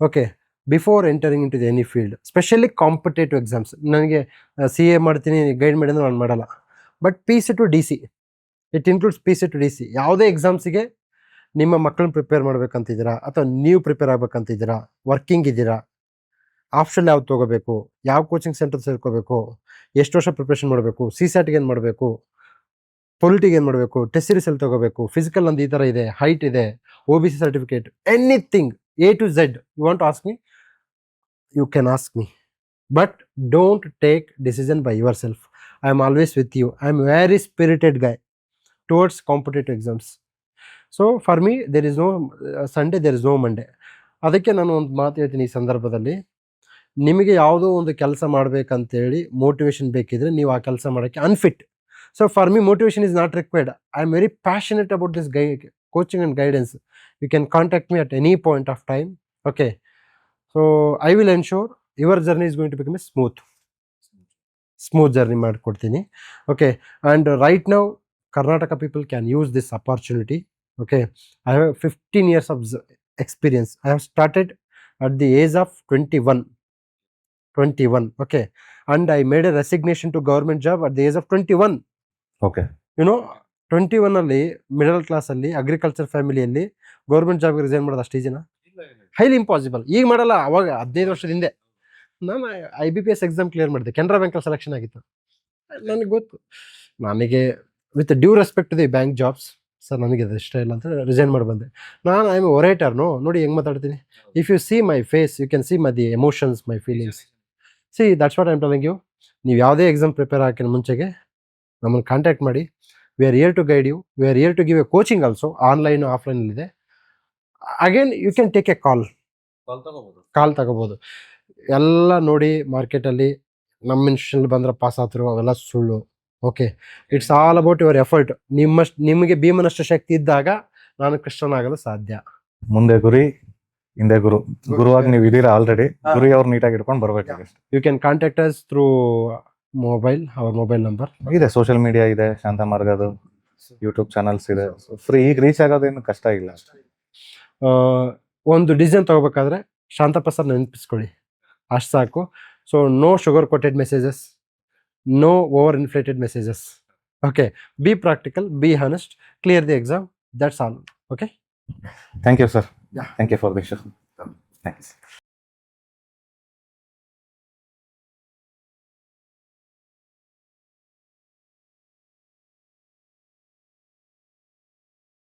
Okay, before entering into the any field, specially competitive exams, ನನಗೆ CA ಮಾಡ್ತೀನಿ ಗೈಡ್ ಮಾಡಿ ಅಂದ್ರೆ ನಾನು ಮಾಡಲ್ಲ. But PC to DC, it includes PC to DC. ಯಾವುದೇ ಎಕ್ಸಾಮ್ಸಿಗೆ ನಿಮ್ಮ ಮಕ್ಕಳನ್ನ ಪ್ರಿಪೇರ್ ಮಾಡ್ಬೇಕಂತಿದ್ದೀರಾ, ಅಥವಾ ನೀವು ಪ್ರಿಪೇರ್ ಆಗ್ಬೇಕಂತಿದ್ದೀರಾ, ವರ್ಕಿಂಗ್ ಇದ್ದೀರಾ, ಆಪ್ಷನ್ ಯಾವ್ದು ತೊಗೋಬೇಕು, ಯಾವ ಕೋಚಿಂಗ್ ಸೆಂಟರ್ ಸೇರ್ಕೋಬೇಕು, ಎಷ್ಟು ವರ್ಷ ಪ್ರಿಪ್ರೇಷನ್ ಮಾಡಬೇಕು, CSATಗೆ ಏನು ಮಾಡಬೇಕು, ಪೊಲಿಟಿಗೆ ಏನು ಮಾಡಬೇಕು, ಟೆಸ್ಟ್ ಸೀರೀಸಲ್ಲಿ ತೊಗೋಬೇಕು, ಫಿಸಿಕಲ್ ಒಂದು ಈ ಥರ ಇದೆ, ಹೈಟ್ ಇದೆ, OBC certificate, anything A to Z you want ask me, you can ask me, but don't take decision by yourself. I am always with you. I am very spirited guy towards competitive exams. So for me there is no Sunday, there is no Monday. ಅದಕ್ಕೆ ನಾನು ಒಂದು ಮಾತು ಹೇಳ್ತೀನಿ ಈ ಸಂದರ್ಭದಲ್ಲಿ, ನಿಮಗೆ ಯಾವುದೋ ಒಂದು ಕೆಲಸ ಮಾಡಬೇಕಂತೇಳಿ ಮೋಟಿವೇಶನ್ ಬೇಕಿದ್ರೆ ನೀವು ಆ ಕೆಲಸ ಮಾಡೋಕ್ಕೆ unfit. So for me motivation is not required. I am very passionate about this coaching and guidance. You can contact me at any point of time. Okay. So I will ensure your journey is going to become a smooth journey ಮಾಡ್ಕೊಡ್ತೀನಿ. Okay. And right now Karnataka people can use this opportunity. Okay. I have 15 years of experience. I have started at the age of 21. Okay. And I made a resignation to government job at the age of 21. Okay. You know 21 ಅಲ್ಲಿ middle ಕ್ಲಾಸಲ್ಲಿ agriculture ಫ್ಯಾಮಿಲಿಯಲ್ಲಿ government ಜಾಬ್ಗೆ resign ಮಾಡೋದು ಅಷ್ಟು ಈಜಿನ? Highly impossible. ಈಗ ಮಾಡಲ್ಲ, ಅವಾಗ 15 ವರ್ಷದ ಹಿಂದೆ ನಾನು IBPS ಎಕ್ಸಾಮ್ ಕ್ಲಿಯರ್ ಮಾಡಿದೆ, ಕೆನರಾ ಬ್ಯಾಂಕಲ್ಲಿ ಸೆಲೆಕ್ಷನ್ ಆಗಿತ್ತು. ನನಗೆ ಗೊತ್ತು, ನನಗೆ with due respect to the bank jobs sir ನನಗೆ ಅದು ಇಷ್ಟ ಇಲ್ಲ ಅಂತ ರಿಸೈನ್ ಮಾಡಿ ಬಂದೆ. ನಾನು ಐ ಆಮ್ ಒರೇಟರ್ನು, ನೋಡಿ ಹೆಂಗೆ ಮಾತಾಡ್ತೀನಿ. If you see my face you can see my the emotions, my feelings. See that's what I am telling you. ನೀವು ಯಾವುದೇ ಎಕ್ಸಾಮ್ ಪ್ರಿಪೇರ್ ಹಾಕಿನ ಮುಂಚೆಗೆ ನಮ್ಮನ್ನು ಕಾಂಟ್ಯಾಕ್ಟ್ ಮಾಡಿ. We are here to guide you. We are here to give a coaching also, online ಆಫ್ಲೈನಲ್ಲಿದೆ. Again you can take a call ತಗೋಬೋದು. ಎಲ್ಲ ನೋಡಿ ಮಾರ್ಕೆಟಲ್ಲಿ ನಮ್ಮ ಇನ್ಸ್ಟಿಟ್ಯೂಷನ್ ಬಂದರೆ ಪಾಸ್ ಆತರು ಅವೆಲ್ಲ ಸುಳ್ಳು. Okay, it's all about your effort. ನಿಮಗೆ ಭೀಮನಷ್ಟು ಶಕ್ತಿ ಇದ್ದಾಗ ನಾನು ಕೃಷ್ಣನಾಗಲು ಸಾಧ್ಯ. ಮುಂದೆ ಗುರಿ, ಹಿಂದೆ ಗುರುವಾಗಿ ನೀವು ಇದೀರಾ ಆಲ್ರೆಡಿ. ಗುರಿ ಅವ್ರು ನೀಟಾಗಿ ಇಟ್ಕೊಂಡು ಬರ್ಬೇಕಾಗುತ್ತೆ. You can contact us through mobile, our mobile number ಇದೆ, ಸೋಷಿಯಲ್ ಮೀಡಿಯಾ ಇದೆ, ಶಾಂತ ಮಾರ್ಗದು ಯೂಟ್ಯೂಬ್ ಚಾನಲ್ಸ್ ಇದೆ. ಫ್ರೀ ಈಗ ರೀಚ್ ಆಗೋದೇನು ಕಷ್ಟ ಇಲ್ಲ. ಒಂದು ಡಿಸಿಷನ್ ತಗೋಬೇಕಾದ್ರೆ ಶಾಂತಪ್ಪ ಸರ್ ನೆನಪಿಸ್ಕೊಳ್ಳಿ, ಅಷ್ಟು ಸಾಕು. So no sugar coated messages, no over inflated messages. Okay, be practical, be honest, clear the exam, that's all. Okay, thank you sir. Yeah. Thank you for the show. Thanks.